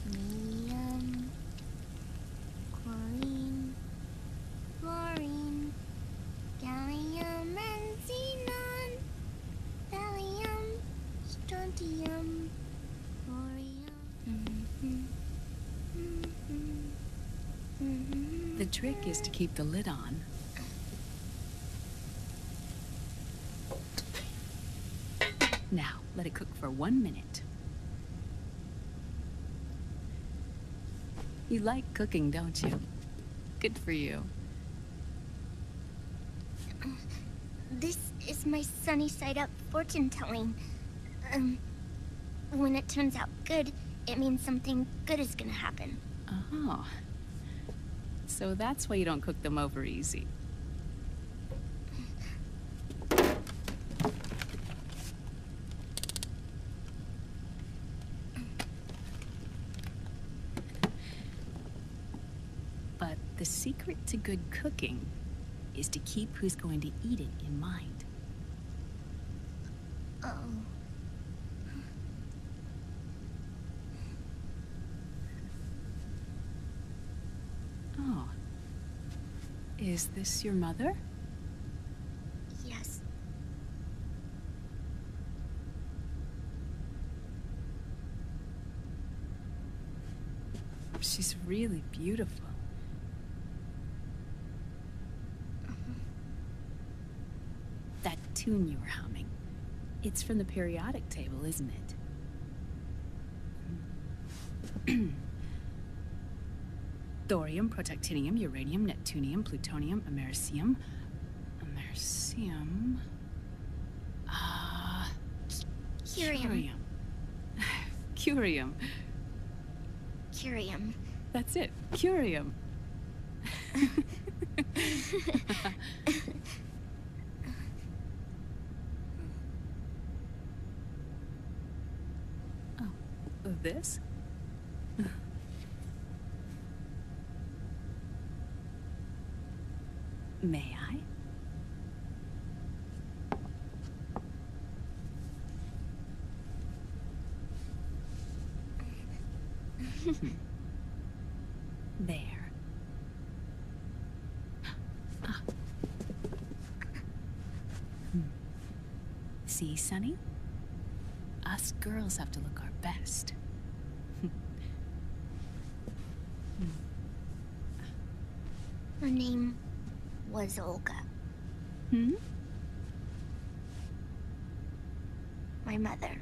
Plutonium, chlorine, fluorine, gallium and xenon, thallium, strontium, thorium. The trick is to keep the lid on. Now, let it cook for 1 minute. You like cooking, don't you? Good for you. This is my sunny side up fortune telling. When it turns out good, it means something good is gonna happen. Oh. So that's why you don't cook them over easy. But the secret to good cooking is to keep who's going to eat it in mind. Oh. Oh. Is this your mother? Yes. She's really beautiful. That tune you were humming, it's from the periodic table, isn't it? Thorium, protactinium, uranium, neptunium, plutonium, americium. Americium. Curium. Curium. Curium. That's it. Curium. Oh, this? May I? There. Ah. See, Sonny? Us girls have to look our best. Her name was Olga. Hmm? My mother.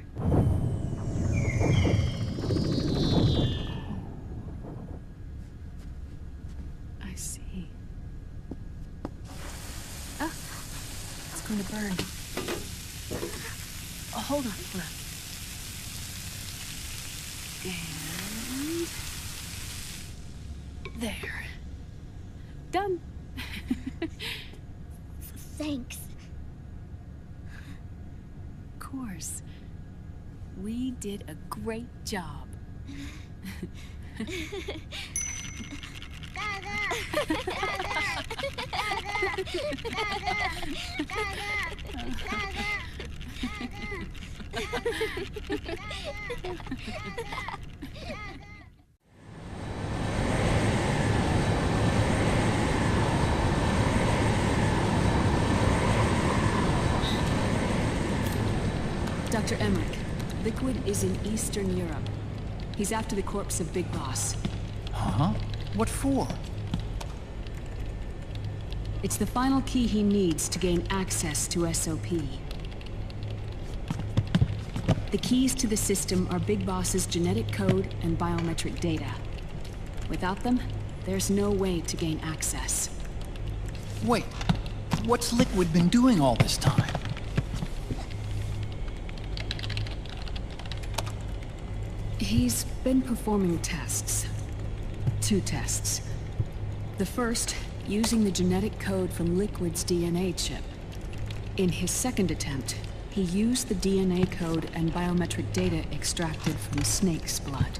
I see. Ah! It's going to burn. Oh, hold on, hold on. And... there. Done. Thanks. Of course. We did a great job. Dr. Emmerich, Liquid is in Eastern Europe. He's after the corpse of Big Boss. Huh? What for? It's the final key he needs to gain access to SOP. The keys to the system are Big Boss's genetic code and biometric data. Without them, there's no way to gain access. Wait, what's Liquid been doing all this time? He's been performing tests. 2 tests. The first, using the genetic code from Liquid's DNA chip. In his second attempt, he used the DNA code and biometric data extracted from Snake's blood.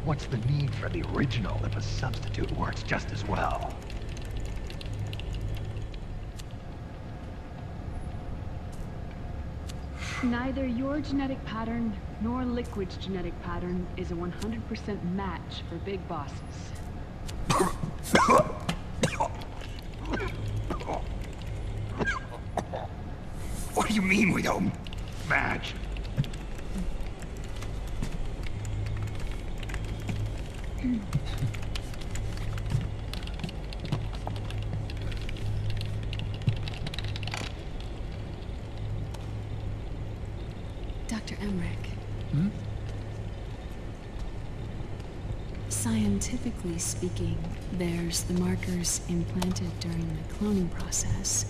What's the need for the original if a substitute works just as well? Neither your genetic pattern nor Liquid's genetic pattern is a 100% match for big bosses. What do you mean we don't match? Dr. Emmerich. Hmm? Scientifically speaking, there's the markers implanted during the cloning process,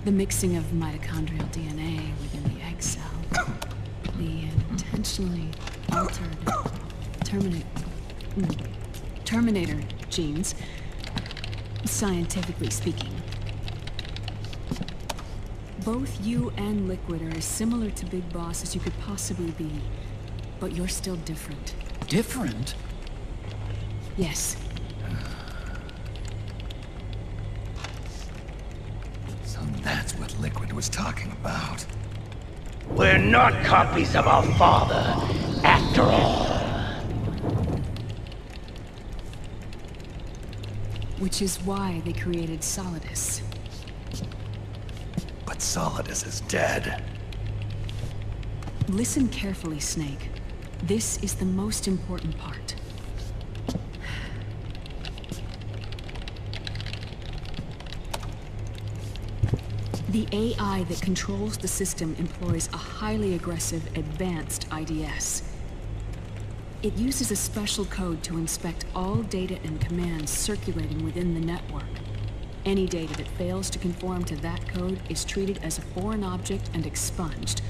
the mixing of mitochondrial DNA within the egg cell, the intentionally altered Terminator genes, scientifically speaking. Both you and Liquid are as similar to Big Boss as you could possibly be, but you're still different. Different? Yes. So that's what Liquid was talking about. We're not copies of our father, after all. Which is why they created Solidus. But Solidus is dead. Listen carefully, Snake. This is the most important part. The AI that controls the system employs a highly aggressive, advanced IDS. It uses a special code to inspect all data and commands circulating within the network. Any data that fails to conform to that code is treated as a foreign object and expunged,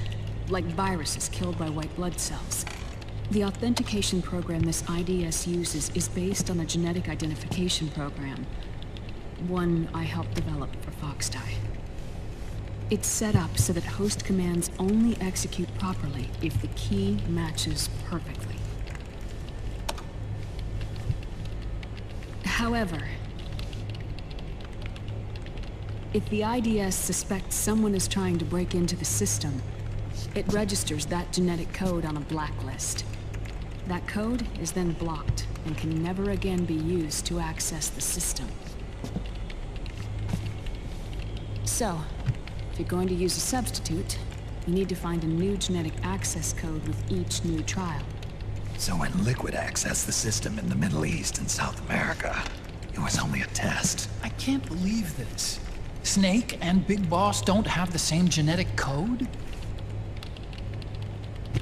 like viruses killed by white blood cells. The authentication program this IDS uses is based on a genetic identification program, one I helped develop for Foxdie. It's set up so that host commands only execute properly if the key matches perfectly. However, if the IDS suspects someone is trying to break into the system, it registers that genetic code on a blacklist. That code is then blocked and can never again be used to access the system. So, if you're going to use a substitute, you need to find a new genetic access code with each new trial. So when Liquid accessed the system in the Middle East and South America, it was only a test. I can't believe this. Snake and Big Boss don't have the same genetic code?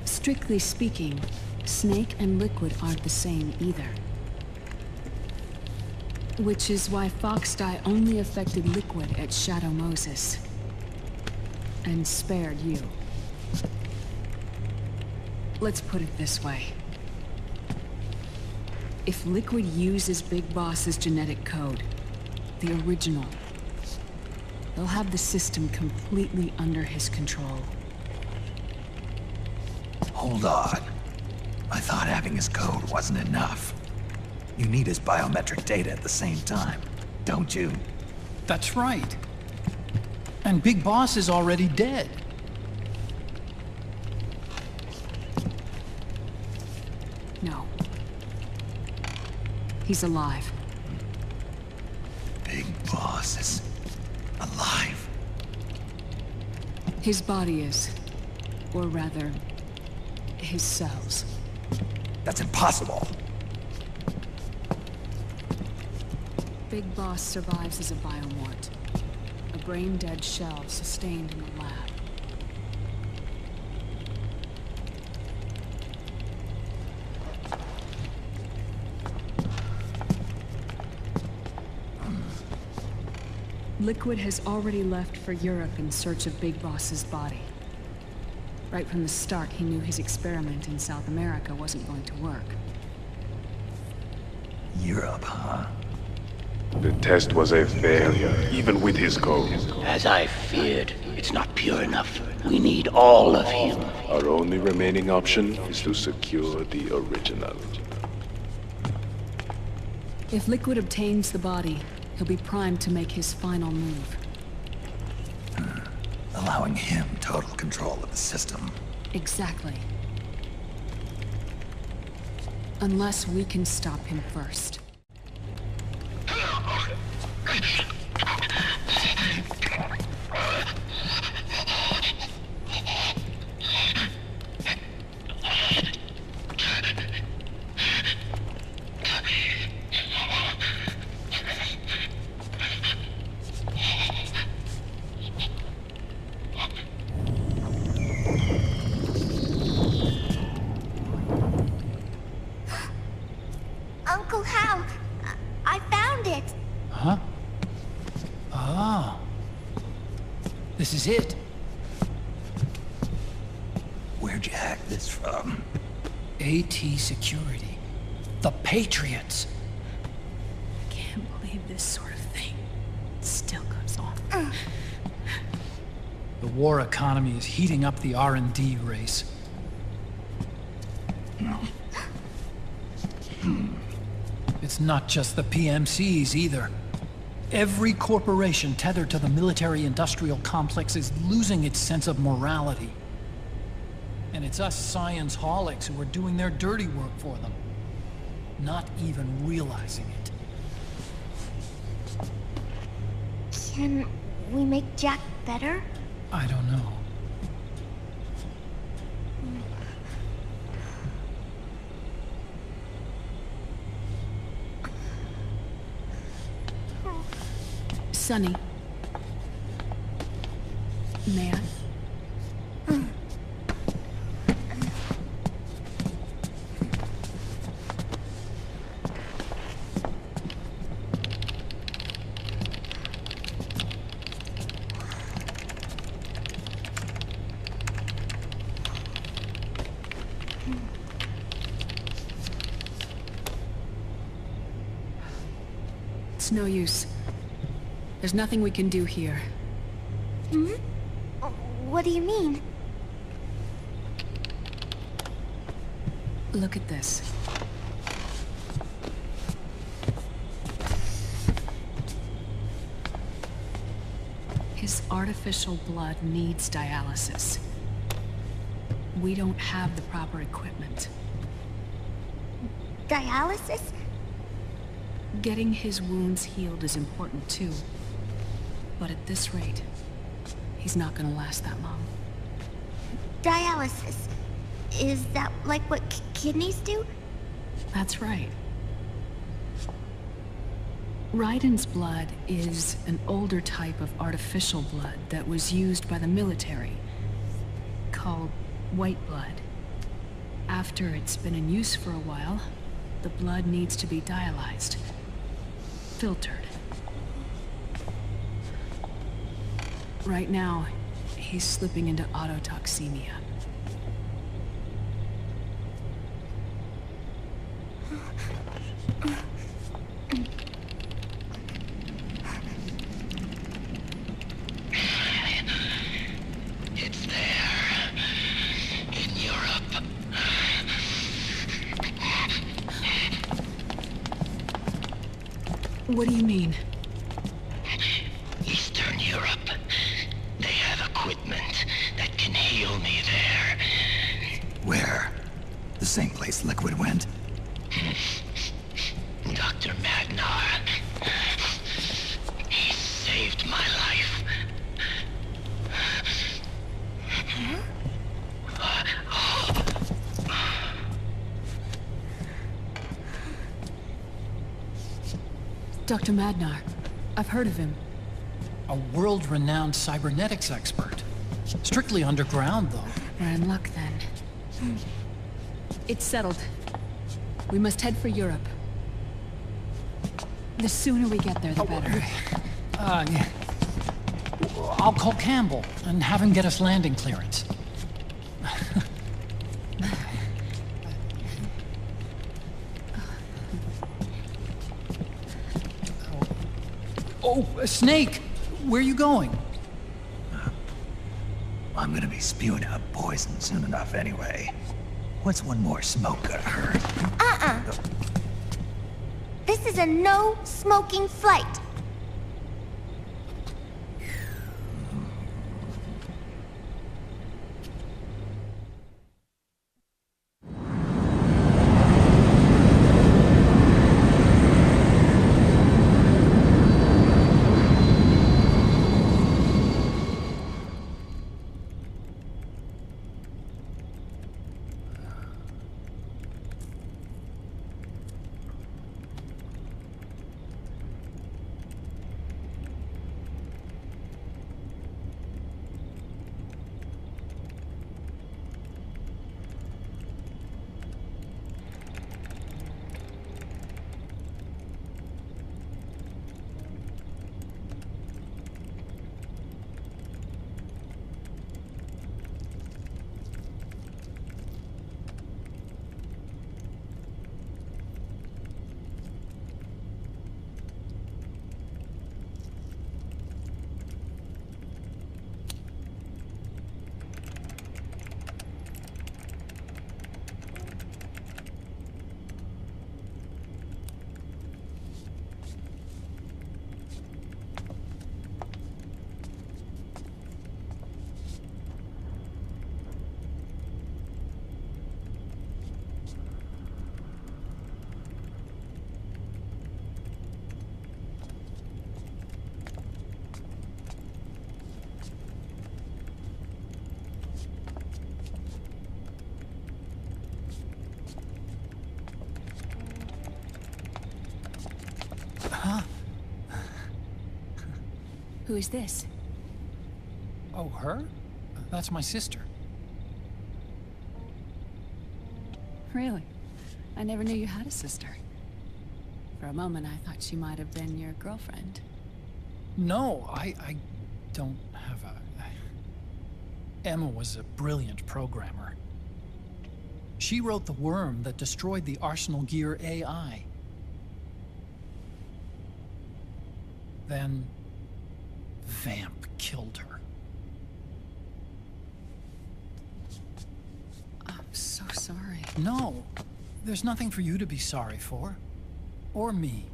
Strictly speaking, Snake and Liquid aren't the same either. Which is why Foxdie only affected Liquid at Shadow Moses. And spared you. Let's put it this way. If Liquid uses Big Boss's genetic code, the original, they'll have the system completely under his control. Hold on. I thought having his code wasn't enough. You need his biometric data at the same time, don't you? That's right. And Big Boss is already dead. No. He's alive. Big Boss is alive. His body is. Or rather, his cells. That's impossible. Big Boss survives as a biomort. A brain-dead shell sustained in the lab. Liquid has already left for Europe in search of Big Boss's body. Right from the start, he knew his experiment in South America wasn't going to work. Europe, huh? The test was a failure, even with his code. As I feared, it's not pure enough. We need all of him. Our only remaining option is to secure the original. If Liquid obtains the body, he'll be primed to make his final move. Allowing him to total control of the system. Exactly. Unless we can stop him first. Uncle Hal, I found it. Huh? Ah. This is it. Where'd you hack this from? AT Security. The Patriots. Can't believe this sort of thing still goes on. The war economy is heating up the R&D race. It's not just the PMCs either. Every corporation tethered to the military-industrial complex is losing its sense of morality. And it's us science-holics who are doing their dirty work for them, not even realizing it. Can we make Jack better? I don't know. Sonny. May I? It's no use. There's nothing we can do here. Hmm? What do you mean? Look at this. His artificial blood needs dialysis. We don't have the proper equipment. Dialysis? Getting his wounds healed is important too. But at this rate, he's not gonna last that long. Dialysis. Is that like what kidneys do? That's right. Raiden's blood is an older type of artificial blood that was used by the military, called white blood. After it's been in use for a while, the blood needs to be dialyzed, filtered. Right now, he's slipping into autotoxemia. It's there. In Europe. What do you mean? Eastern Europe. They have equipment that can heal me there. Where? The same place Liquid went? Dr. Magnar. He saved my life. Dr. Madnar. I've heard of him. A world-renowned cybernetics expert. Strictly underground, though. We're in luck then. It's settled. We must head for Europe. The sooner we get there, the better. Yeah. I'll call Campbell and have him get us landing clearance. Oh, Snake! Where are you going? I'm gonna be spewing out poison soon enough anyway. What's one more smoke gonna hurt? This is a no-smoking flight. Huh? Who is this? Oh, her? That's my sister. Really? I never knew you had a sister. For a moment, I thought she might have been your girlfriend. No, I don't have a... Emma was a brilliant programmer. She wrote the worm that destroyed the Arsenal Gear AI. Then... Vamp killed her. I'm so sorry. No, there's nothing for you to be sorry for. Or me.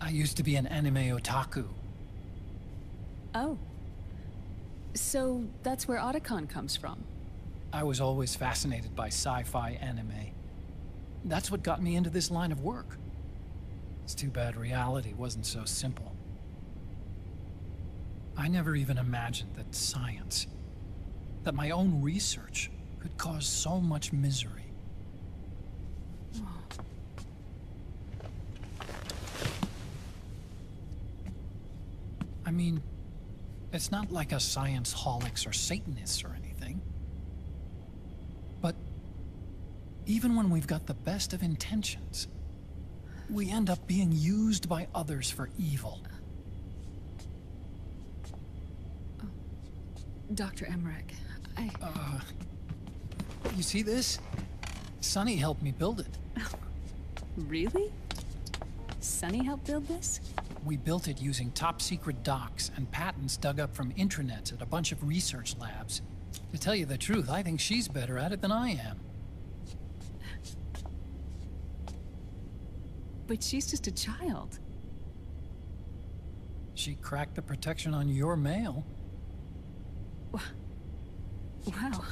I used to be an anime otaku. Oh. So that's where Otacon comes from? I was always fascinated by sci-fi anime. That's what got me into this line of work. It's too bad reality wasn't so simple. I never even imagined that science, that my own research, could cause so much misery. I mean, it's not like us science holics or Satanists or anything. But even when we've got the best of intentions, we end up being used by others for evil. Dr. Emmerich, You see this? Sonny helped me build it. Really? Sonny helped build this? We built it using top-secret docs and patents dug up from intranets at a bunch of research labs. To tell you the truth, I think she's better at it than I am. But she's just a child. She cracked the protection on your mail. Wow.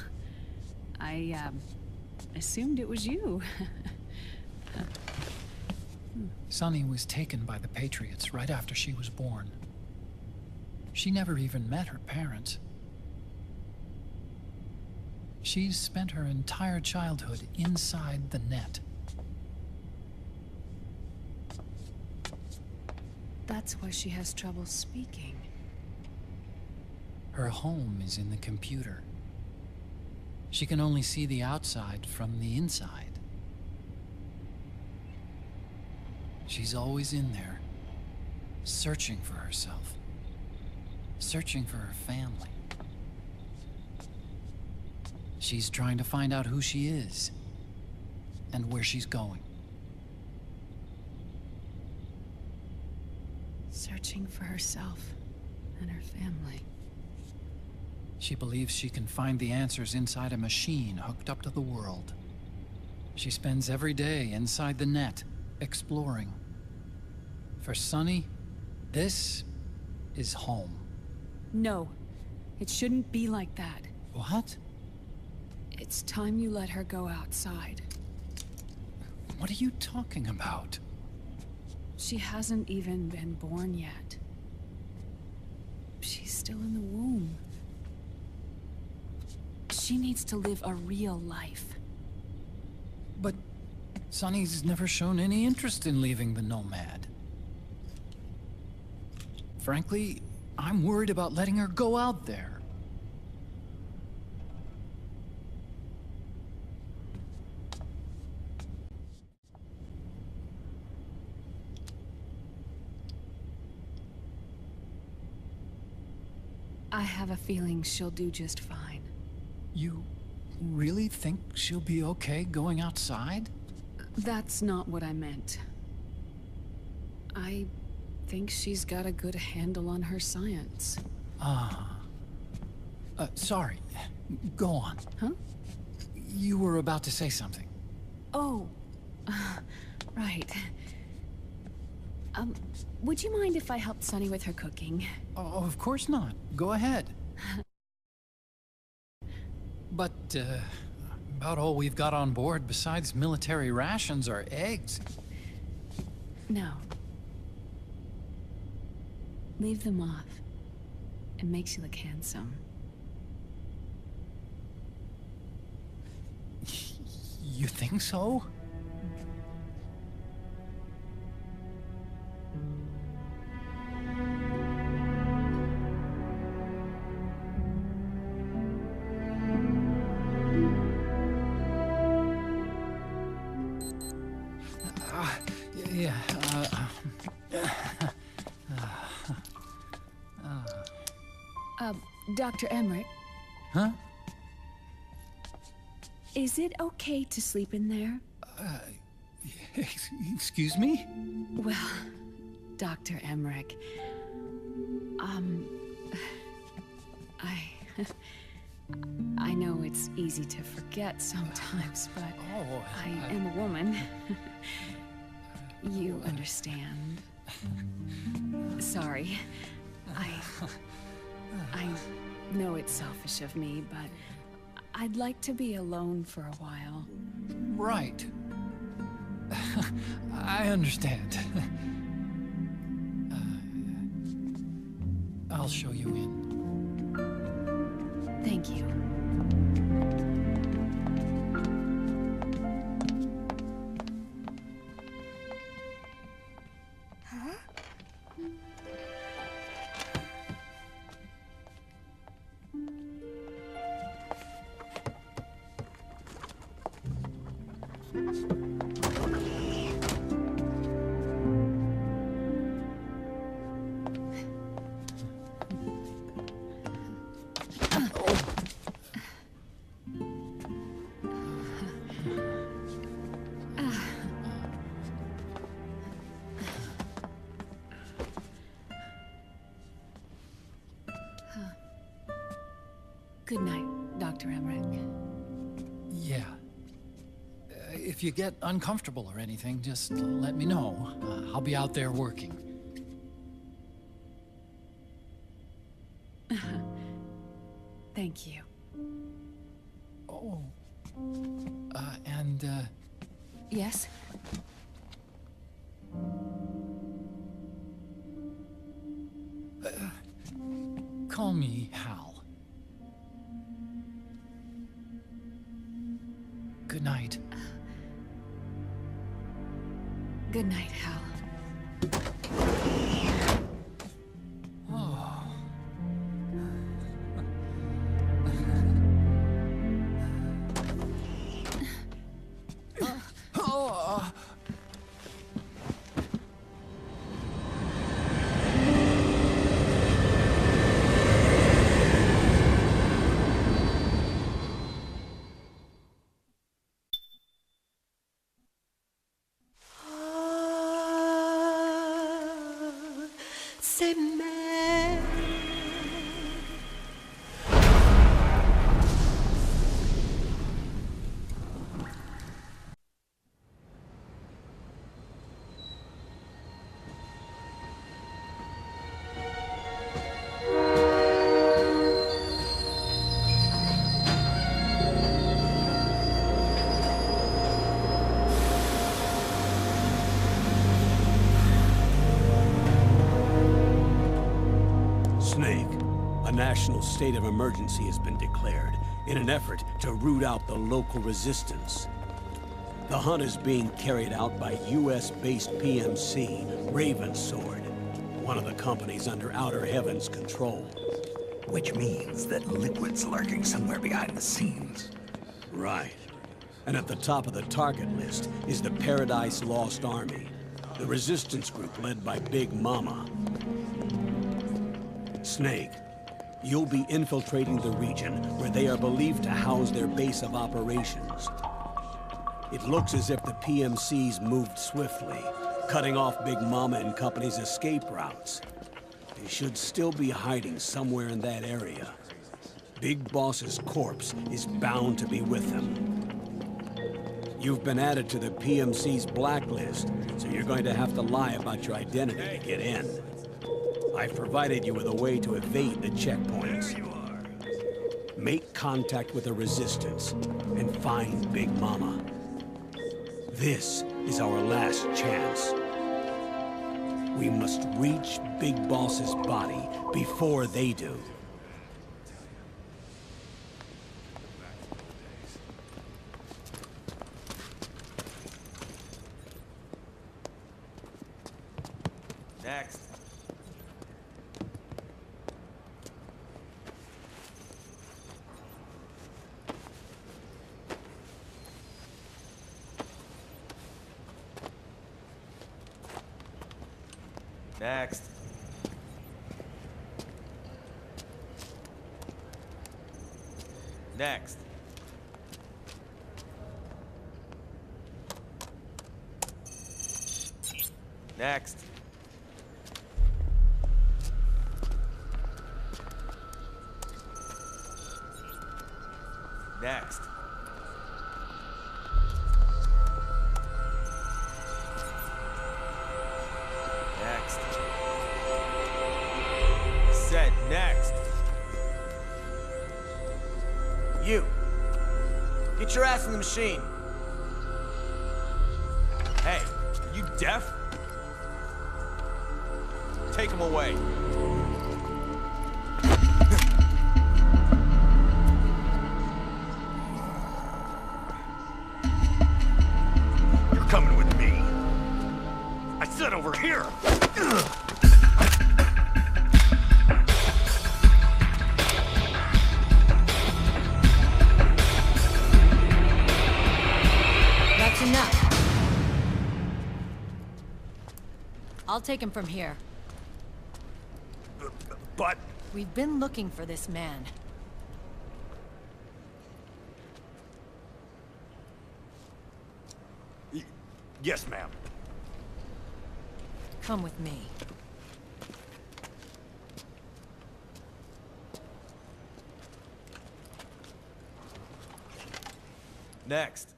I, assumed it was you. Sunny was taken by the Patriots right after she was born. She never even met her parents. She's spent her entire childhood inside the net. That's why she has trouble speaking. Her home is in the computer. She can only see the outside from the inside. She's always in there, searching for herself, searching for her family. She's trying to find out who she is and where she's going. Searching for herself and her family. She believes she can find the answers inside a machine hooked up to the world. She spends every day inside the net, exploring. For Sunny, this is home. No, it shouldn't be like that. What? It's time you let her go outside. What are you talking about? She hasn't even been born yet. She's still in the womb. She needs to live a real life. But Sunny's never shown any interest in leaving the Nomad. Frankly, I'm worried about letting her go out there. I have a feeling she'll do just fine. You really think she'll be okay going outside? That's not what I meant. I think she's got a good handle on her science. Sorry. Go on. Huh? You were about to say something. Oh, right. Would you mind if I helped Sunny with her cooking? Oh, of course not. Go ahead. But, about all we've got on board besides military rations are eggs. No. Leave them off. It makes you look handsome. You think so? Dr. Emmerich, Huh? is it okay to sleep in there? Excuse me? Well, Dr. Emmerich, I know it's easy to forget sometimes, but I am a woman. You understand. Sorry. I know it's selfish of me, but I'd like to be alone for a while. Right. I understand. I'll show you in. Thank you. Good night, Dr. Emmerich. Yeah. If you get uncomfortable or anything, just let me know. I'll be out there working. Thank you. Oh. And, Yes? call me Hal. Good night. Good night, Hal. A national state of emergency has been declared in an effort to root out the local resistance. The hunt is being carried out by US-based PMC, Ravensword, one of the companies under Outer Heaven's control. Which means that Liquid's lurking somewhere behind the scenes. Right. And at the top of the target list is the Paradise Lost Army, the resistance group led by Big Mama. Snake, you'll be infiltrating the region where they are believed to house their base of operations. It looks as if the PMCs moved swiftly, cutting off Big Mama and company's escape routes. They should still be hiding somewhere in that area. Big Boss's corpse is bound to be with them. You've been added to the PMC's blacklist, so you're going to have to lie about your identity to get in. I've provided you with a way to evade the checkpoints. Make contact with the Resistance and find Big Mama. This is our last chance. We must reach Big Boss's body before they do. Next. Next. Next. Next. Next. Next. Said next. You. Get your ass in the machine. Hey, are you deaf? Take him away. You're coming with me. I said over here. That's enough. I'll take him from here. But... We've been looking for this man. Yes, ma'am. Come with me. Next.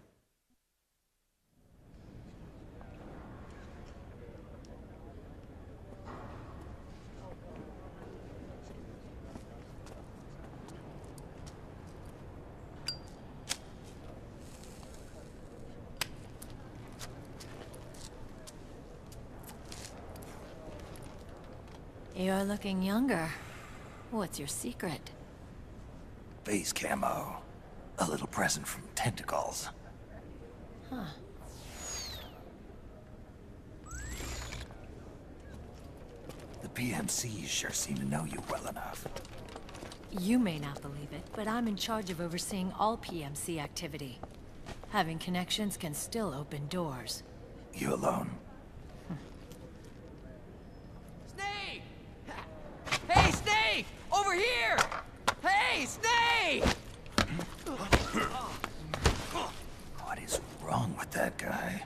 You're looking younger. What's your secret? Base camo. A little present from tentacles. Huh. The PMCs sure seem to know you well enough. You may not believe it, but I'm in charge of overseeing all PMC activity. Having connections can still open doors. You alone? Snake! Hey, Snake! Over here! Hey, Snake! What is wrong with that guy?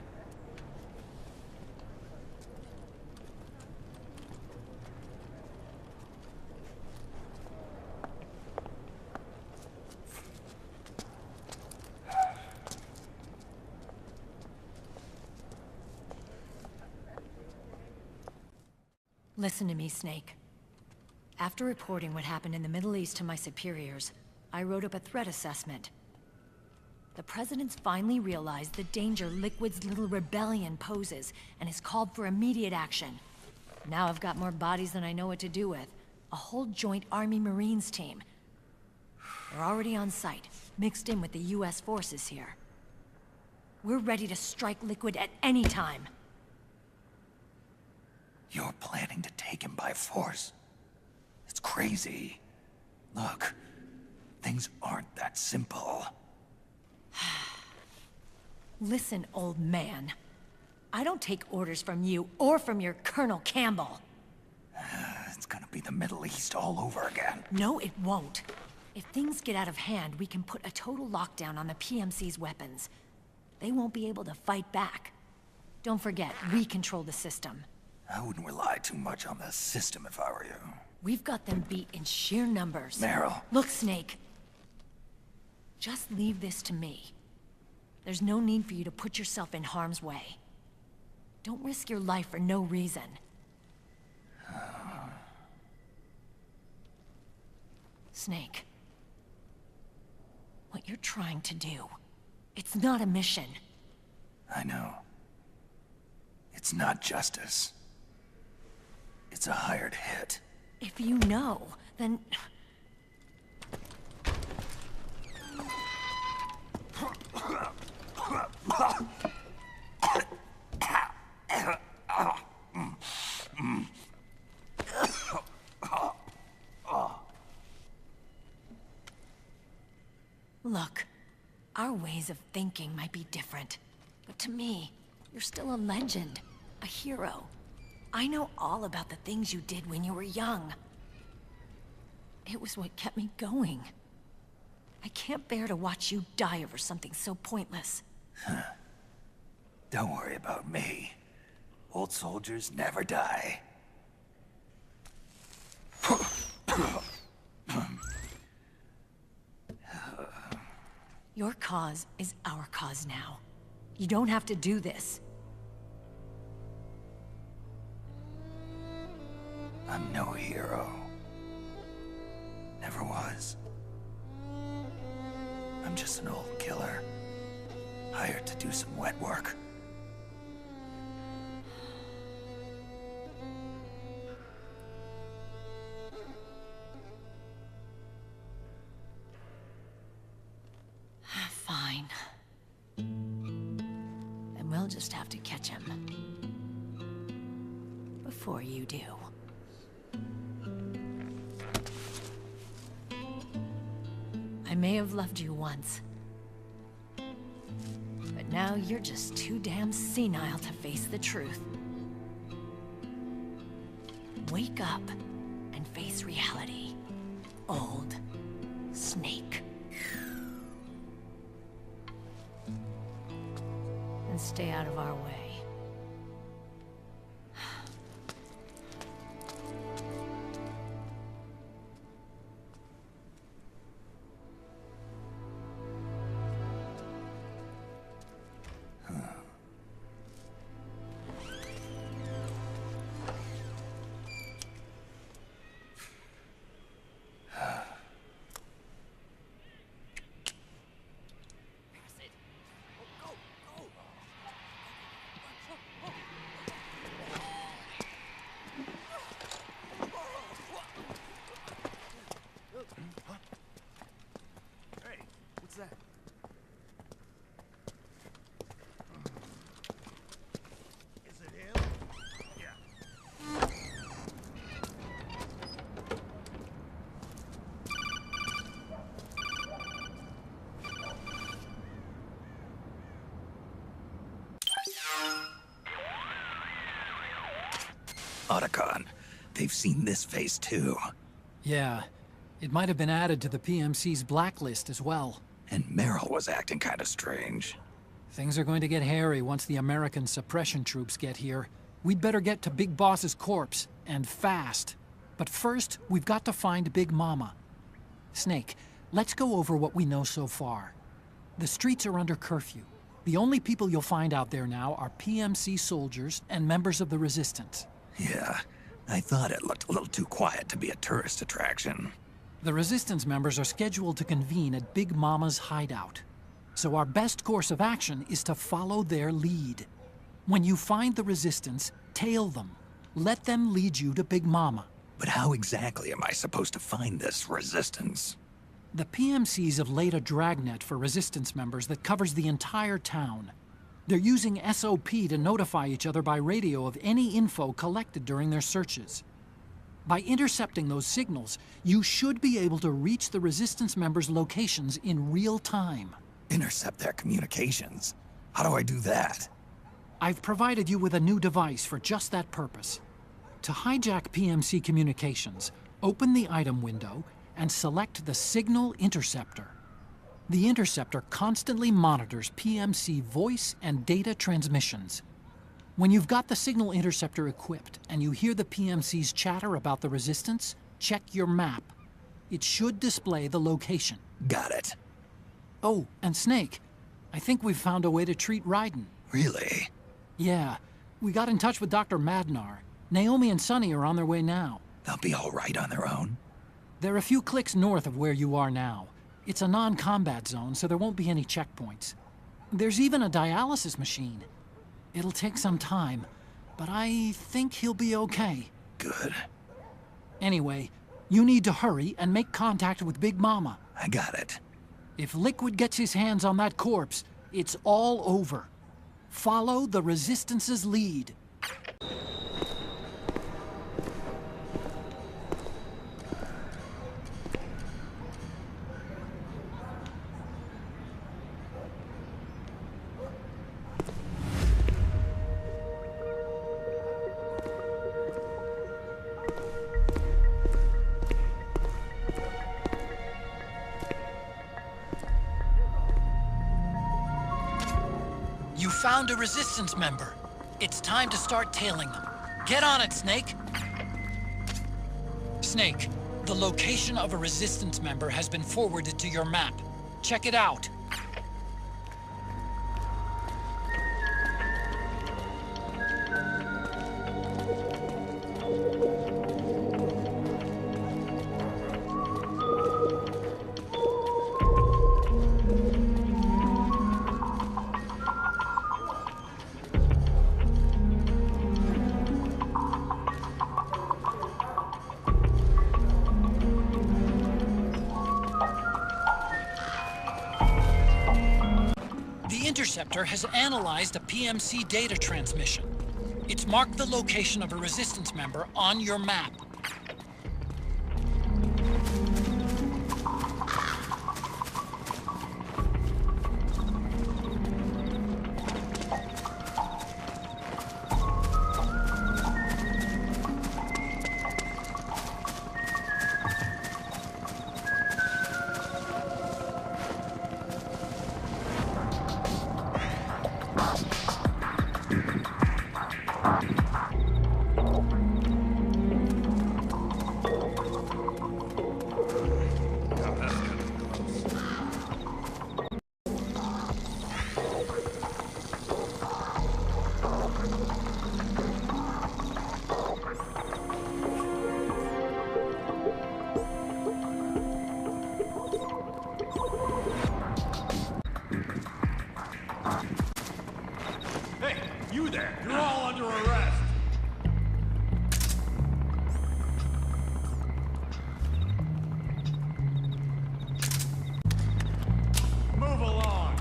Listen to me, Snake. After reporting what happened in the Middle East to my superiors, I wrote up a threat assessment. The President's finally realized the danger Liquid's little rebellion poses, and has called for immediate action. Now I've got more bodies than I know what to do with. A whole joint Army-Marines team. They're already on site, mixed in with the US forces here. We're ready to strike Liquid at any time. You're planning to take him by force? It's crazy. Look, things aren't that simple. Listen, old man. I don't take orders from you or from your Colonel Campbell. It's gonna be the Middle East all over again. No, it won't. If things get out of hand, we can put a total lockdown on the PMC's weapons. They won't be able to fight back. Don't forget, we control the system. I wouldn't rely too much on the system if I were you. We've got them beat in sheer numbers. Meryl. Look, Snake. Just leave this to me. There's no need for you to put yourself in harm's way. Don't risk your life for no reason. Snake. What you're trying to do, it's not a mission. I know. It's not justice. It's a hired hit. If you know, then... Look, our ways of thinking might be different, but to me, you're still a legend, a hero. I know all about the things you did when you were young. It was what kept me going. I can't bear to watch you die over something so pointless. Don't worry about me. Old soldiers never die. Your cause is our cause now. You don't have to do this. I'm no hero. Never was. I'm just an old killer, hired to do some wet work. Fine. Then we'll just have to catch him. Before you do. I may have loved you once. But now you're just too damn senile to face the truth. Wake up and face reality. Old Snake. And stay out of our way. Otacon, they've seen this face too. Yeah, it might have been added to the PMC's blacklist as well. And Meryl was acting kind of strange. Things are going to get hairy once the American suppression troops get here. We'd better get to Big Boss's corpse, and fast. But first, we've got to find Big Mama. Snake, let's go over what we know so far. The streets are under curfew. The only people you'll find out there now are PMC soldiers and members of the Resistance. Yeah, I thought it looked a little too quiet to be a tourist attraction. The Resistance members are scheduled to convene at Big Mama's hideout. So our best course of action is to follow their lead. When you find the Resistance, tail them. Let them lead you to Big Mama. But how exactly am I supposed to find this Resistance? The PMCs have laid a dragnet for Resistance members that covers the entire town. They're using SOP to notify each other by radio of any info collected during their searches. By intercepting those signals, you should be able to reach the Resistance members' locations in real time. Intercept their communications? How do I do that? I've provided you with a new device for just that purpose. To hijack PMC communications, open the item window and select the Signal Interceptor. The interceptor constantly monitors PMC voice and data transmissions. When you've got the Signal Interceptor equipped and you hear the PMC's chatter about the Resistance, check your map. It should display the location. Got it. Oh, and Snake, I think we've found a way to treat Raiden. Really? Yeah, we got in touch with Dr. Madnar. Naomi and Sonny are on their way now. They'll be all right on their own? They're a few clicks north of where you are now. It's a non-combat zone, so there won't be any checkpoints. There's even a dialysis machine. It'll take some time, but I think he'll be okay. Good. Anyway, you need to hurry and make contact with Big Mama. I got it. If Liquid gets his hands on that corpse, it's all over. Follow the Resistance's lead. found a Resistance member. It's time to start tailing them. Get on it, Snake! Snake, the location of a Resistance member has been forwarded to your map. Check it out. The Interceptor has analyzed a PMC data transmission. It's marked the location of a Resistance member on your map. Hey, you there! You're all under arrest! Move along!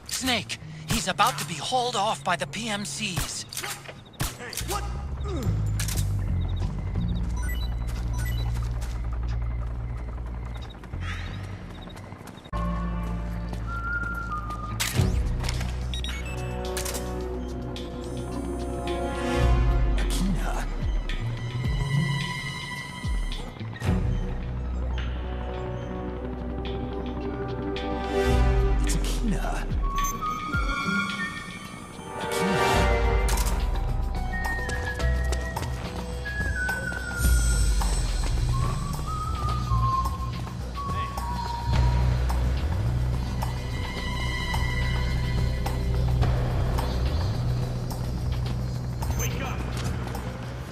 Snake, he's about to be hauled off by the PMCs. Hey, what?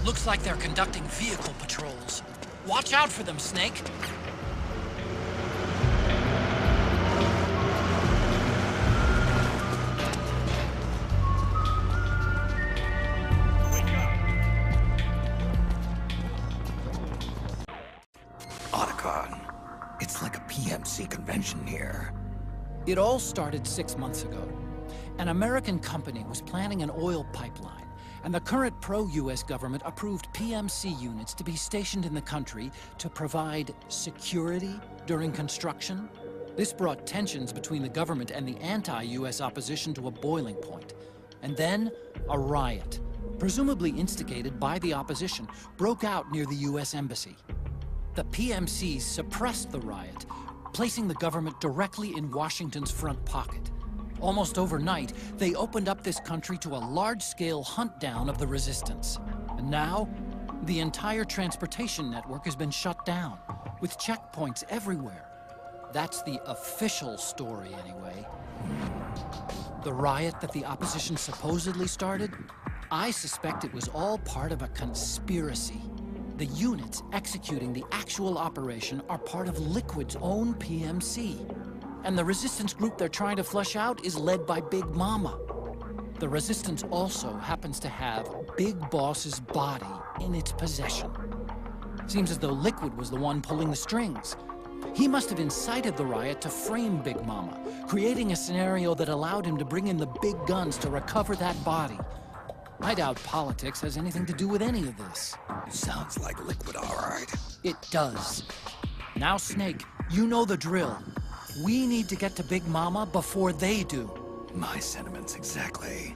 Looks like they're conducting vehicle patrols. Watch out for them, Snake. Otacon, it's like a PMC convention here. It all started 6 months ago. An American company was planning an oil pipeline, and the current pro-US government approved PMC units to be stationed in the country to provide security during construction. This brought tensions between the government and the anti-US opposition to a boiling point. And then, a riot, presumably instigated by the opposition, broke out near the US Embassy. The PMCs suppressed the riot, placing the government directly in Washington's front pocket. Almost overnight, they opened up this country to a large-scale hunt-down of the resistance. And now, the entire transportation network has been shut down, with checkpoints everywhere. That's the official story, anyway. The riot that the opposition supposedly started? I suspect it was all part of a conspiracy. The units executing the actual operation are part of Liquid's own PMC. And the resistance group they're trying to flush out is led by Big Mama. The resistance also happens to have Big Boss's body in its possession. Seems as though Liquid was the one pulling the strings. He must have incited the riot to frame Big Mama, creating a scenario that allowed him to bring in the big guns to recover that body. I doubt politics has anything to do with any of this. Sounds like Liquid, all right. It does. Now, Snake, you know the drill. We need to get to Big Mama before they do. My sentiments exactly.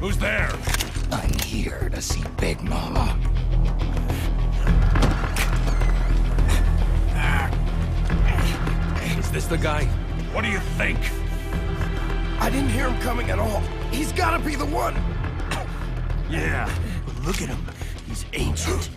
Who's there? I'm here to see Big Mama. Is this the guy? What do you think? I didn't hear him coming at all. He's gotta be the one! Yeah, but look at him. He's ancient.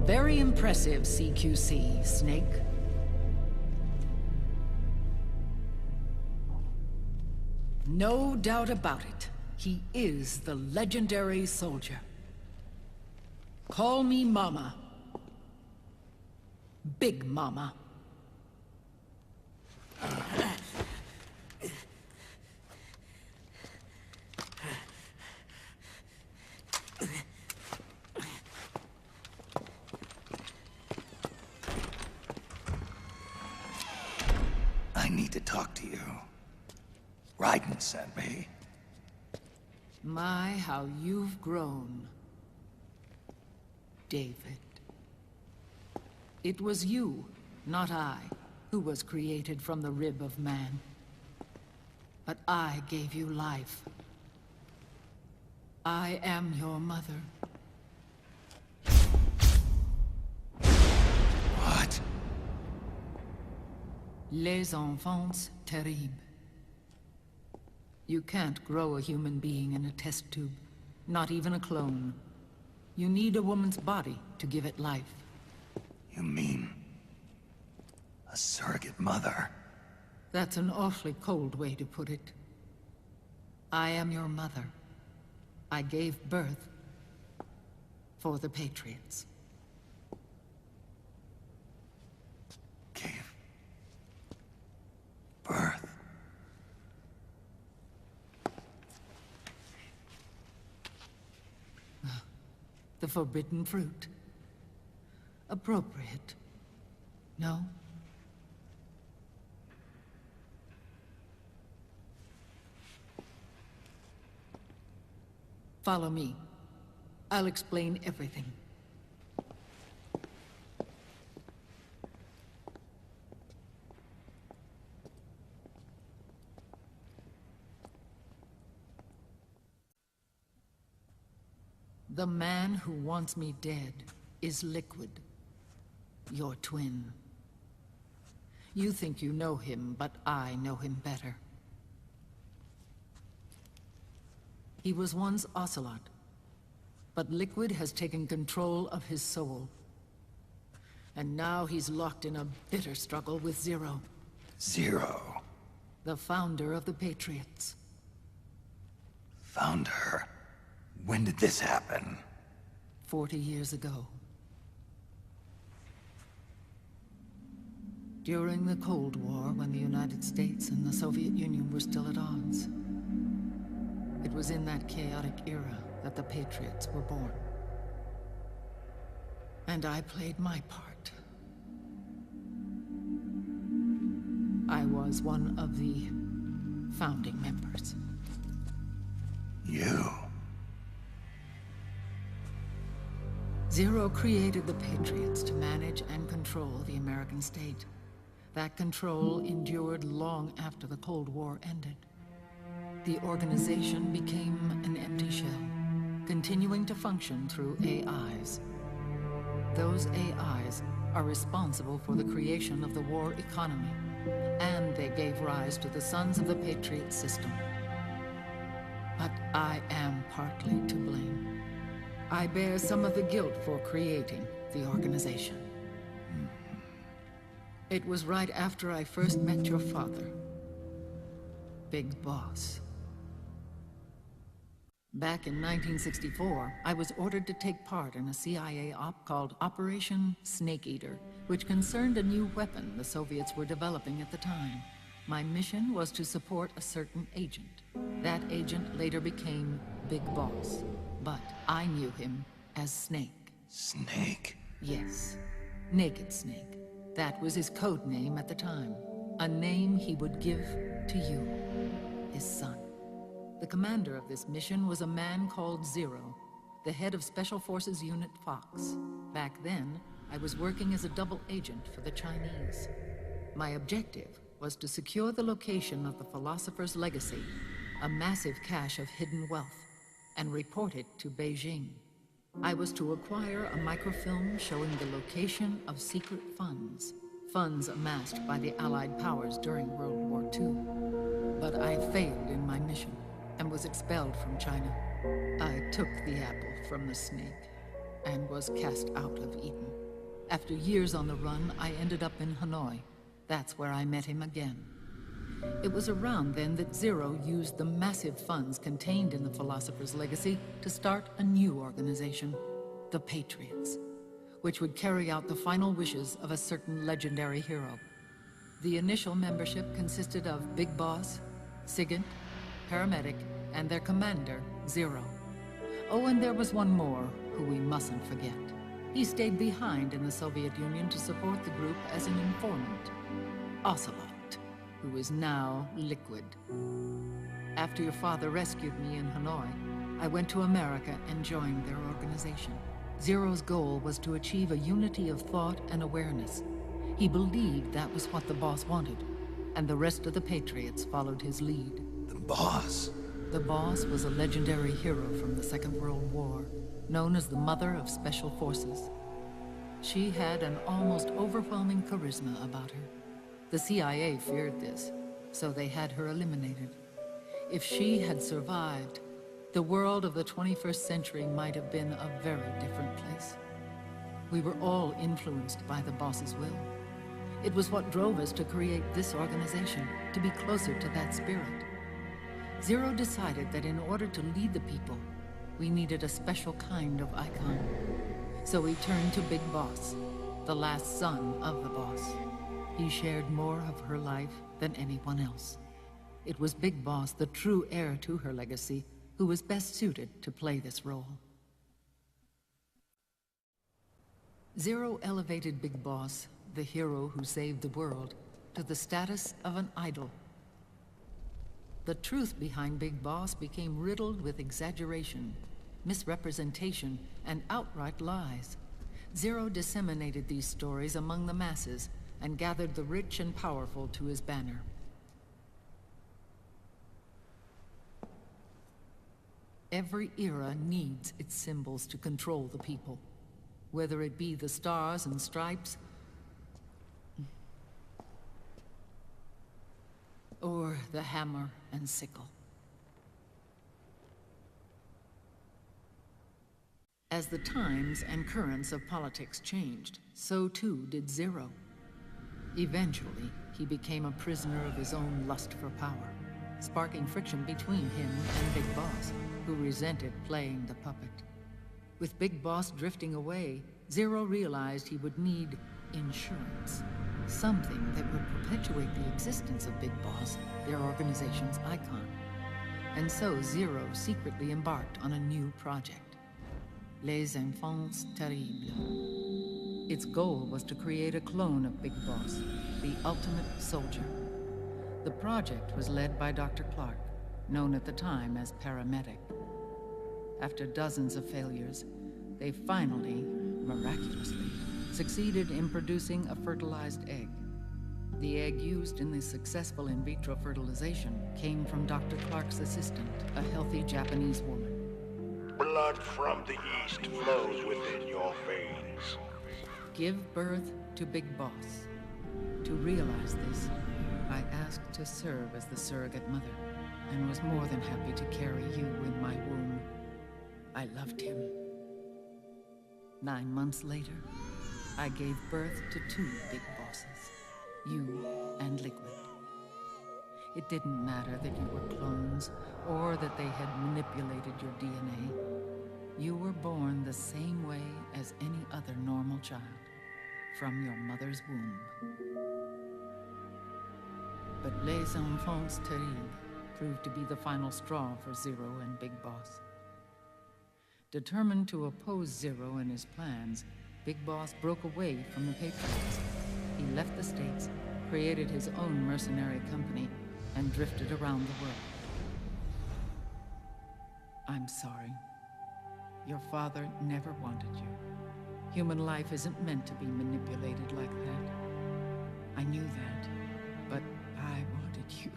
Very impressive, CQC, Snake. No doubt about it. He is the legendary soldier. Call me Mama. Big Mama. I need to talk to you. Raiden sent me. My, how you've grown, David. It was you, not I, who was created from the rib of man. But I gave you life. I am your mother. What? Les enfants terribles. You can't grow a human being in a test tube, not even a clone. You need a woman's body to give it life. You mean... a surrogate mother? That's an awfully cold way to put it. I am your mother. I gave birth for the Patriots. Gave birth? The forbidden fruit. Appropriate. No? Follow me. I'll explain everything. The man who wants me dead is Liquid, your twin. You think you know him, but I know him better. He was once Ocelot, but Liquid has taken control of his soul. And now he's locked in a bitter struggle with Zero. Zero? The founder of the Patriots. Founder? When did this happen? 40 years ago. During the Cold War, when the United States and the Soviet Union were still at odds. It was in that chaotic era that the Patriots were born. And I played my part. I was one of the founding members. You? Zero created the Patriots to manage and control the American state. That control endured long after the Cold War ended. The organization became an empty shell, continuing to function through AIs. Those AIs are responsible for the creation of the war economy, and they gave rise to the Sons of the Patriot system. But I am partly to blame. I bear some of the guilt for creating the organization. It was right after I first met your father, Big Boss. Back in 1964, I was ordered to take part in a CIA op called Operation Snake Eater, which concerned a new weapon the Soviets were developing at the time. My mission was to support a certain agent. That agent later became Big Boss, but I knew him as Snake. Snake? Yes, Naked Snake. That was his code name at the time. A name he would give to you, his son. The commander of this mission was a man called Zero, the head of Special Forces Unit Fox. Back then, I was working as a double agent for the Chinese. My objective was to secure the location of the Philosopher's Legacy, a massive cache of hidden wealth, and report it to Beijing. I was to acquire a microfilm showing the location of secret funds, funds amassed by the Allied powers during World War II. But I failed in my mission and was expelled from China. I took the apple from the snake and was cast out of Eden. After years on the run, I ended up in Hanoi. That's where I met him again. It was around then that Zero used the massive funds contained in the Philosopher's Legacy to start a new organization, the Patriots, which would carry out the final wishes of a certain legendary hero. The initial membership consisted of Big Boss, Sigint, Paramedic, and their commander, Zero. Oh, and there was one more who we mustn't forget. He stayed behind in the Soviet Union to support the group as an informant, Ocelot, who is now Liquid. After your father rescued me in Hanoi, I went to America and joined their organization. Zero's goal was to achieve a unity of thought and awareness. He believed that was what the boss wanted, and the rest of the Patriots followed his lead. The boss? The boss was a legendary hero from the Second World War, known as the Mother of Special Forces. She had an almost overwhelming charisma about her. The CIA feared this, so they had her eliminated. If she had survived, the world of the 21st century might have been a very different place. We were all influenced by the boss's will. It was what drove us to create this organization, to be closer to that spirit. Zero decided that in order to lead the people, we needed a special kind of icon. So we turned to Big Boss, the last son of the boss. He shared more of her life than anyone else. It was Big Boss, the true heir to her legacy, who was best suited to play this role. Zero elevated Big Boss, the hero who saved the world, to the status of an idol. The truth behind Big Boss became riddled with exaggeration, misrepresentation, and outright lies. Zero disseminated these stories among the masses and gathered the rich and powerful to his banner. Every era needs its symbols to control the people, whether it be the stars and stripes, or the hammer and sickle. As the times and currents of politics changed, so too did Zero. Eventually, he became a prisoner of his own lust for power, sparking friction between him and Big Boss, who resented playing the puppet. With Big Boss drifting away, Zero realized he would need insurance. Something that would perpetuate the existence of Big Boss, their organization's icon. And so Zero secretly embarked on a new project, Les Enfants Terribles. Its goal was to create a clone of Big Boss, the ultimate soldier. The project was led by Dr. Clark, known at the time as Paramedic. After dozens of failures, they finally, miraculously, succeeded in producing a fertilized egg. The egg used in the successful in vitro fertilization came from Dr. Clark's assistant, a healthy Japanese woman. Blood from the east flows within your veins. Give birth to Big Boss. To realize this, I asked to serve as the surrogate mother, and was more than happy to carry you in my womb. I loved him. 9 months later, I gave birth to 2 Big Bosses, you and Liquid. It didn't matter that you were clones, or that they had manipulated your DNA. You were born the same way as any other normal child, from your mother's womb. But Les Enfants Terribles proved to be the final straw for Zero and Big Boss. Determined to oppose Zero and his plans, Big Boss broke away from the Patriots. He left the States, created his own mercenary company, and drifted around the world. I'm sorry. Your father never wanted you. Human life isn't meant to be manipulated like that. I knew that, but I wanted you.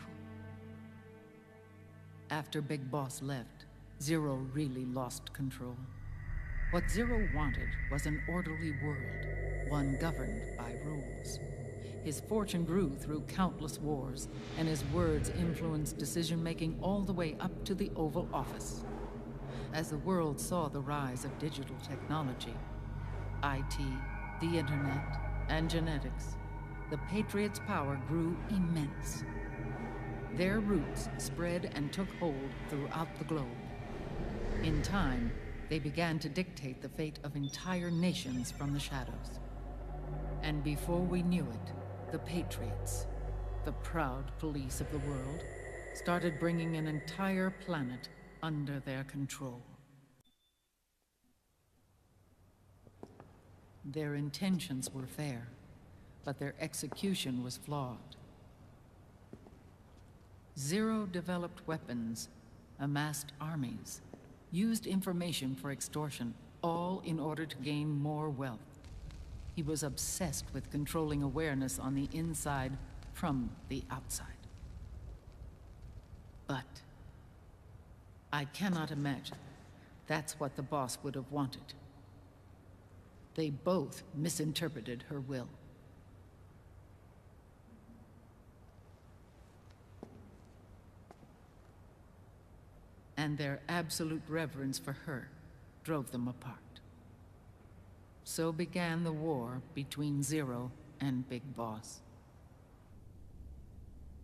After Big Boss left, Zero really lost control. What Zero wanted was an orderly world, one governed by rules. His fortune grew through countless wars, and his words influenced decision-making all the way up to the Oval Office. As the world saw the rise of digital technology, IT, the internet, and genetics, the Patriots' power grew immense. Their roots spread and took hold throughout the globe. In time, they began to dictate the fate of entire nations from the shadows. And before we knew it, the Patriots, the proud police of the world, started bringing an entire planet under their control. Their intentions were fair, but their execution was flawed. Zero developed weapons, amassed armies, used information for extortion, all in order to gain more wealth. He was obsessed with controlling awareness on the inside from the outside. But I cannot imagine that's what the boss would have wanted. They both misinterpreted her will. And their absolute reverence for her drove them apart. So began the war between Zero and Big Boss.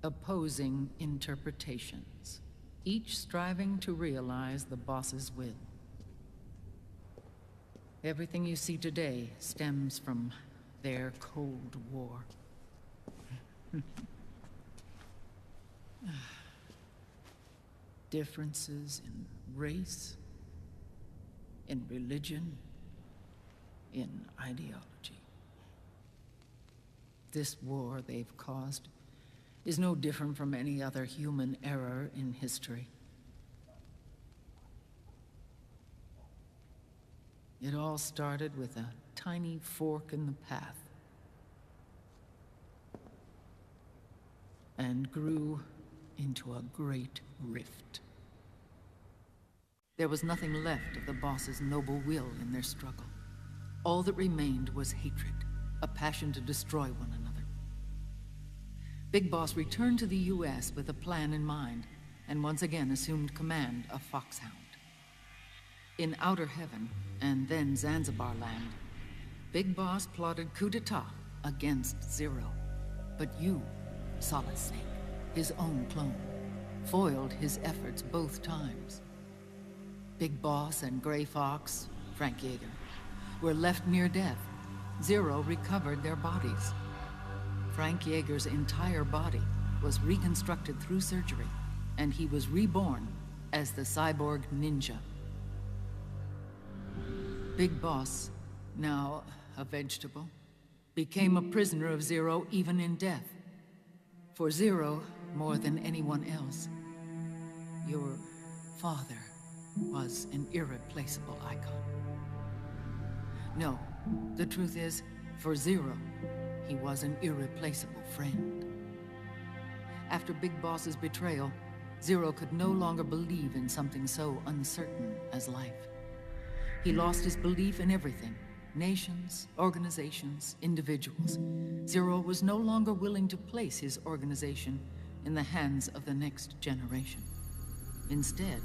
Opposing interpretations, each striving to realize the boss's will. Everything you see today stems from their Cold War. Differences in race, in religion, in ideology. This war they've caused is no different from any other human error in history. It all started with a tiny fork in the path, and grew into a great rift. There was nothing left of the boss's noble will in their struggle. All that remained was hatred, a passion to destroy one another. Big Boss returned to the US with a plan in mind, and once again assumed command of Foxhound. In Outer Heaven, and then Zanzibar Land, Big Boss plotted coup d'etat against Zero. But you, Solid Snake, his own clone, foiled his efforts both times. Big Boss and Gray Fox, Frank Yeager, were left near death. Zero recovered their bodies. Frank Yeager's entire body was reconstructed through surgery, and he was reborn as the cyborg ninja. Big Boss, now a vegetable, became a prisoner of Zero even in death. For Zero, more than anyone else, your father was an irreplaceable icon. No, the truth is, for Zero, he was an irreplaceable friend. After Big Boss's betrayal, Zero could no longer believe in something so uncertain as life. He lost his belief in everything. Nations, organizations, individuals. Zero was no longer willing to place his organization in the hands of the next generation. Instead,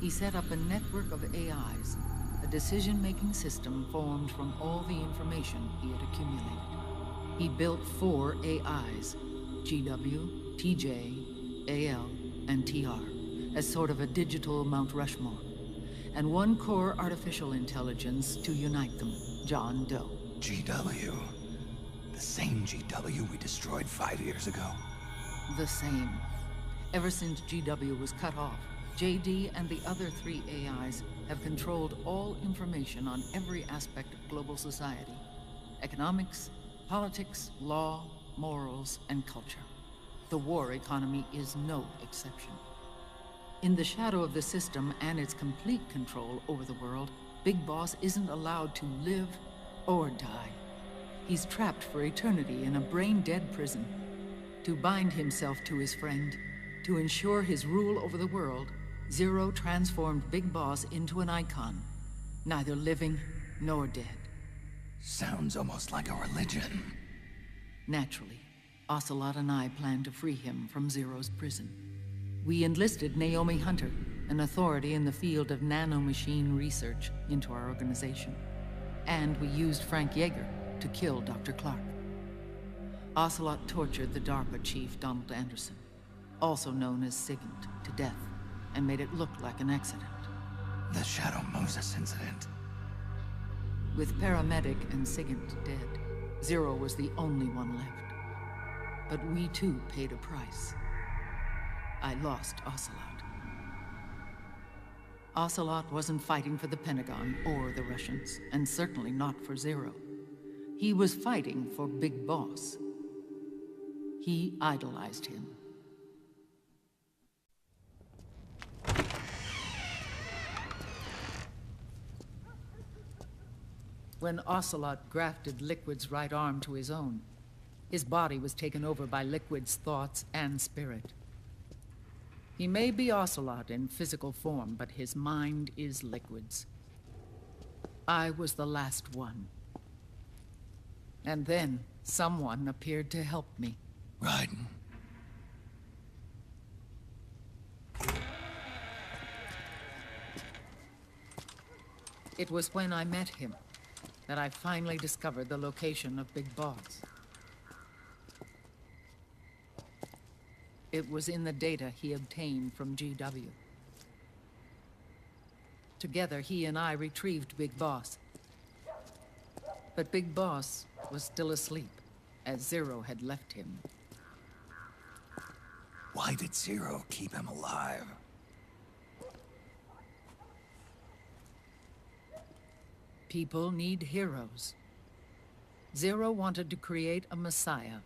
he set up a network of AIs, a decision-making system formed from all the information he had accumulated. He built 4 AIs, GW, TJ, AL, and TR, as sort of a digital Mount Rushmore, and one core artificial intelligence to unite them, John Doe. GW. The same GW we destroyed 5 years ago. The same. Ever since GW was cut off, JD and the other 3 AIs have controlled all information on every aspect of global society. Economics, politics, law, morals, and culture. The war economy is no exception. In the shadow of the system and its complete control over the world, Big Boss isn't allowed to live or die. He's trapped for eternity in a brain-dead prison. To bind himself to his friend, to ensure his rule over the world, Zero transformed Big Boss into an icon, neither living nor dead. Sounds almost like a religion. Naturally, Ocelot and I plan to free him from Zero's prison. We enlisted Naomi Hunter, an authority in the field of nanomachine research, into our organization. And we used Frank Yeager to kill Dr. Clark. Ocelot tortured the DARPA chief, Donald Anderson, also known as Sigint, to death, and made it look like an accident. The Shadow Moses incident. With Paramedic and Sigint dead, Zero was the only one left. But we too paid a price. I lost Ocelot. Ocelot wasn't fighting for the Pentagon or the Russians, and certainly not for Zero. He was fighting for Big Boss. He idolized him. When Ocelot grafted Liquid's right arm to his own, his body was taken over by Liquid's thoughts and spirit. He may be Ocelot in physical form, but his mind is Liquid's. I was the last one. And then someone appeared to help me. Raiden. It was when I met him that I finally discovered the location of Big Boss. It was in the data he obtained from GW. Together, he and I retrieved Big Boss. But Big Boss was still asleep, as Zero had left him. Why did Zero keep him alive? People need heroes. Zero wanted to create a messiah.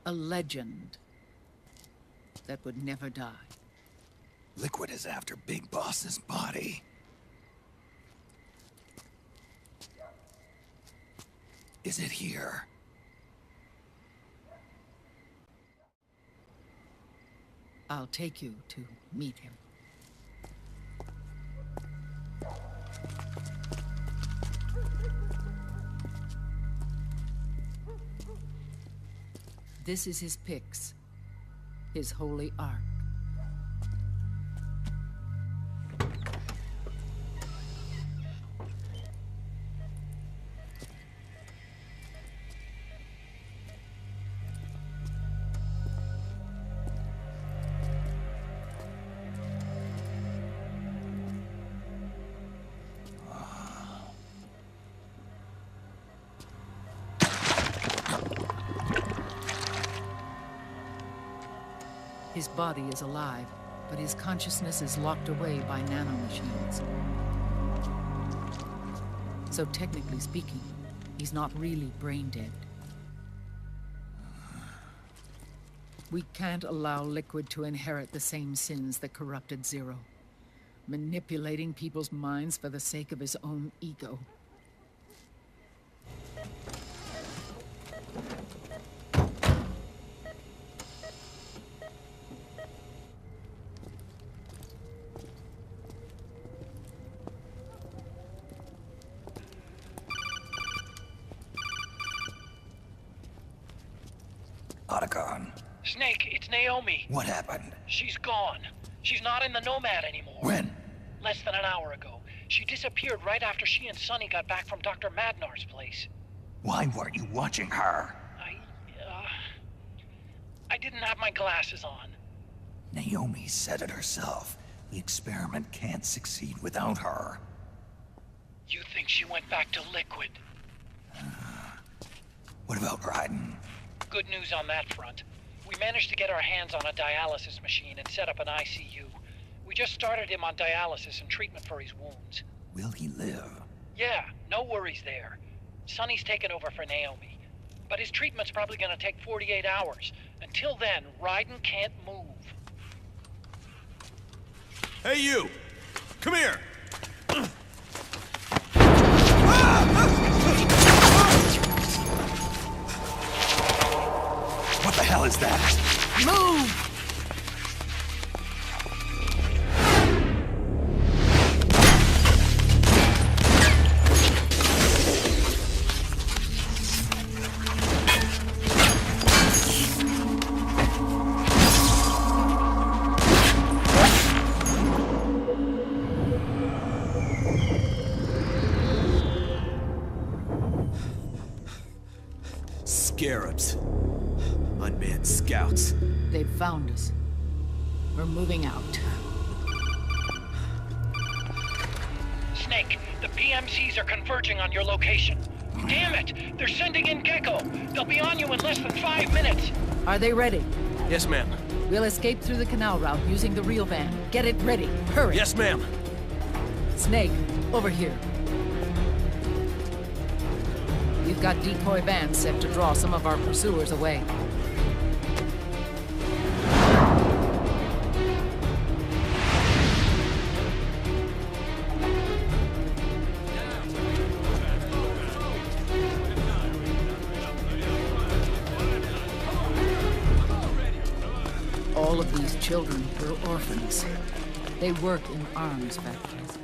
A legend that would never die. Liquid is after Big Boss's body. Is it here? I'll take you to meet him. This is his pyx, his holy ark. His body is alive, but his consciousness is locked away by nanomachines. So technically speaking, he's not really brain dead. We can't allow Liquid to inherit the same sins that corrupted Zero, manipulating people's minds for the sake of his own ego. Snake, it's Naomi. What happened? She's gone. She's not in the Nomad anymore. When? Less than an hour ago. She disappeared right after she and Sonny got back from Dr. I didn't have my glasses on. Naomi said it herself. The experiment can't succeed without her. You think she went back to Liquid? What about Raiden? Good news on that front. We managed to get our hands on a dialysis machine and set up an ICU. We just started him on dialysis and treatment for his wounds. Will he live? Yeah, no worries there. Sonny's taken over for Naomi. But his treatment's probably gonna take 48 hours. Until then, Raiden can't move. Hey, you! Come here! What the hell is that? Move! Scarabs. Unmanned scouts. They've found us. We're moving out. Snake, the PMCs are converging on your location. Damn it! They're sending in Gecko! They'll be on you in less than 5 minutes! Are they ready? Yes, ma'am. We'll escape through the canal route using the real van. Get it ready. Hurry. Yes, ma'am. Snake, over here. We've got decoy vans set to draw some of our pursuers away. All of these children were orphans. They work in arms factories.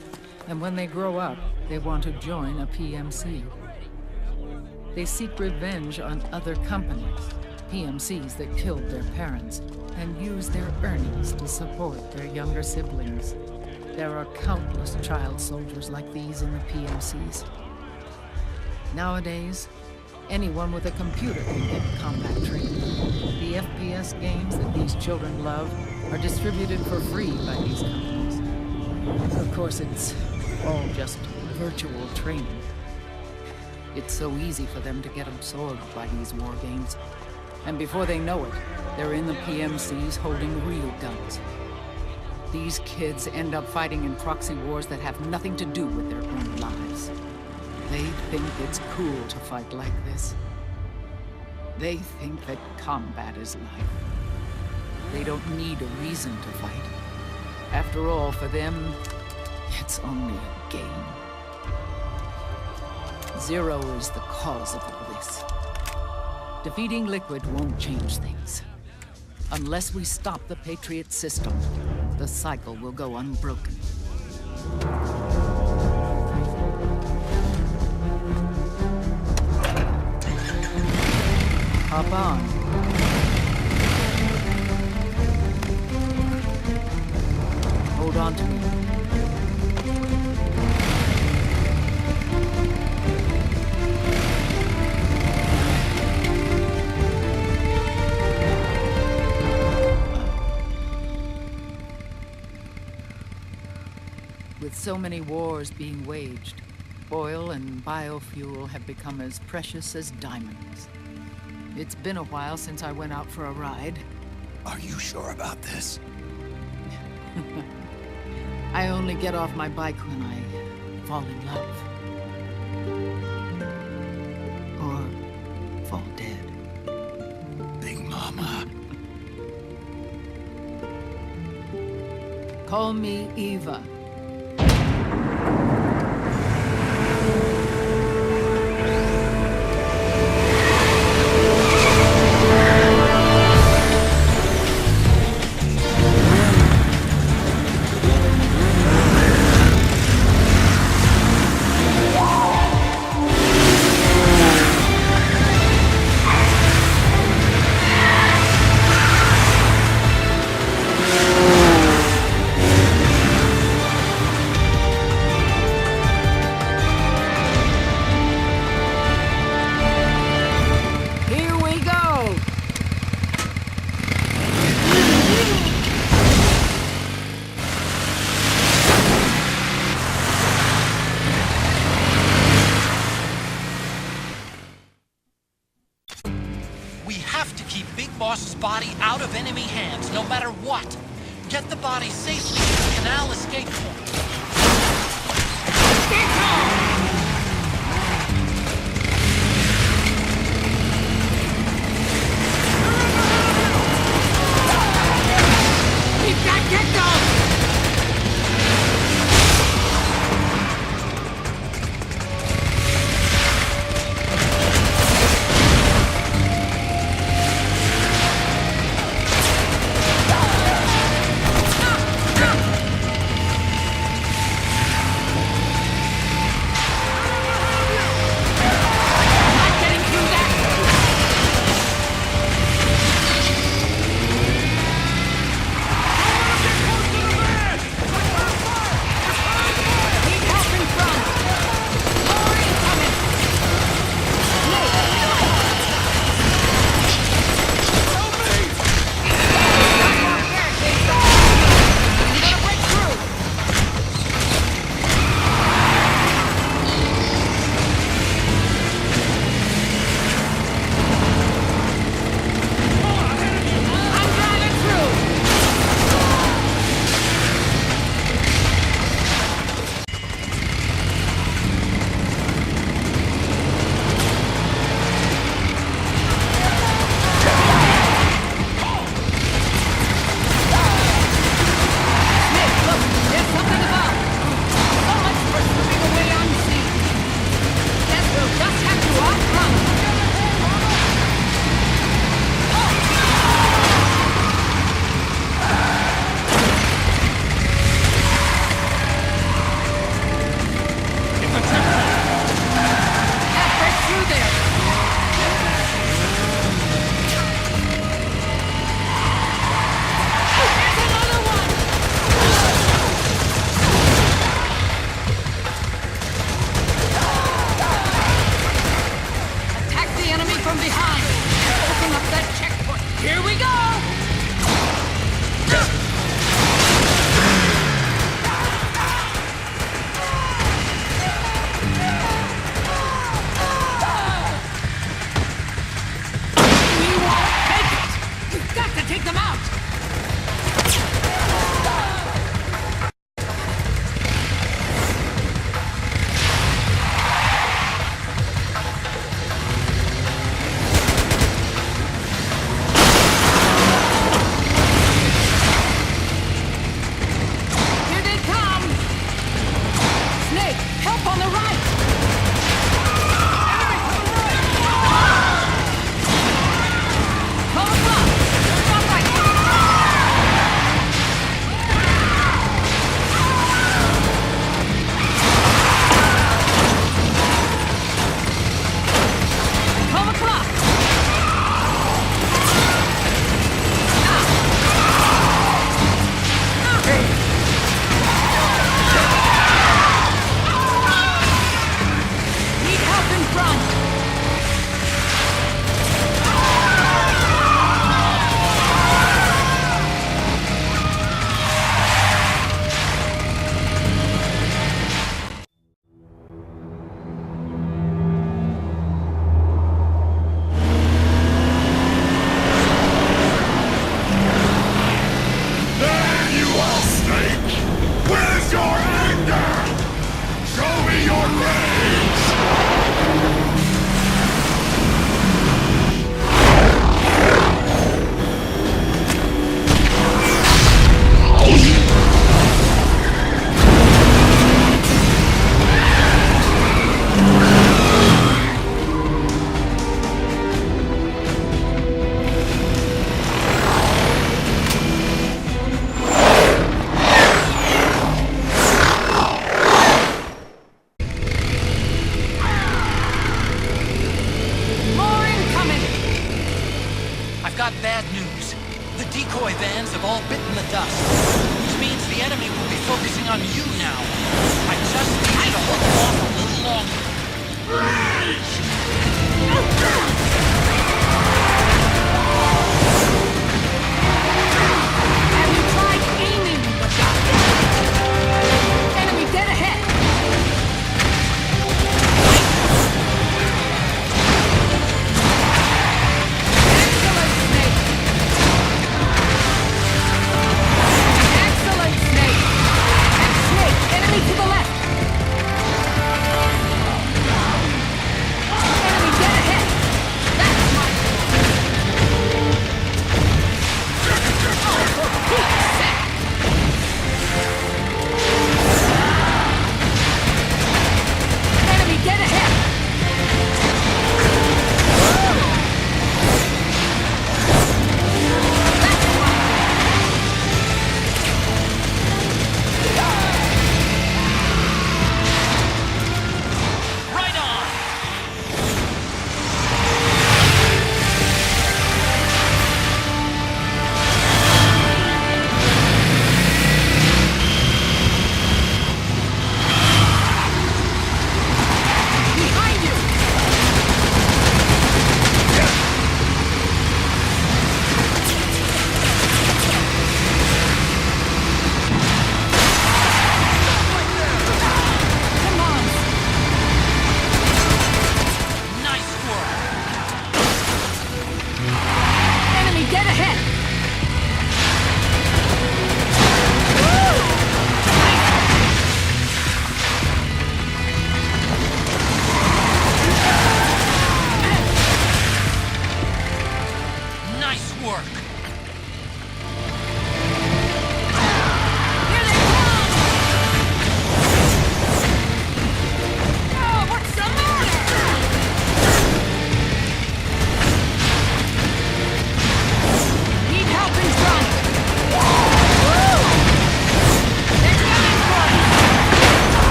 And when they grow up, they want to join a PMC. They seek revenge on other companies, PMCs that killed their parents, and use their earnings to support their younger siblings. There are countless child soldiers like these in the PMCs. Nowadays, anyone with a computer can get combat training. The FPS games that these children love are distributed for free by these companies. Of course, it's all just virtual training. It's so easy for them to get absorbed by these war games. And before they know it, they're in the PMCs holding real guns. These kids end up fighting in proxy wars that have nothing to do with their own lives. They think it's cool to fight like this. They think that combat is life. They don't need a reason to fight. After all, for them, it's only a game. Zero is the cause of all this. Defeating Liquid won't change things. Unless we stop the Patriot system, the cycle will go unbroken. Hop on. Hold on to me. With so many wars being waged, oil and biofuel have become as precious as diamonds. It's been a while since I went out for a ride. Are you sure about this? I only get off my bike when I fall in love. Or fall dead. Big Mama. Call me Eva. body out of enemy hands, no matter what. Get the body safely to the canal escape point. Keep that gecko!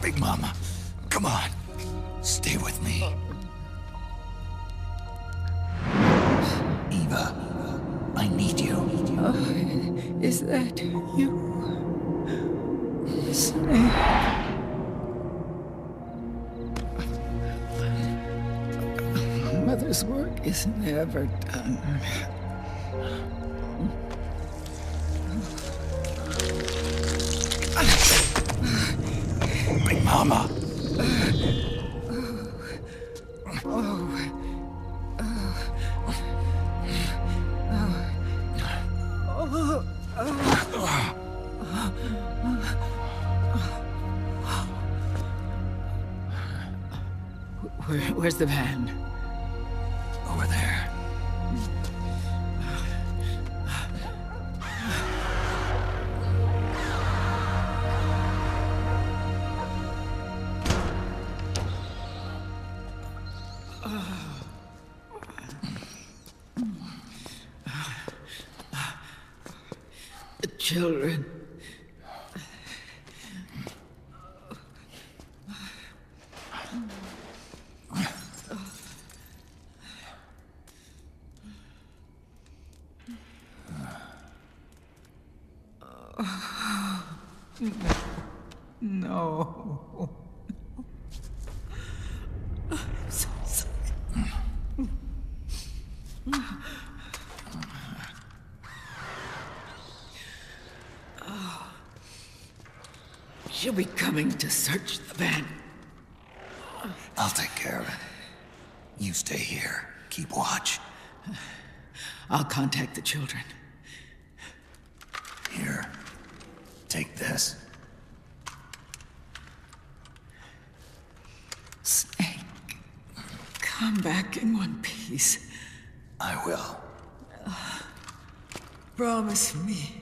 Big Mama, come on. Stay with me. Eva, I need you. Is that you? Snake. Mother's work is never done. Big Mama. Where's the van? Over there. The children. No. I'm so sorry. She'll be coming to search the van. I'll take care of it. You stay here. Keep watch. I'll contact the children. Here. Take this. Snake, come back in one piece. I will. Promise me.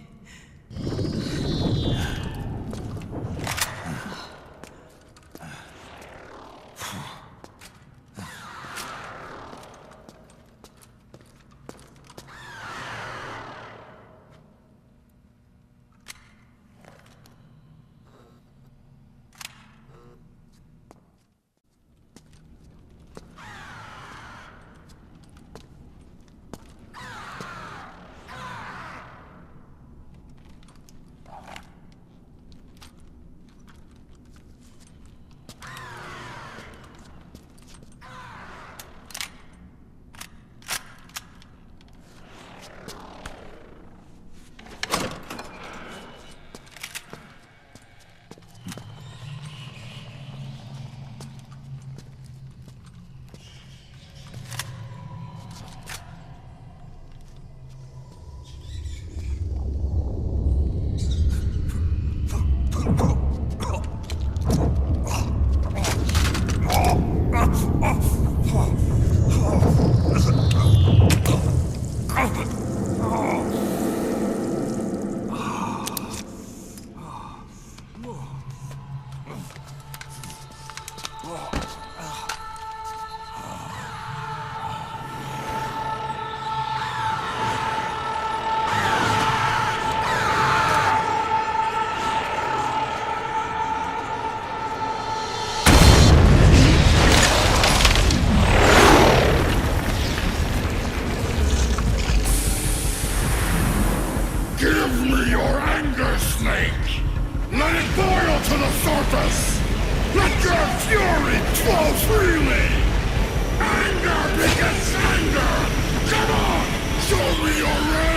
Give me your anger, Snake! Let it boil to the surface! Let your fury flow freely! Anger begets anger! Come on! Show me your rage!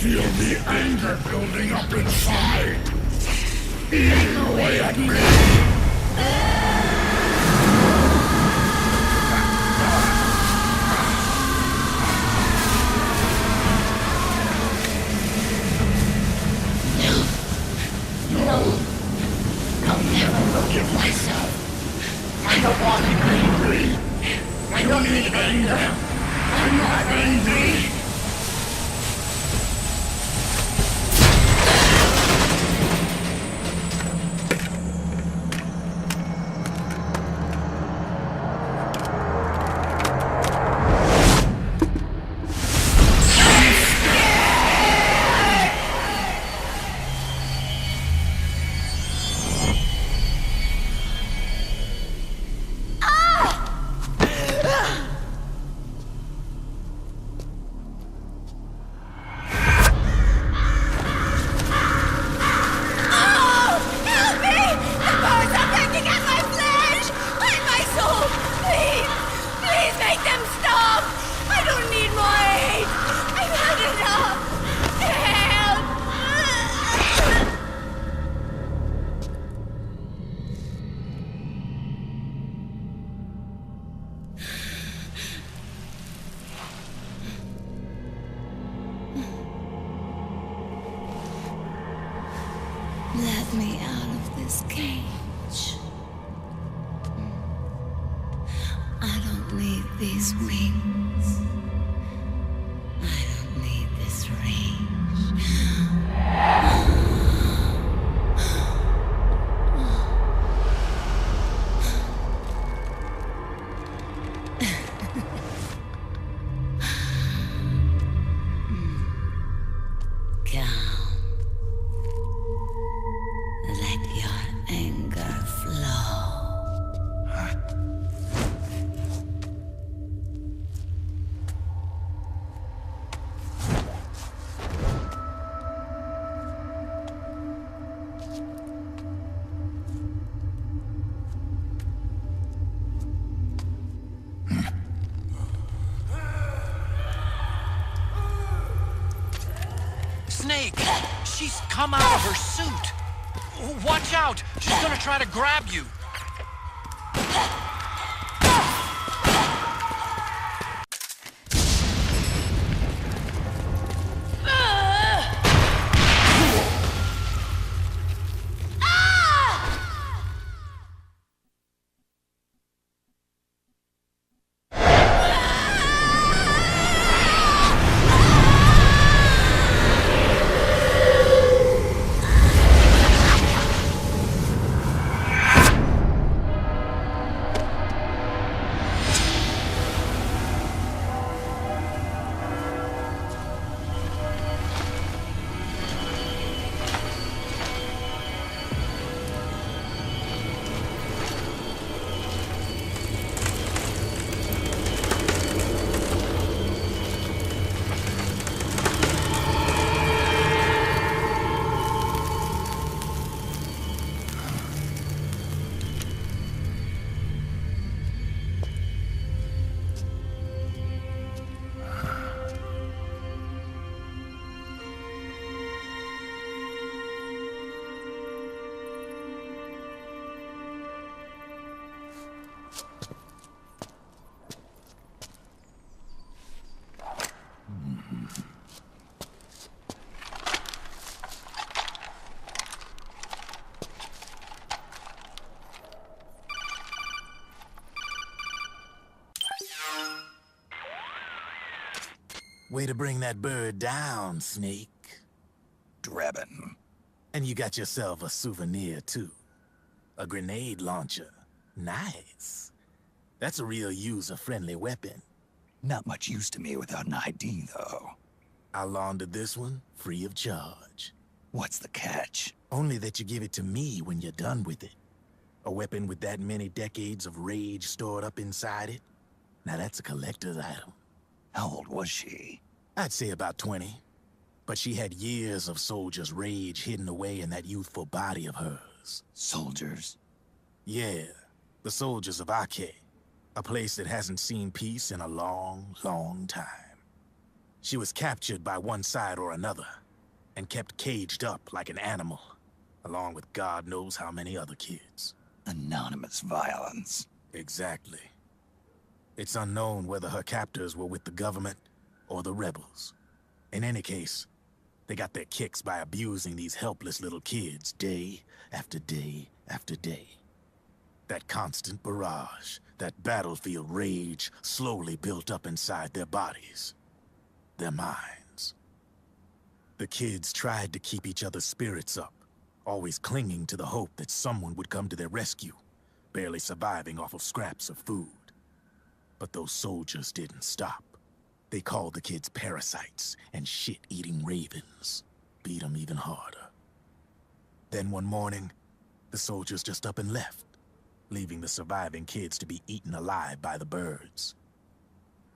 feel the anger building up inside, eating away at me. I'll never forgive myself. I don't want to be angry. I don't need anger. I'm not angry. Let me out of this cage. I don't need these wings. I don't need this range. Let your anger flow. Snake! She's come out of her suit! Watch out! She's gonna try to grab you! Way to bring that bird down, Snake. Drebin. And you got yourself a souvenir, too. A grenade launcher. Nice. That's a real user-friendly weapon. Not much use to me without an ID, though. I'll launder this one free of charge. What's the catch? Only that you give it to me when you're done with it. A weapon with that many decades of rage stored up inside it? Now that's a collector's item. How old was she? I'd say about 20. But she had years of soldiers' rage hidden away in that youthful body of hers. Soldiers? Yeah, the soldiers of Ake. A place that hasn't seen peace in a long, long time. She was captured by one side or another, and kept caged up like an animal, along with God knows how many other kids. Anonymous violence. Exactly. It's unknown whether her captors were with the government or the rebels. In any case, they got their kicks by abusing these helpless little kids day after day after day. That constant barrage, that battlefield rage slowly built up inside their bodies, their minds. The kids tried to keep each other's spirits up, always clinging to the hope that someone would come to their rescue, barely surviving off of scraps of food. But those soldiers didn't stop. They called the kids parasites and shit-eating ravens, beat them even harder. Then one morning, the soldiers just up and left, leaving the surviving kids to be eaten alive by the birds.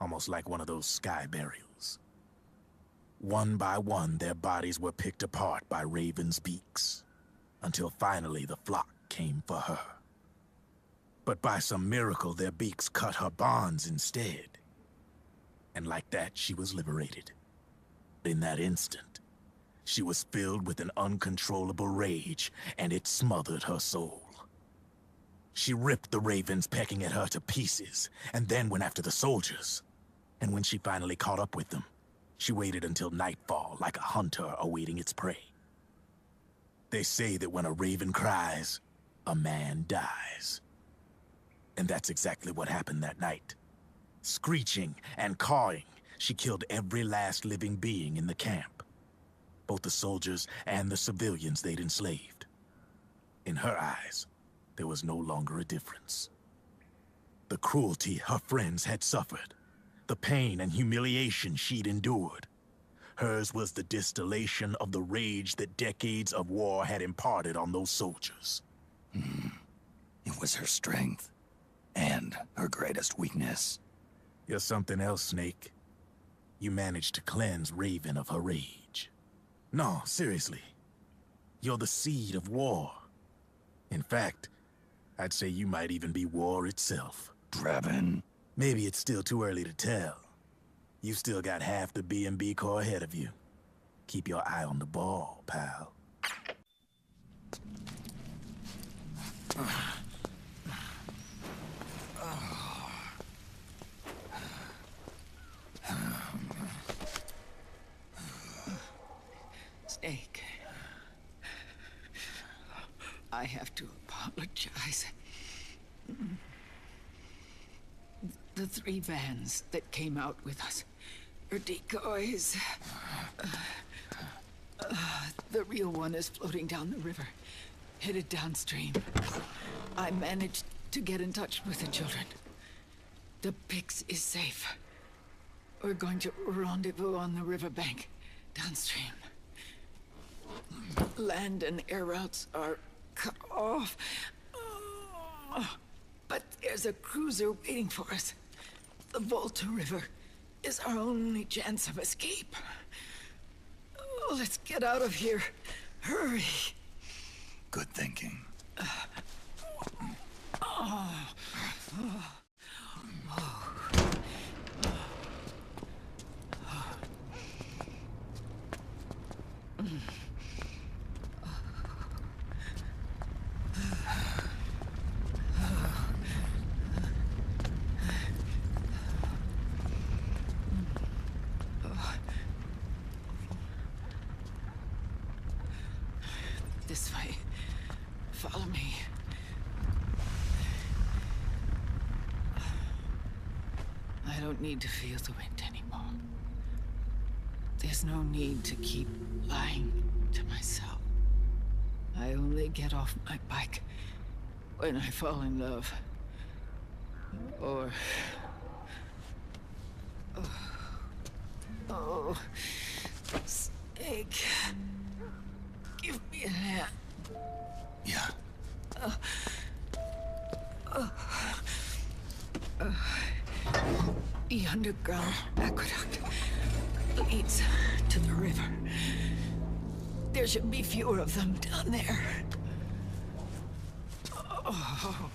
Almost like one of those sky burials. One by one, their bodies were picked apart by ravens' beaks, until finally the flock came for her. But by some miracle, their beaks cut her bonds instead. And like that, she was liberated. In that instant, she was filled with an uncontrollable rage, and it smothered her soul. She ripped the ravens pecking at her to pieces, and then went after the soldiers. And when she finally caught up with them, she waited until nightfall like a hunter awaiting its prey. They say that when a raven cries, a man dies. And that's exactly what happened that night. Screeching and cawing, she killed every last living being in the camp. Both the soldiers and the civilians they'd enslaved. In her eyes, there was no longer a difference. The cruelty her friends had suffered, the pain and humiliation she'd endured. Hers was the distillation of the rage that decades of war had imparted on those soldiers. It was her strength, and her greatest weakness. You're something else, Snake. You managed to cleanse Raven of her rage. No, seriously. You're the seed of war. In fact, I'd say you might even be war itself. Drebin? Maybe it's still too early to tell. You still got half the B&B Corps ahead of you. Keep your eye on the ball, pal. Snake. I have to apologize. The 3 vans that came out with us are decoys. The real one is floating down the river, headed downstream. I managed to get in touch with the children. The Pix is safe. We're going to rendezvous on the riverbank, downstream. Land and air routes are cut off. But there's a cruiser waiting for us. The Volta River is our only chance of escape. Let's get out of here. Hurry. Good thinking. This way. Follow me. I don't need to feel the wind anymore. There's no need to keep lying to myself. I only get off my bike when I fall in love. Or... Oh... Snake... Give me a hand. Yeah. The underground aqueduct leads to the river. There should be fewer of them down there. Oh.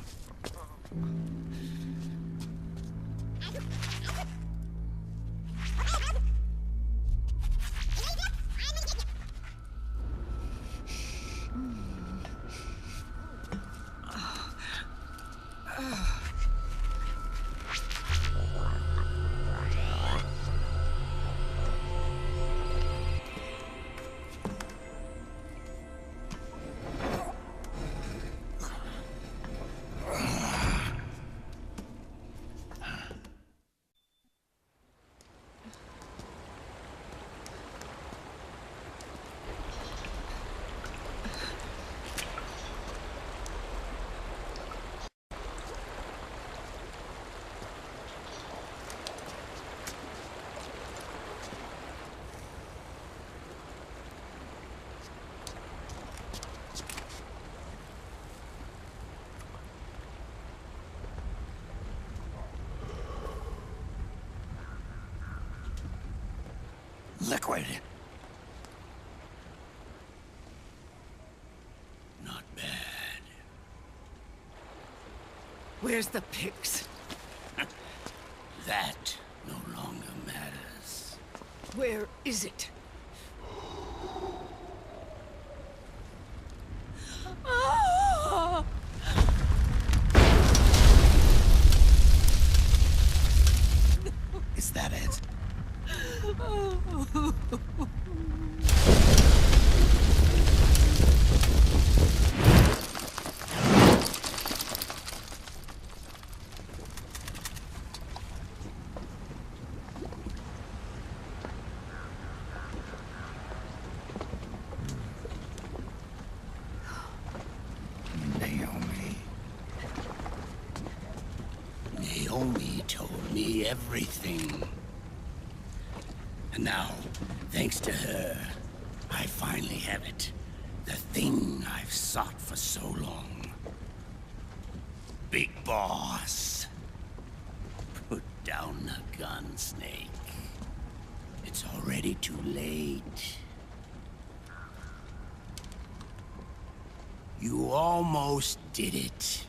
Liquid. Not bad. Where's the pigs? That no longer matters. Where is it? Is that it? Naomi told me everything. And now, thanks to her, I finally have it. The thing I've sought for so long. Big Boss. Put down the gun, Snake. It's already too late. You almost did it.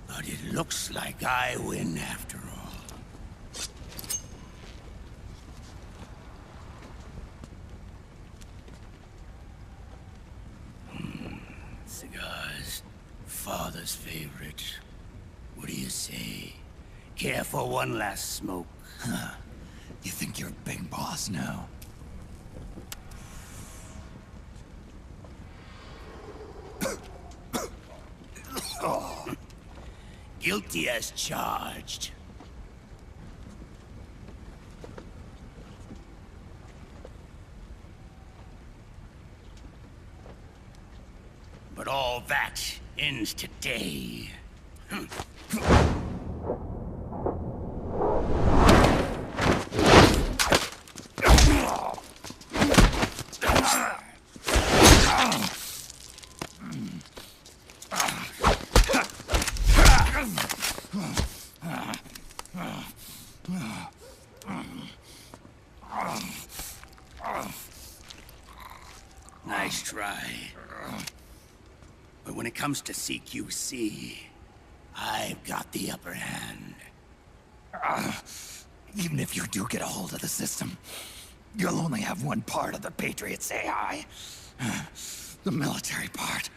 But it looks like I win after all. Cigars. Father's favorite. What do you say? Care for one last smoke? Huh. You think you're Big Boss now? Guilty as charged. But all that ends today. Nice try. But when it comes to CQC, I've got the upper hand. Even if you do get a hold of the system, you'll only have one part of the Patriots AI. The military part.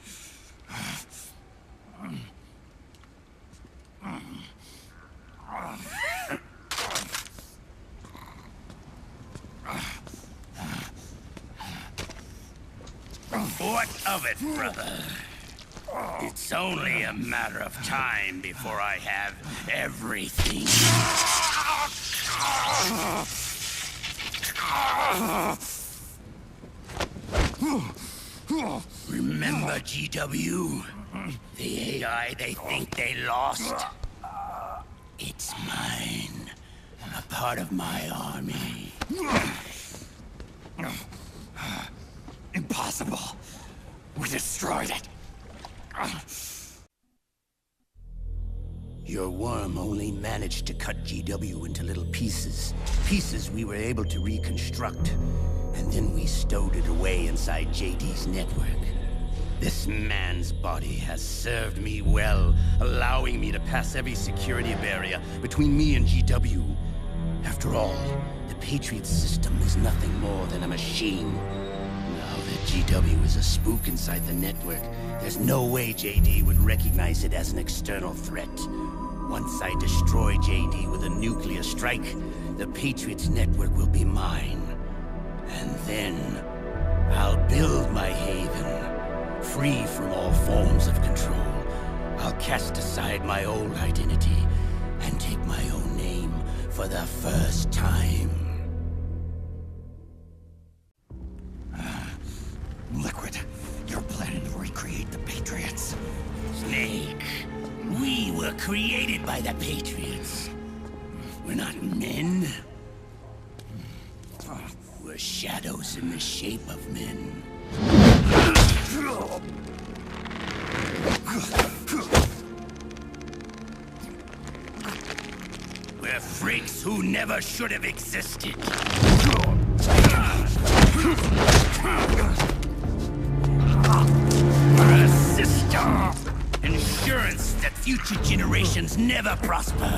What of it, brother? It's only a matter of time before I have everything. Remember, GW? The AI they think they lost? It's mine. A part of my army. Impossible. We destroyed it. Your worm only managed to cut GW into little pieces. Pieces we were able to reconstruct. And then we stowed it away inside JD's network. This man's body has served me well, allowing me to pass every security barrier between me and GW. After all, the Patriots system is nothing more than a machine. Now that GW is a spook inside the network, there's no way JD would recognize it as an external threat. Once I destroy JD with a nuclear strike, the Patriots network will be mine. And then, I'll build my haven, free from all forms of control. I'll cast aside my old identity and take my own name for the first time. Liquid, you're planning to recreate the Patriots. Snake, we were created by the Patriots. We're not men. We're shadows in the shape of men. We're freaks who never should have existed. intentions never prosper.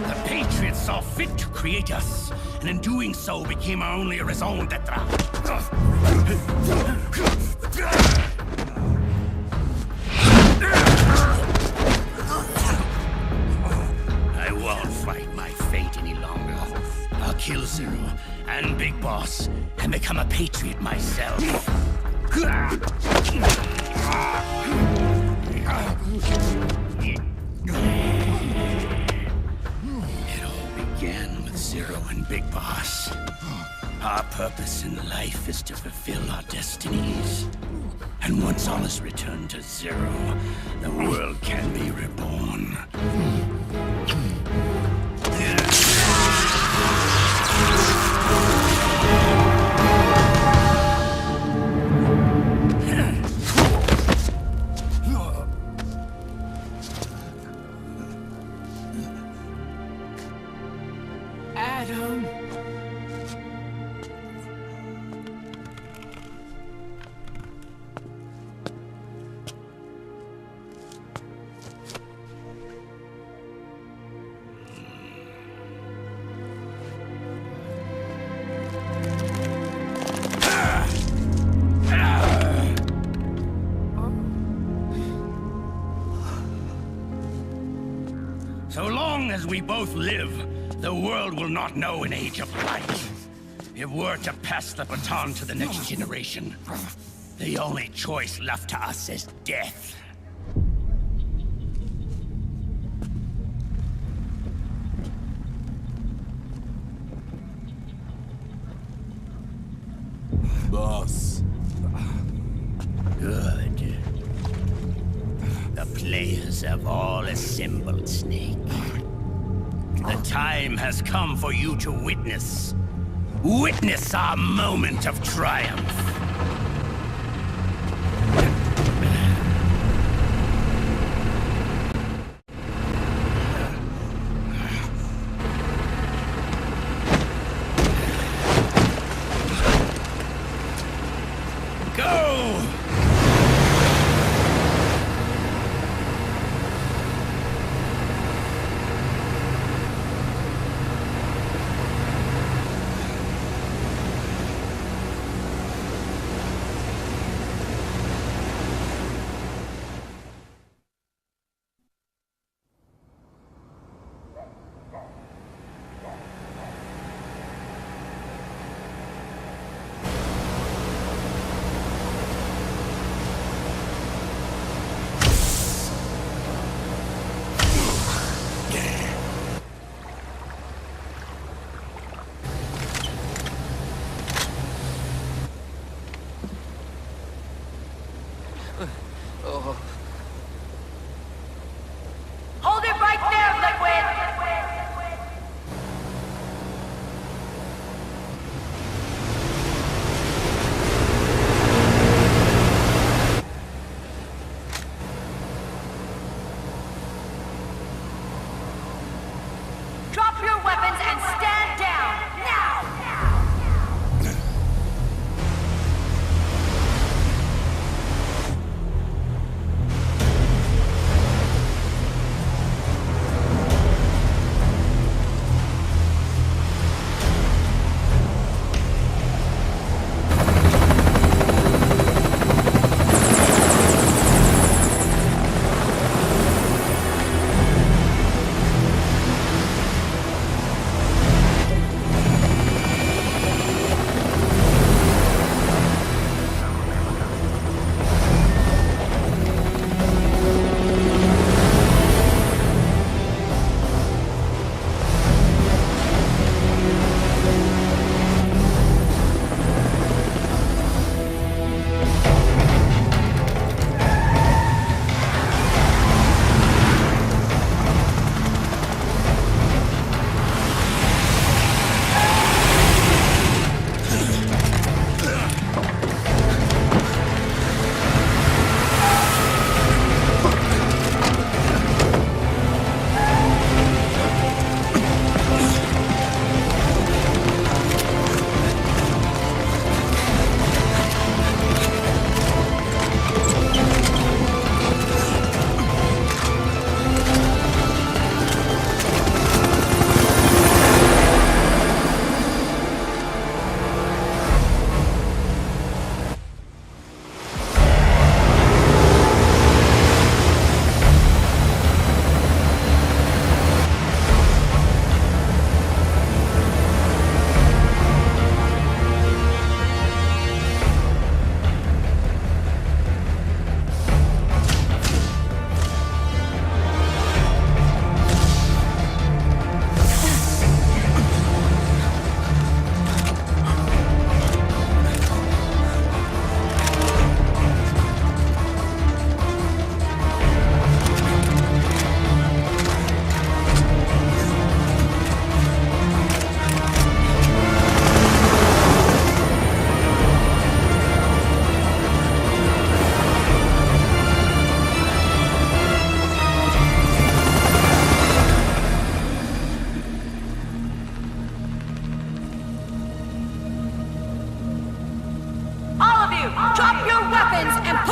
The Patriots saw fit to create us, and in doing so became our only raison d'etre. I won't fight my fate any longer. I'll kill Zero and Big Boss and become a Patriot myself. It all began with Zero and Big Boss. Our purpose in life is to fulfill our destinies. And once all is returned to Zero, the world can be reborn. Adam. So long as we both live, the world will not know an age of light. If we're to pass the baton to the next generation, the only choice left to us is death. Boss. Good. The players have all assembled, Snake. The time has come for you to witness our moment of triumph. Go!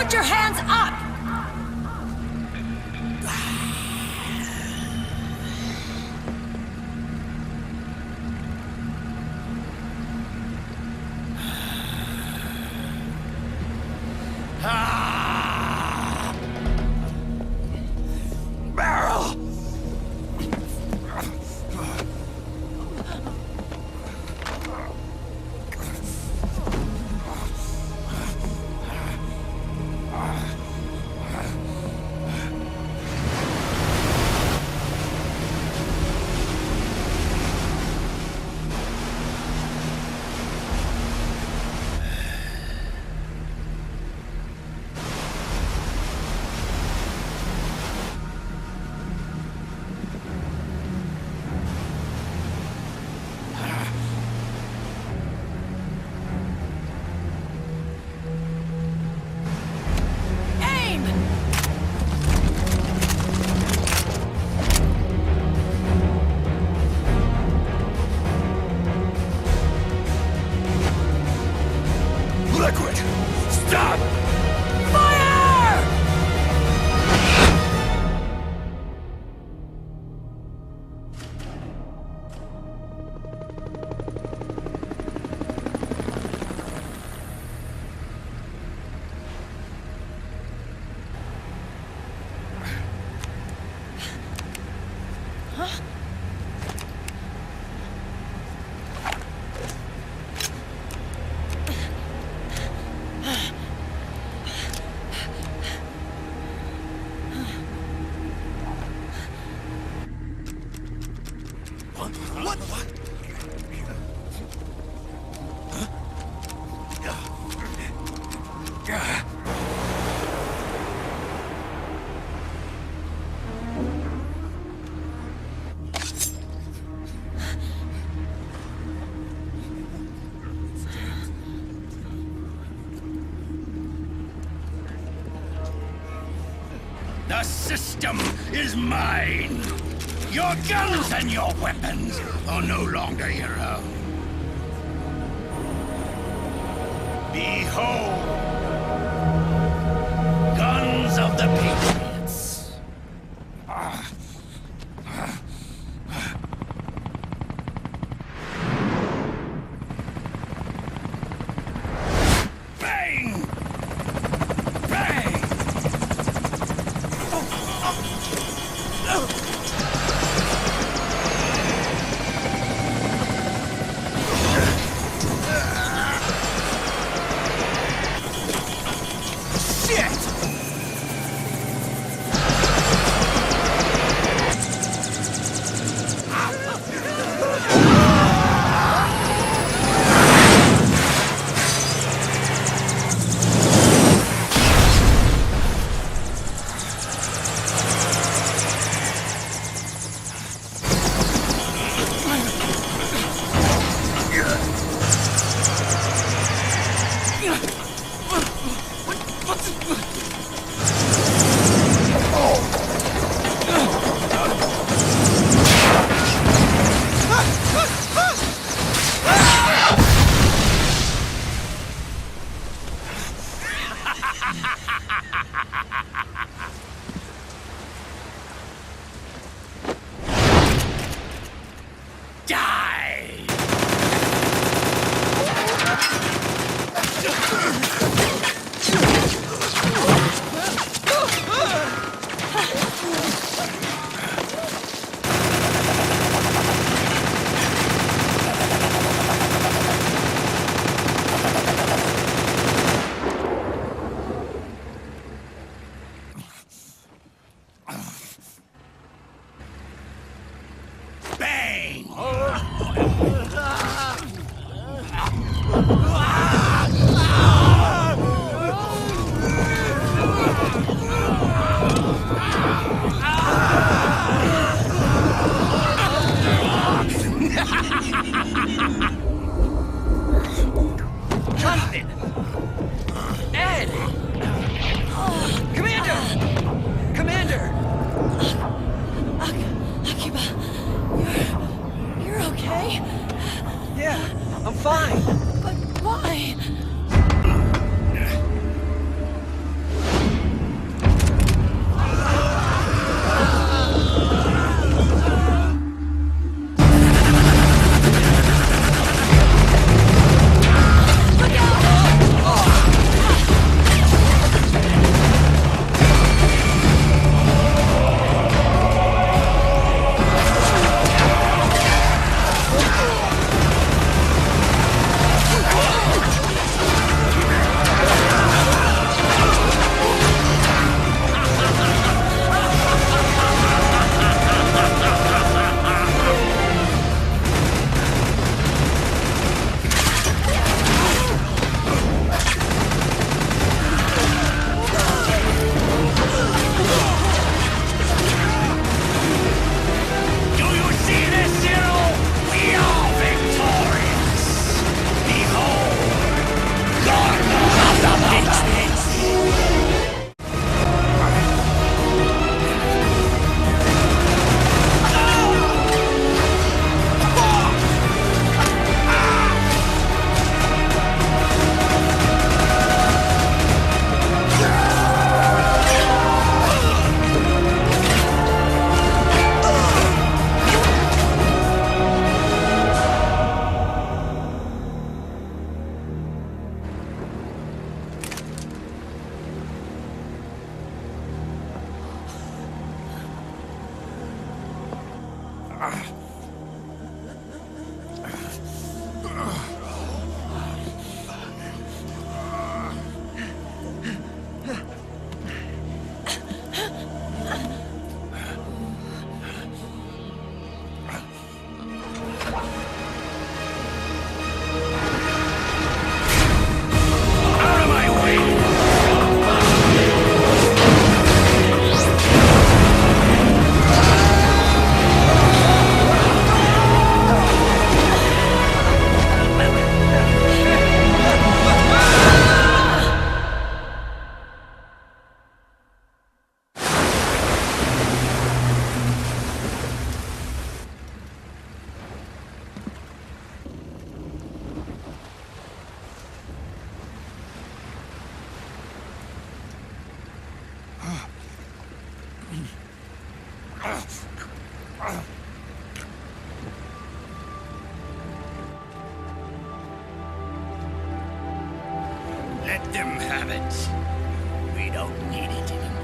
Put your hands up! Liquid! Stop! Fire! Huh? The system is mine. Your guns and your weapons are no longer your own. Behold, guns of the Patriots. Bang! Bang! I'm fine. But why? Let them have it. We don't need it anymore.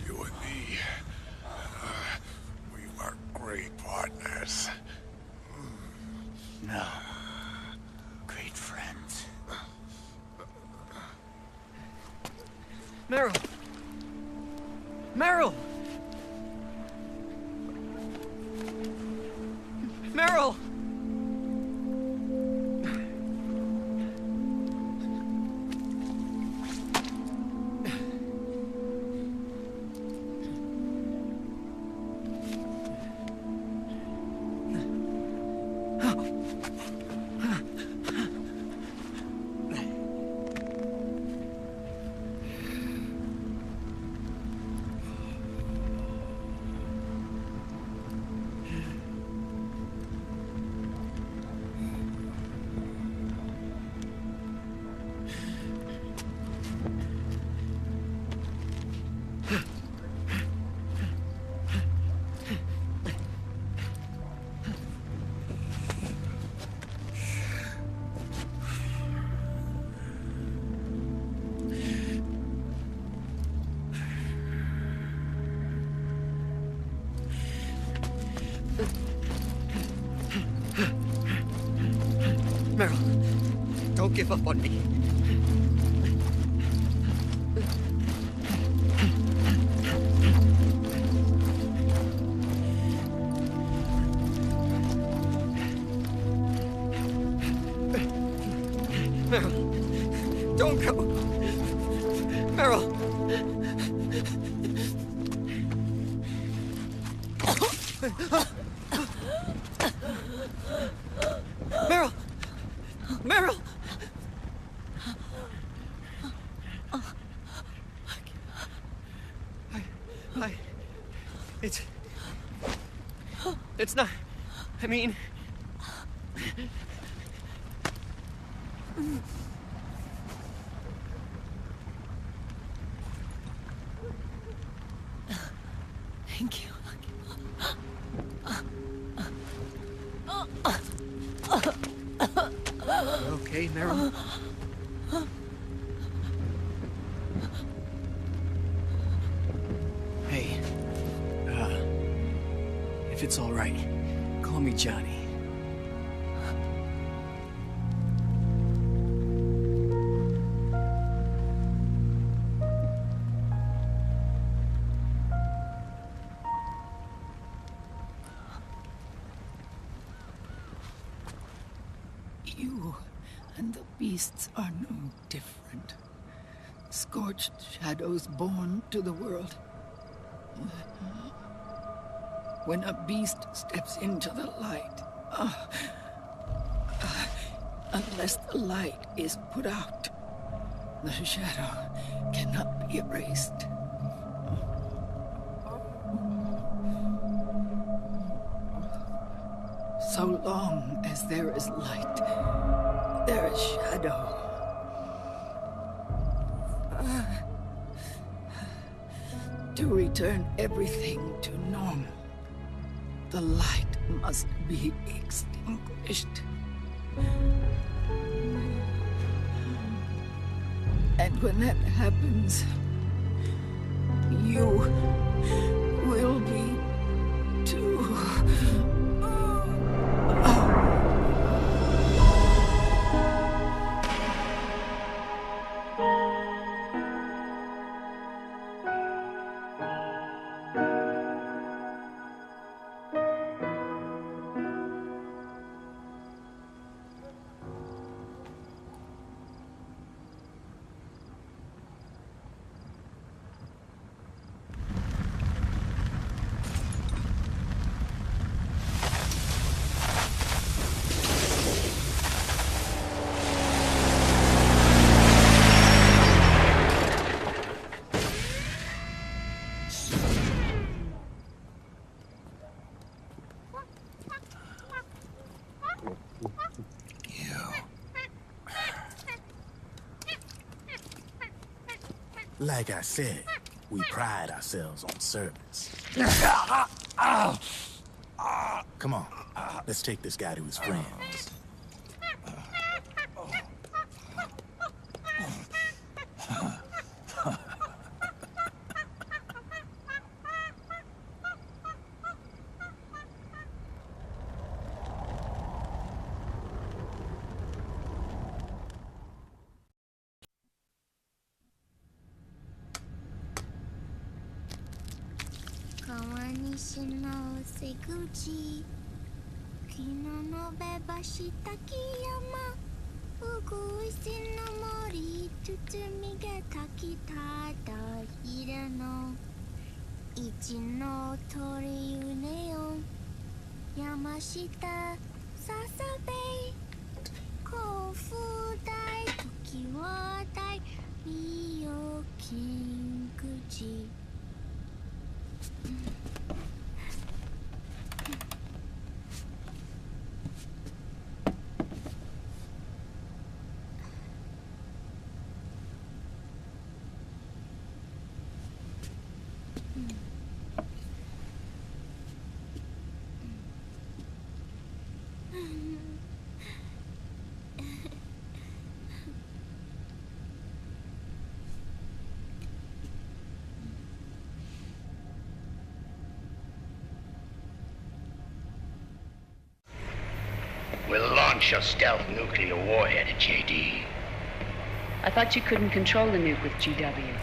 You and me, we were great partners. No. Great friends. Meryl! Meryl! Meryl! Meryl, don't give up on me. Meryl! Meryl! It's not... I mean... Thank you. You okay, Meryl? Hey, if it's all right, call me Johnny. You and the beasts are no different. Scorched shadows born to the world. When a beast steps into the light, unless the light is put out, the shadow cannot be erased. So long as there is light, there is shadow. To return everything to normal, the light must be extinguished. And when that happens, you will be too. Like I said, we pride ourselves on service. Come on, let's take this guy to his friends. We'll launch a stealth nuclear warhead at JD. I thought you couldn't control the nuke with GW.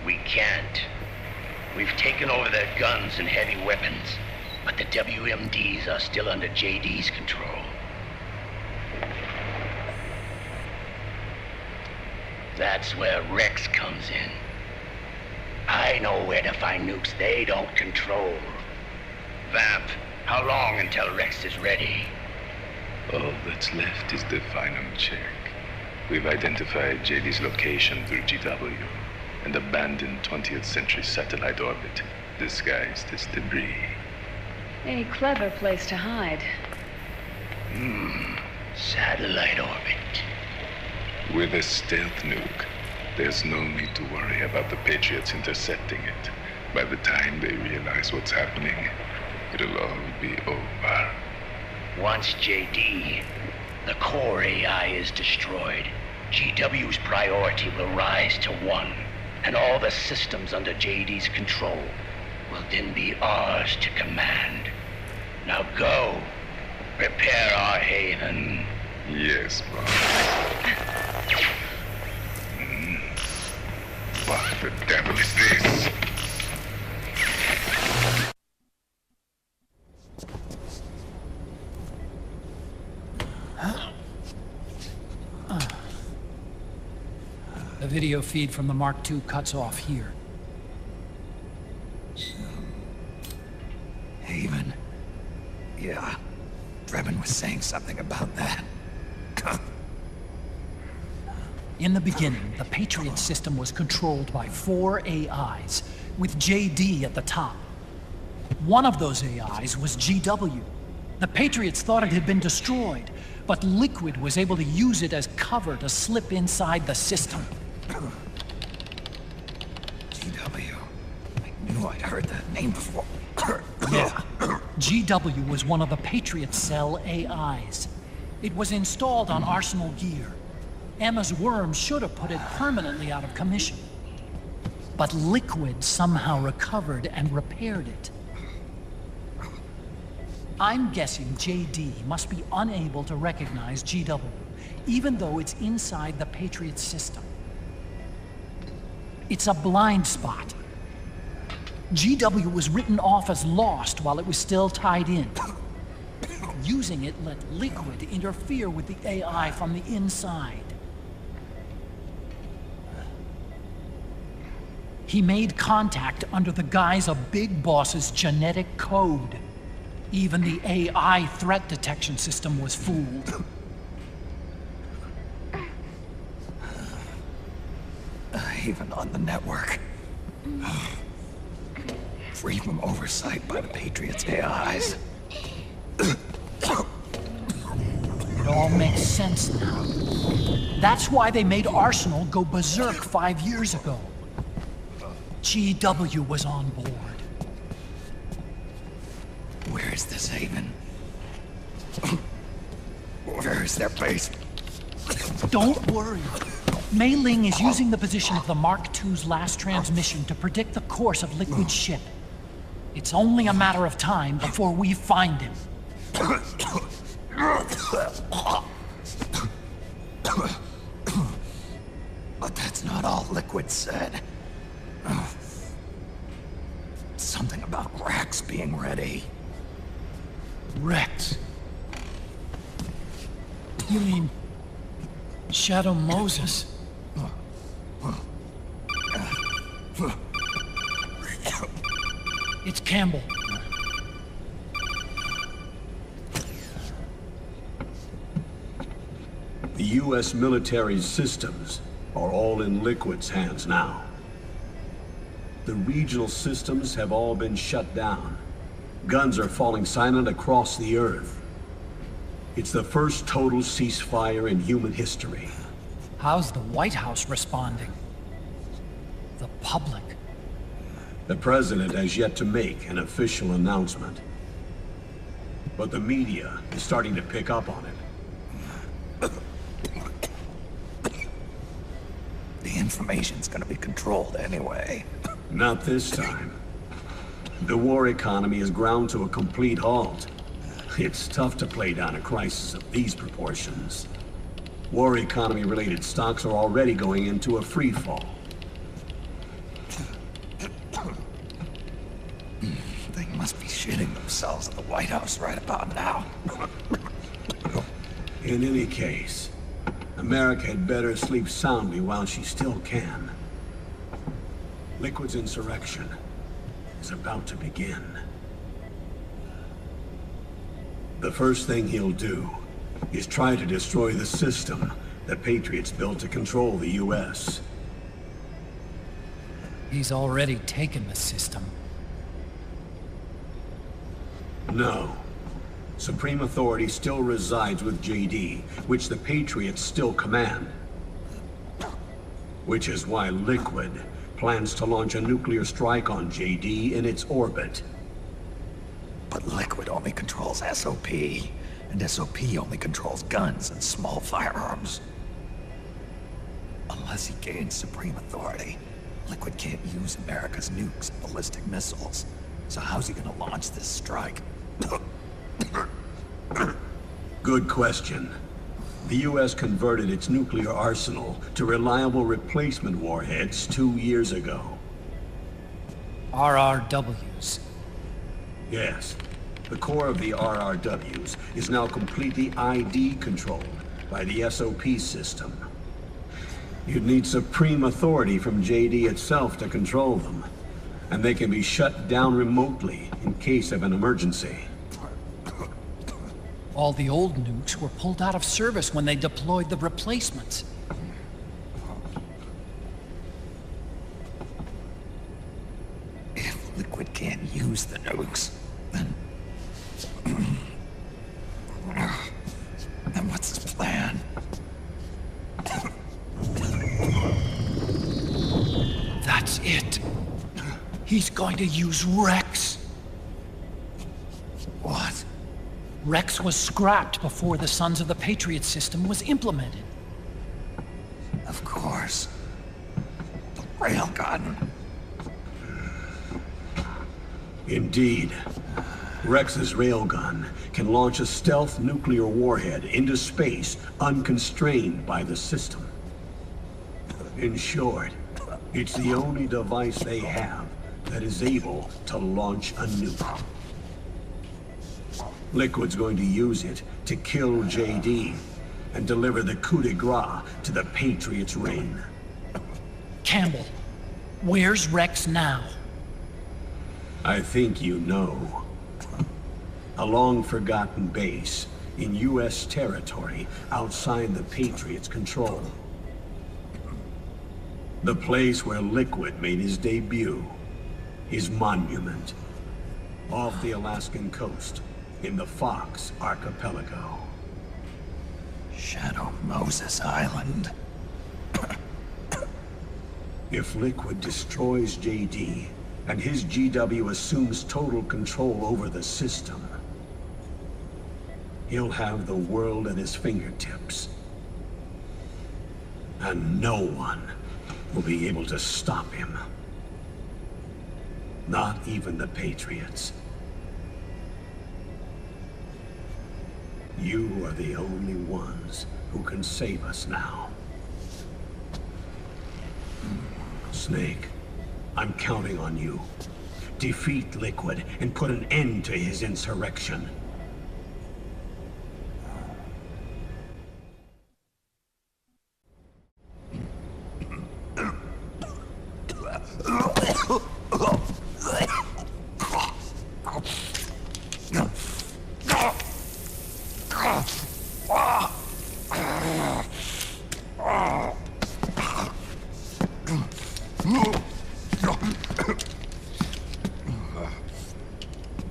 We can't. We've taken over their guns and heavy weapons, but the WMDs are still under JD's control. That's where Rex comes in. I know where to find nukes they don't control. Vamp, how long until Rex is ready? All that's left is the final check. We've identified JD's location through GW, an abandoned 20th century satellite orbit, disguised as debris. A clever place to hide. Satellite orbit. With a stealth nuke, there's no need to worry about the Patriots intercepting it. By the time they realize what's happening, it'll all be over. Once JD, the core AI is destroyed, GW's priority will rise to 1, and all the systems under JD's control will then be ours to command. Now go, prepare our haven. Yes, boss. What the devil is this? The video feed from the Mark II cuts off here. Haven. Yeah. Drebin was saying something about that. In the beginning, the Patriot system was controlled by 4 AIs, with JD at the top. One of those AIs was GW. The Patriots thought it had been destroyed, but Liquid was able to use it as cover to slip inside the system. GW. I knew I'd heard that name before. Yeah. GW was one of the Patriot Cell AIs. It was installed on Arsenal gear. Emma's worm should have put it permanently out of commission. But Liquid somehow recovered and repaired it. I'm guessing JD must be unable to recognize GW, even though it's inside the Patriot system. It's a blind spot. GW was written off as lost while it was still tied in. Using it let Liquid interfere with the AI from the inside. He made contact under the guise of Big Boss's genetic code. Even the AI threat detection system was fooled. Even on the network. Free from oversight by the Patriots' AIs. It all makes sense now. That's why they made Arsenal go berserk 5 years ago. GW was on board. Where is this haven? Where is their base? Don't worry. Mei Ling is using the position of the Mark II's last transmission to predict the course of Liquid's ship. It's only a matter of time before we find him. But that's not all Liquid said. Something about Rex being ready. Rex? You mean Shadow Moses? It's Campbell. The U.S. military's systems are all in Liquid's hands now. The regional systems have all been shut down. Guns are falling silent across the Earth. It's the first total ceasefire in human history. How's the White House responding? The public? The president has yet to make an official announcement. But the media is starting to pick up on it. The information's gonna be controlled anyway. Not this time. The war economy is ground to a complete halt. It's tough to play down a crisis of these proportions. War economy-related stocks are already going into a free fall. They must be shitting themselves at the White House right about now. In any case, America had better sleep soundly while she still can. Liquid's insurrection is about to begin. The first thing he'll do is try to destroy the system the Patriots built to control the U.S. He's already taken the system. No. Supreme authority still resides with JD, which the Patriots still command. Which is why Liquid plans to launch a nuclear strike on JD in its orbit. But Liquid only controls SOP, and SOP only controls guns and small firearms. Unless he gains supreme authority, Liquid can't use America's nukes and ballistic missiles. So how's he gonna launch this strike? Good question. The U.S. converted its nuclear arsenal to reliable replacement warheads 2 years ago. RRWs. Yes. The core of the RRWs is now completely ID controlled by the SOP system. You'd need supreme authority from JD itself to control them, and they can be shut down remotely in case of an emergency. All the old nukes were pulled out of service when they deployed the replacements. If Liquid can't use the nukes, then what's his plan? That's it. He's going to use Rex. What? Rex was scrapped before the Sons of the Patriot system was implemented. Of course. The railgun. Indeed. Rex's railgun can launch a stealth nuclear warhead into space unconstrained by the system. In short, it's the only device they have that is able to launch a nuke. Liquid's going to use it to kill JD and deliver the coup de grace to the Patriots' reign. Campbell, where's Rex now? I think you know. A long-forgotten base in U.S. territory outside the Patriots' control. The place where Liquid made his debut, his monument, off the Alaskan coast in the Fox Archipelago. Shadow Moses Island. If Liquid destroys JD, and his GW assumes total control over the system, he'll have the world at his fingertips. And no one will be able to stop him. Not even the Patriots. You are the only ones who can save us now. Snake, I'm counting on you. Defeat Liquid and put an end to his insurrection.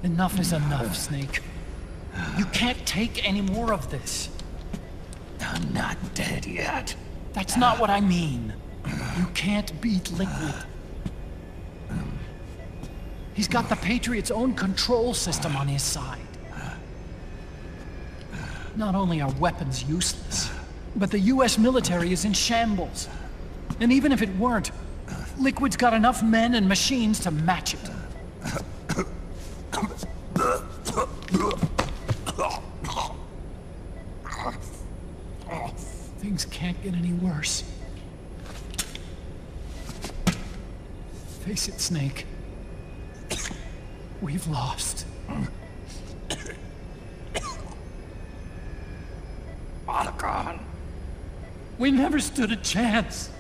Enough is enough, Snake. You can't take any more of this. I'm not dead yet. That's not what I mean. You can't beat Liquid. He's got the Patriots' own control system on his side. Not only are weapons useless, but the U.S. military is in shambles. And even if it weren't, Liquid's got enough men and machines to match it. Things can't get any worse. Face it, Snake. We've lost. Otacon. We never stood a chance.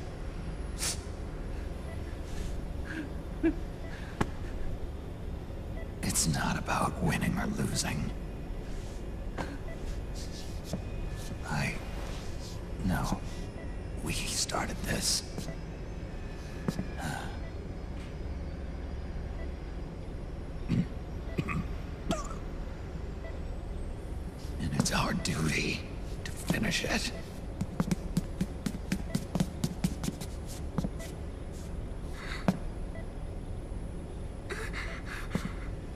It's not about winning or losing. No. We started this. And it's our duty to finish it.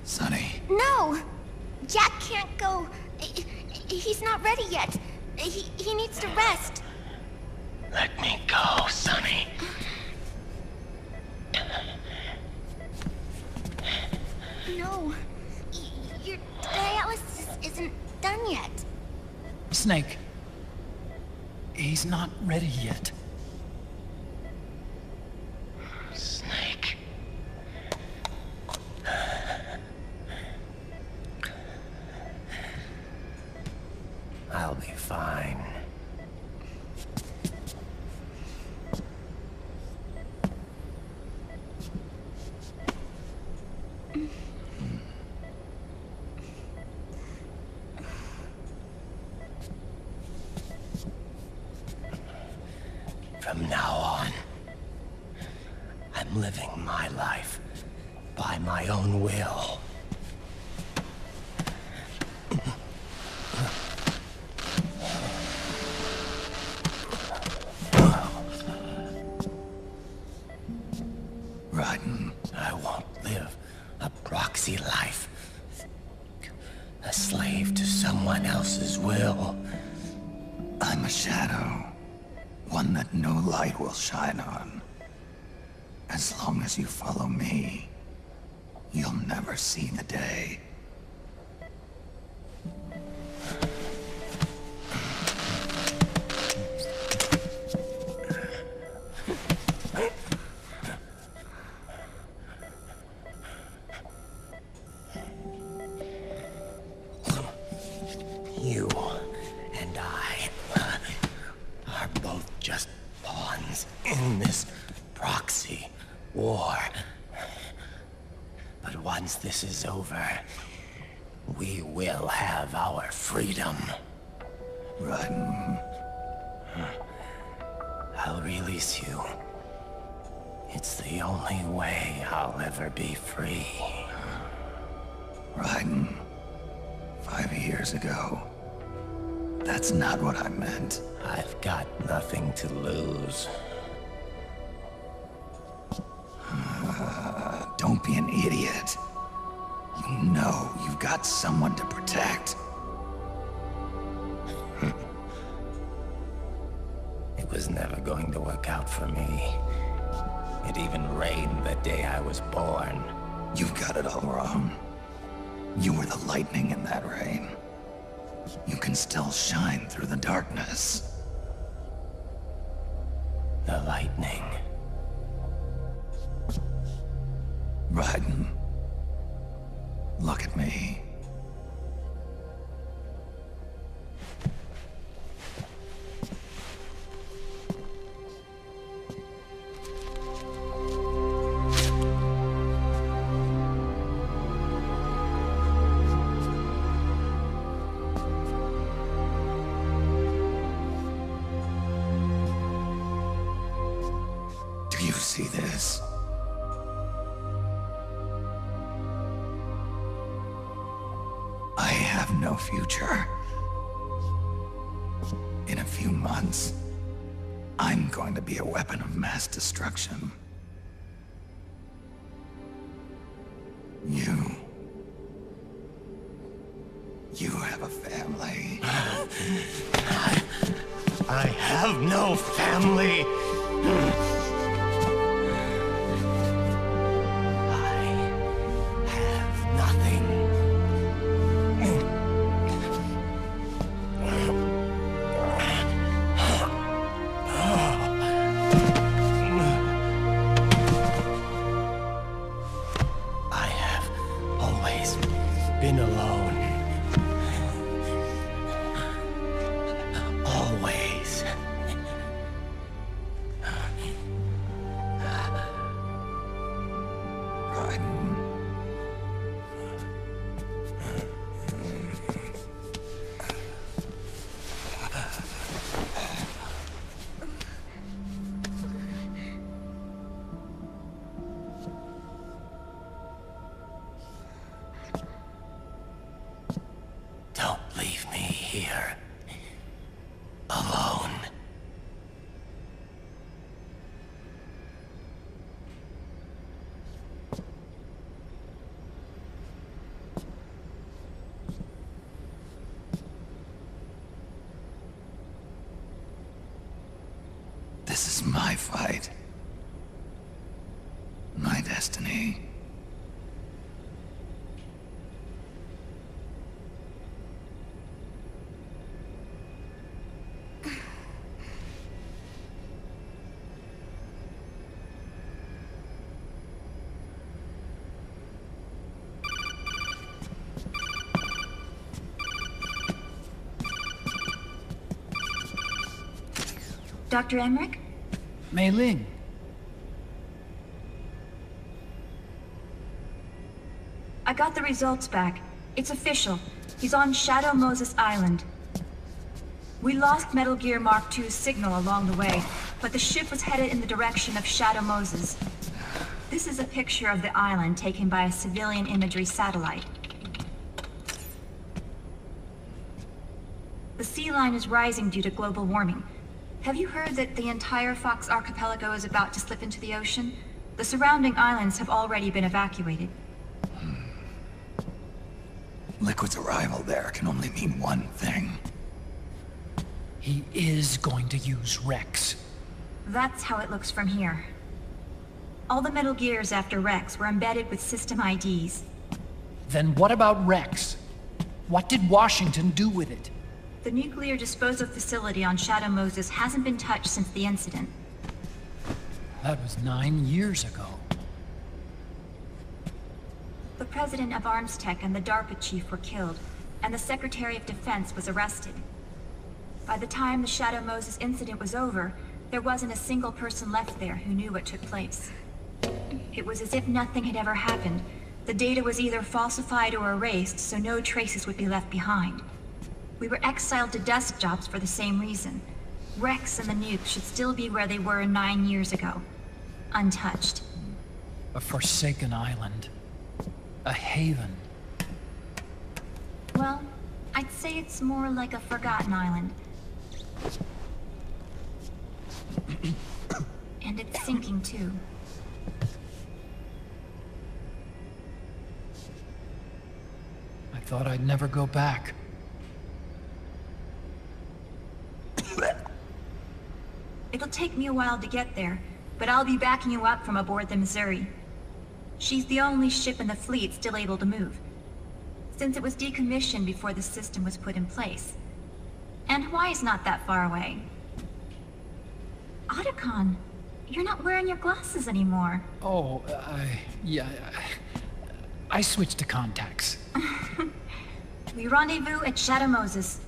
Sonny. No! Jack can't go. He's not ready yet. He needs to rest. Let me go, Sonny. No. Your dialysis isn't done yet. Snake. He's not ready yet. Snake. I'll be fine. From now on, I'm living my life by my own will. Rotten. I won't live a proxy life. A slave to someone else's will. I'm a shadow. One that no light will shine on. As long as you follow me, you'll never see the day. You and I are both just pawns in this proxy war. But once this is over, we will have our freedom. Run. I'll release you. It's the only way I'll ever be free. Raiden, 5 years ago. That's not what I meant. I've got nothing to lose. Don't be an idiot. You know you've got someone to protect. It was never going to work out for me. It even rained the day I was born. You've got it all wrong. You were the lightning in that rain. You can still shine through the darkness. The lightning. Raiden, look at me. Do you see this? I have no future. In a few months, I'm going to be a weapon of mass destruction. You have a family. I have no family. Been alone. Always. Don't leave me here. Alone. This is my fight. My destiny. Dr. Emmerich? Mei Ling. I got the results back. It's official. He's on Shadow Moses Island. We lost Metal Gear Mark II's signal along the way, but the ship was headed in the direction of Shadow Moses. This is a picture of the island taken by a civilian imagery satellite. The sea line is rising due to global warming. Have you heard that the entire Fox Archipelago is about to slip into the ocean? The surrounding islands have already been evacuated. Liquid's arrival there can only mean one thing. He is going to use Rex. That's how it looks from here. All the Metal Gears after Rex were embedded with system IDs. Then what about Rex? What did Washington do with it? The nuclear disposal facility on Shadow Moses hasn't been touched since the incident. That was 9 years ago. The president of ArmsTech and the DARPA chief were killed, and the Secretary of Defense was arrested. By the time the Shadow Moses incident was over, there wasn't a single person left there who knew what took place. It was as if nothing had ever happened. The data was either falsified or erased, so no traces would be left behind. We were exiled to desk jobs for the same reason. Rex and the nukes should still be where they were 9 years ago. Untouched. A forsaken island. A haven. Well, I'd say it's more like a forgotten island. And it's sinking too. I thought I'd never go back. It'll take me a while to get there, but I'll be backing you up from aboard the Missouri. She's the only ship in the fleet still able to move, since it was decommissioned before the system was put in place. And Hawaii's not that far away. Otacon, you're not wearing your glasses anymore. Oh, I switched to contacts. We rendezvous at Shadow Moses.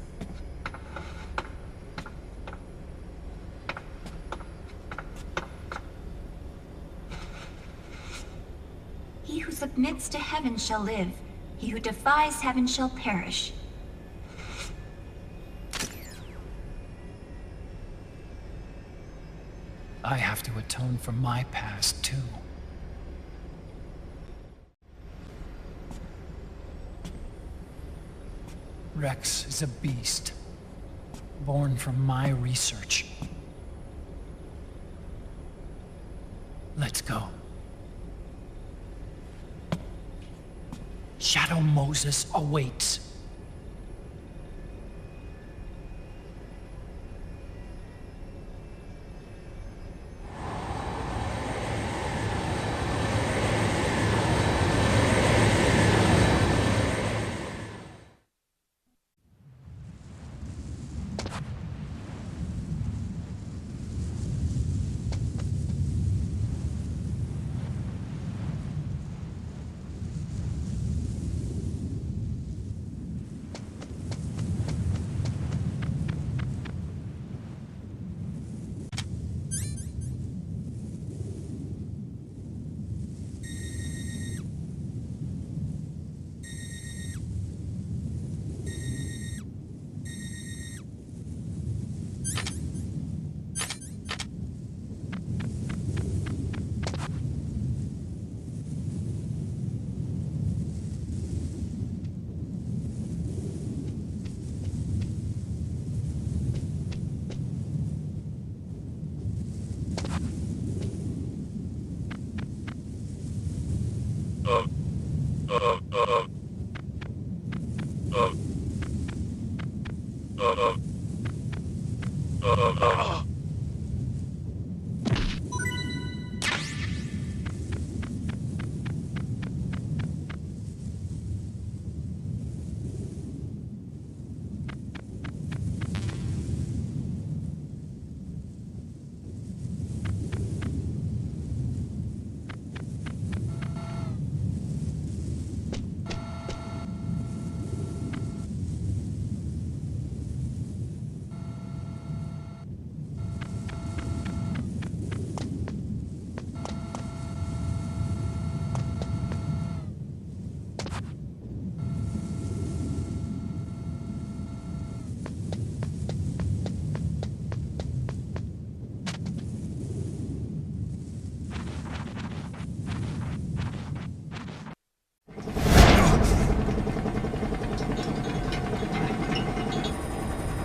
He who submits to heaven shall live. He who defies heaven shall perish. I have to atone for my past, too. Rex is a beast, born from my research. Let's go. Shadow Moses awaits.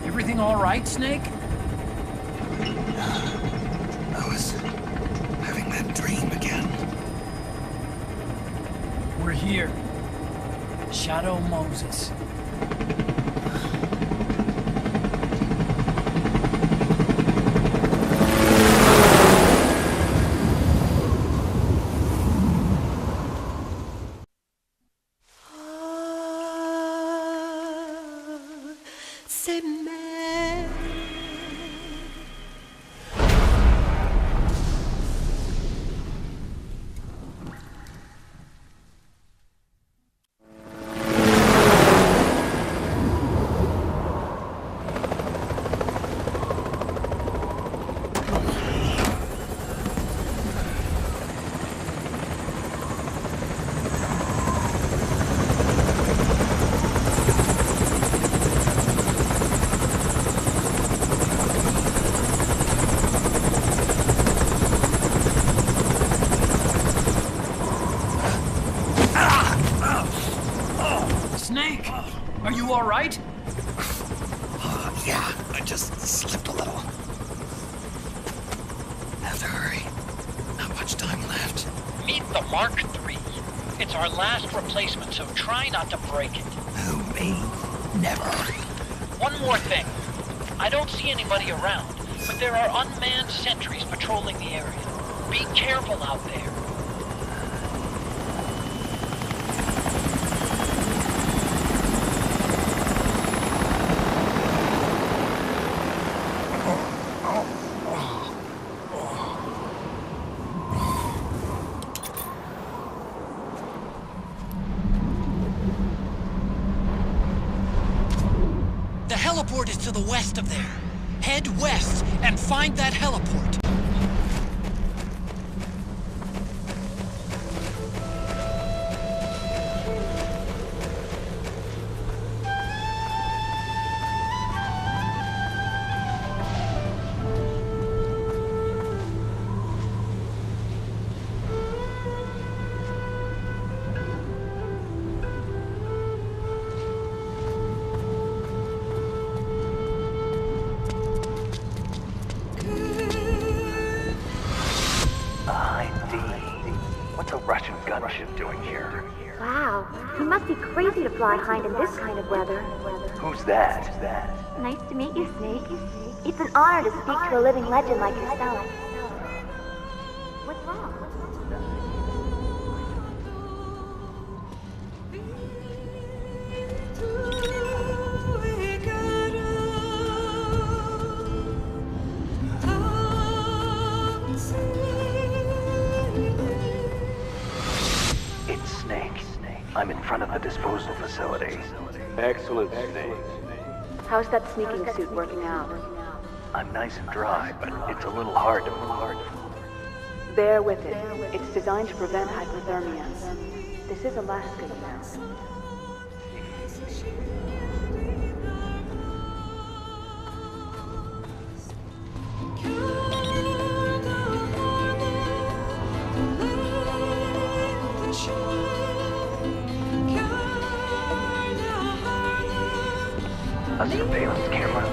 Everything all right, Snake? I was having that dream again. We're here. Shadow Moses. Snake, are you all right? Yeah, I just slipped a little. Have to hurry. Not much time left. Meet the Mark III. It's our last replacement, so try not to break it. Who, me? Never. One more thing. I don't see anybody around, but there are unmanned sentries patrolling the area. Be careful out there. The heliport is to the west of there. Head west and find that heliport. What's a Russian gunship doing here? Wow, he must be crazy to fly Hind in this kind of weather. Who's that? Nice to meet you, Snake. It's an honor to speak to a living legend like yourself. What's wrong? It's Snake. I'm in front of the disposal facility. Excellent, Snake. How's that sneaking suit working out? I'm nice and dry, but it's a little hard to move. Bear with it. It's designed to prevent hypothermia. This is Alaska, you know. A surveillance camera.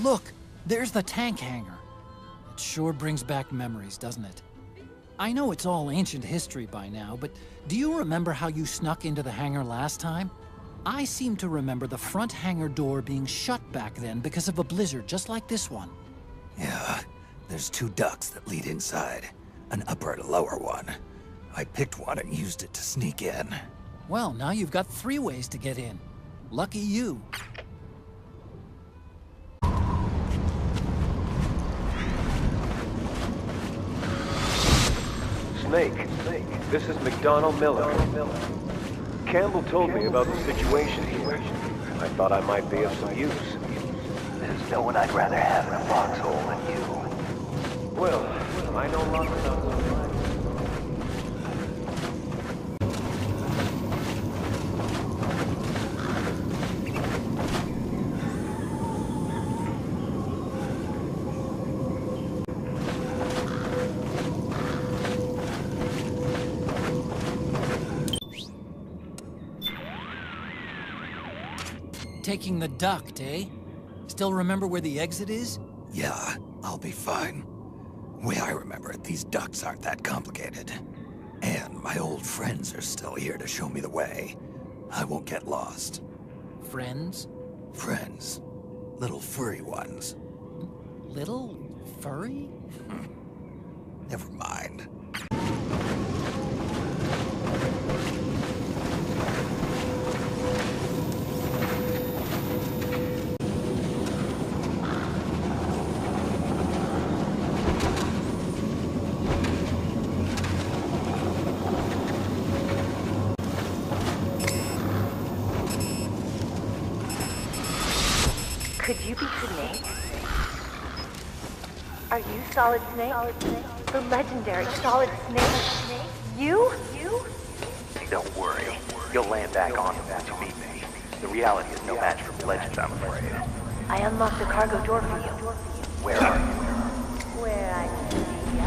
Look, there's the tank hangar. It sure brings back memories, doesn't it? I know it's all ancient history by now, but do you remember how you snuck into the hangar last time? I seem to remember the front hangar door being shut back then because of a blizzard just like this one. Yeah, there's 2 ducts that lead inside. An upper and a lower one. I picked one and used it to sneak in. Well, now you've got 3 ways to get in. Lucky you. Snake, this is McDonald Miller. Campbell told me about the situation here. I thought I might be of some use. There's no one I'd rather have in a foxhole than you. Well, I know lots about them. Taking the duct, eh? Still remember where the exit is? Yeah, I'll be fine. Way I remember it, these ducts aren't that complicated. And my old friends are still here to show me the way. I won't get lost. Friends? Friends. Little furry ones. Little furry? Never mind. Could you be Snake? Are you Solid Snake? The legendary Solid Snake? You? Don't worry. You'll land back on them once you meet me. The reality is no match for the legends, I'm afraid. I unlocked the cargo door for you. Where are you? Where I can see ya.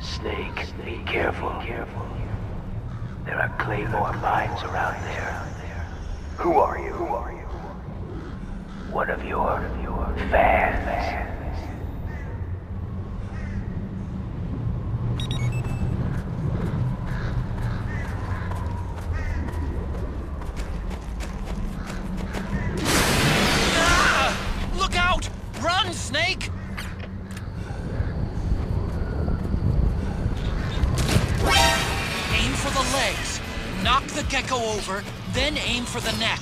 Snake, be careful. There are claymore mines around there. Who are you? One of your fans. Look out! Run, Snake! Aim for the legs. Knock the gecko over, then aim for the neck.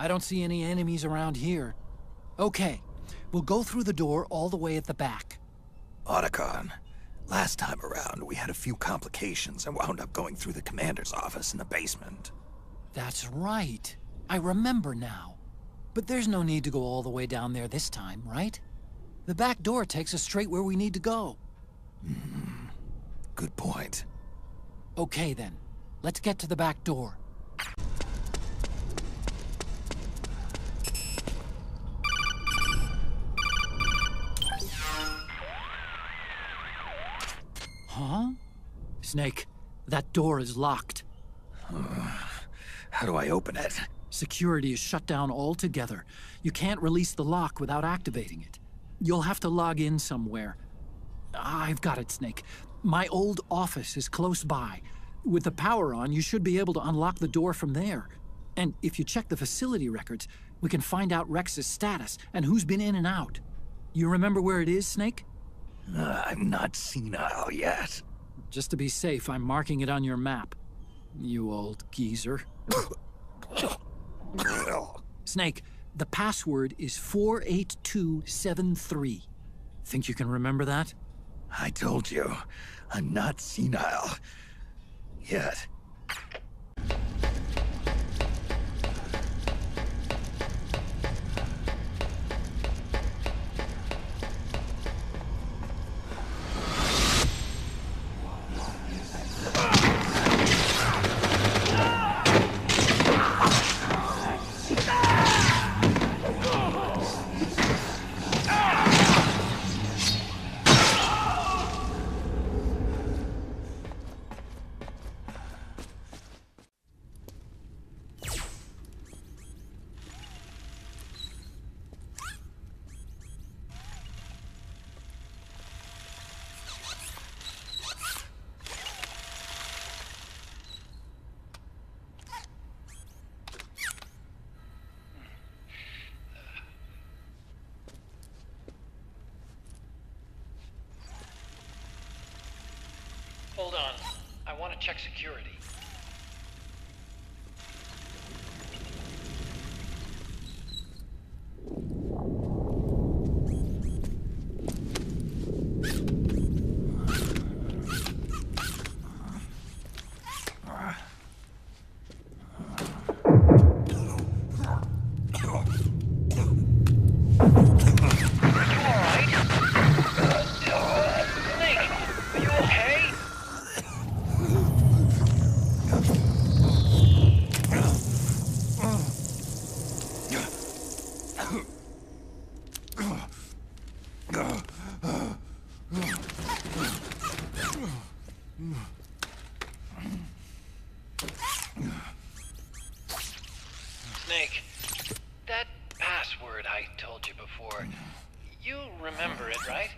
I don't see any enemies around here. Okay, we'll go through the door all the way at the back. Otacon, last time around we had a few complications and wound up going through the commander's office in the basement. That's right. I remember now. But there's no need to go all the way down there this time, right? The back door takes us straight where we need to go. Good point. Okay then, let's get to the back door. Huh? Snake, that door is locked. How do I open it? Security is shut down altogether. You can't release the lock without activating it. You'll have to log in somewhere. I've got it, Snake. My old office is close by. With the power on, you should be able to unlock the door from there. And if you check the facility records, we can find out Rex's status and who's been in and out. You remember where it is, Snake? I'm not senile yet. Just to be safe, I'm marking it on your map. You old geezer. Snake, the password is 48273. Think you can remember that? I told you, I'm not senile. Yet. Hold on. I want to check security. Snake, that password I told you before, you remember it, right?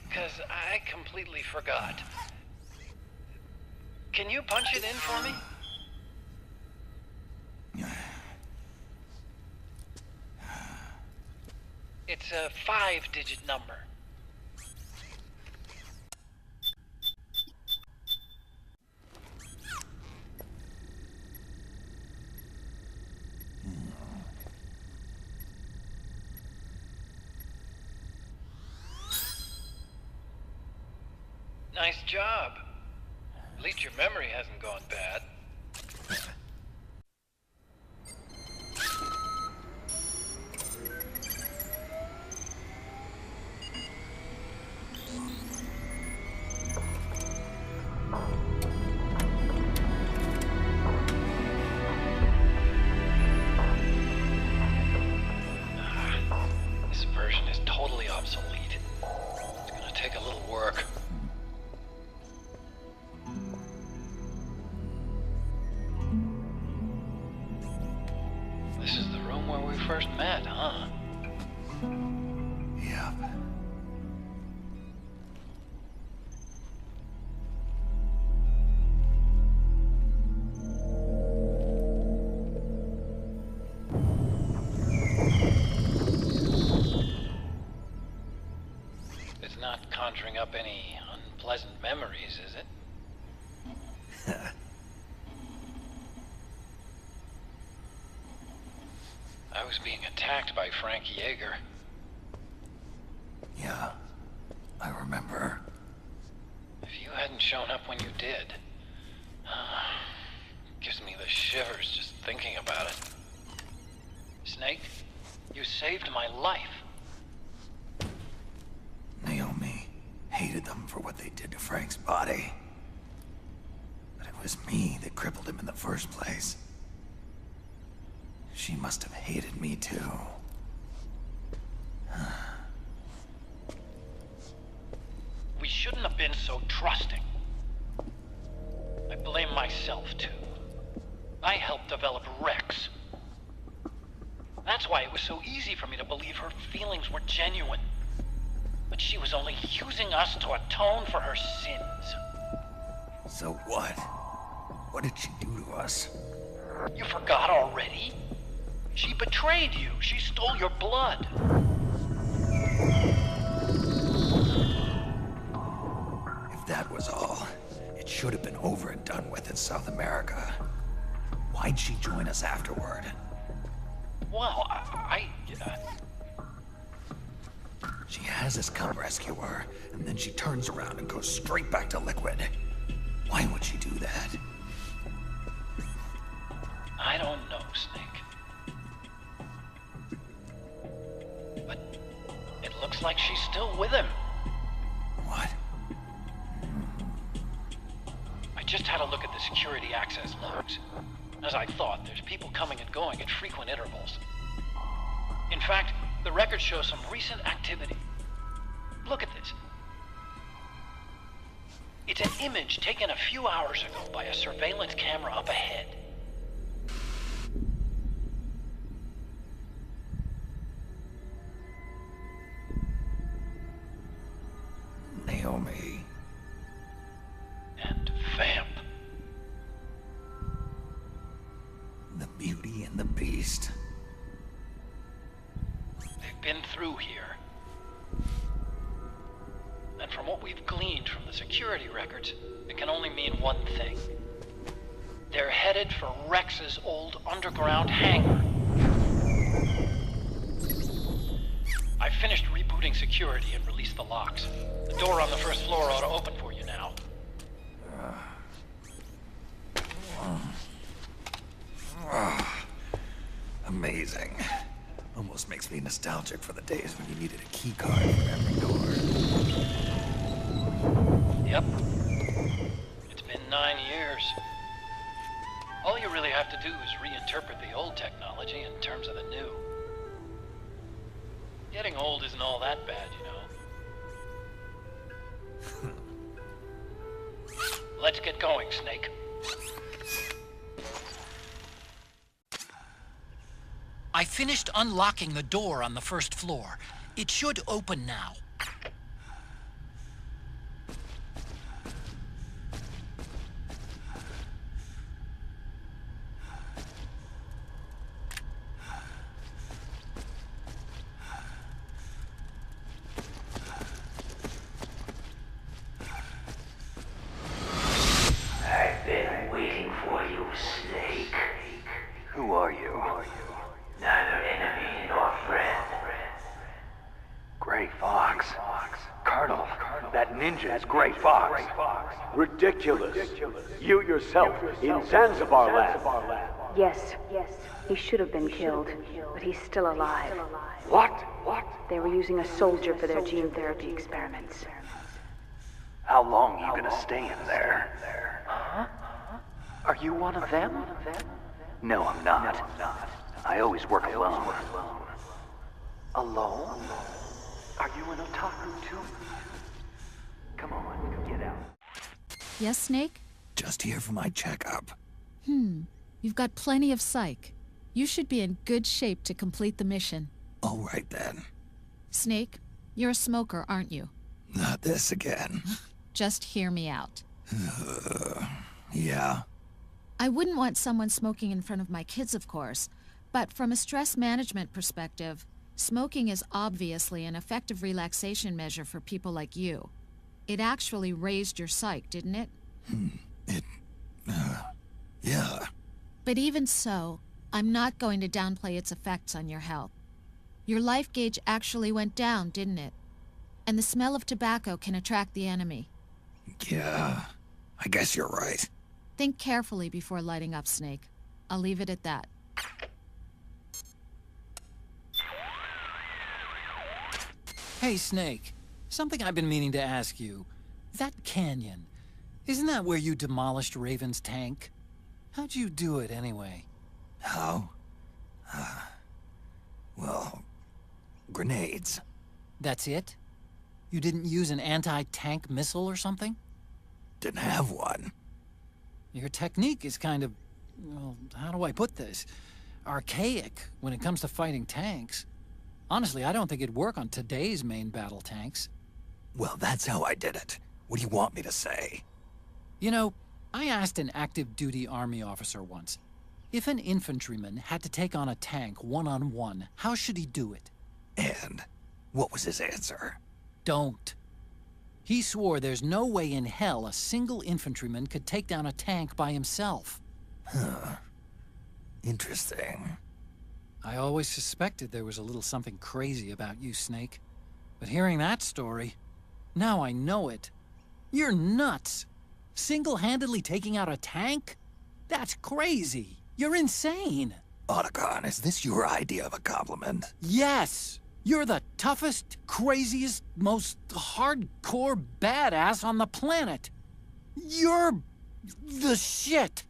Because I completely forgot. Can you punch it in for me? It's a 5-digit number. Nice job. At least your memory hasn't gone bad. This version is totally obsolete. It's gonna take a little work. This is the room where we first met, huh? Yep. It's not conjuring up any unpleasant memories, is it? I was being attacked by Frank Yeager. Yeah, I remember. If you hadn't shown up when you did, gives me the shivers just thinking about it. Snake, you saved my life. Naomi hated them for what they did to Frank's body. But it was me that crippled him in the first place. She must have hated me too. We shouldn't have been so trusting. I blame myself too. I helped develop Rex. That's why it was so easy for me to believe her feelings were genuine. But she was only using us to atone for her sins. So what? What did she do to us? You forgot already? She betrayed you. She stole your blood. If that was all, it should have been over and done with in South America. Why'd she join us afterward? Well, She has us come rescue her, and then she turns around and goes straight back to Liquid. Why would she do that? I don't know, Snake. But it looks like she's still with him. What? I just had a look at the security access logs. As I thought, there's people coming and going at frequent intervals. In fact, the record shows some recent activity. Look at this. It's an image taken a few hours ago by a surveillance camera up ahead. Naomi. And Vamp. The Beauty and the Beast. They've been through here. And from what we've gleaned from the security records, it can only mean one thing. They're headed for Rex's old underground hangar. I finished rebooting security and released the locks. The door on the first floor ought to open for you now. Amazing. Almost makes me nostalgic for the days when you needed a key card for every door. Yep. It's been 9 years. All you really have to do is reinterpret the old technology in terms of the new. Getting old isn't all that bad, you know. Let's get going, Snake. I finished unlocking the door on the first floor. It should open now. I've been waiting for you, Snake. Who are you? Neither enemy nor friend. Gray Fox. Colonel, that ninja is Gray Fox. Ridiculous. You yourself in Zanzibar lab. Yes, he should have been killed, but he's still alive. What? They were using a soldier for their gene therapy experiments. How long are you gonna stay in there? Huh? Are you one of them? No, I'm not. I always work alone. Alone? Are you an otaku too? Come on, get out. Yes, Snake? Just here for my checkup. You've got plenty of psych. You should be in good shape to complete the mission. All right then. Snake, you're a smoker, aren't you? Not this again. Just hear me out. Yeah. I wouldn't want someone smoking in front of my kids, of course, but from a stress management perspective, smoking is obviously an effective relaxation measure for people like you. It actually raised your psych, didn't it? Yeah. But even so, I'm not going to downplay its effects on your health. Your life gauge actually went down, didn't it? And the smell of tobacco can attract the enemy. Yeah, I guess you're right. Think carefully before lighting up, Snake. I'll leave it at that. Hey, Snake. Something I've been meaning to ask you. That canyon, isn't that where you demolished Raven's tank? How'd you do it, anyway? How? Well, grenades. That's it? You didn't use an anti-tank missile or something? Didn't have one. Your technique is kind of, well, how do I put this? Archaic when it comes to fighting tanks. Honestly, I don't think it'd work on today's main battle tanks. Well, that's how I did it. What do you want me to say? You know, I asked an active duty army officer once, if an infantryman had to take on a tank one-on-one, how should he do it? And what was his answer? Don't. He swore there's no way in hell a single infantryman could take down a tank by himself. Huh. Interesting. I always suspected there was a little something crazy about you, Snake. But hearing that story, now I know it. You're nuts. Single-handedly taking out a tank? That's crazy. You're insane. Otacon, is this your idea of a compliment? Yes! You're the toughest, craziest, most hardcore badass on the planet. You're the shit.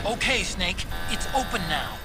Okay, Snake, it's open now.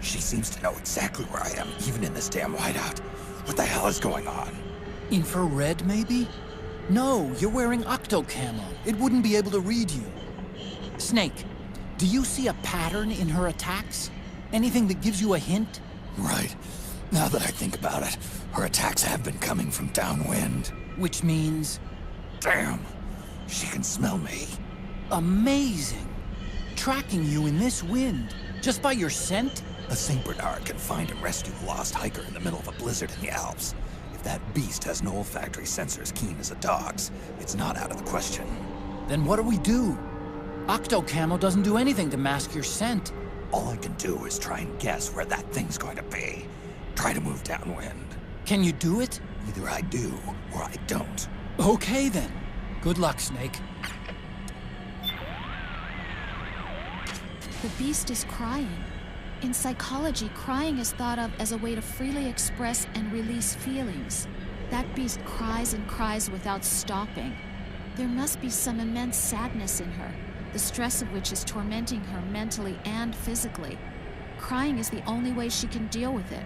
She seems to know exactly where I am, even in this damn whiteout. What the hell is going on? Infrared, maybe? No, you're wearing octo-camo. It wouldn't be able to read you. Snake, do you see a pattern in her attacks? Anything that gives you a hint? Right. Now that I think about it, her attacks have been coming from downwind. Which means? Damn! She can smell me. Amazing! Tracking you in this wind, just by your scent? A St. Bernard can find and rescue a lost hiker in the middle of a blizzard in the Alps. If that beast has no olfactory sensors keen as a dog's, it's not out of the question. Then what do we do? Octo-camo doesn't do anything to mask your scent. All I can do is try and guess where that thing's going to be. Try to move downwind. Can you do it? Either I do, or I don't. Okay then. Good luck, Snake. The beast is crying. In psychology, crying is thought of as a way to freely express and release feelings. That beast cries and cries without stopping. There must be some immense sadness in her, the stress of which is tormenting her mentally and physically. Crying is the only way she can deal with it.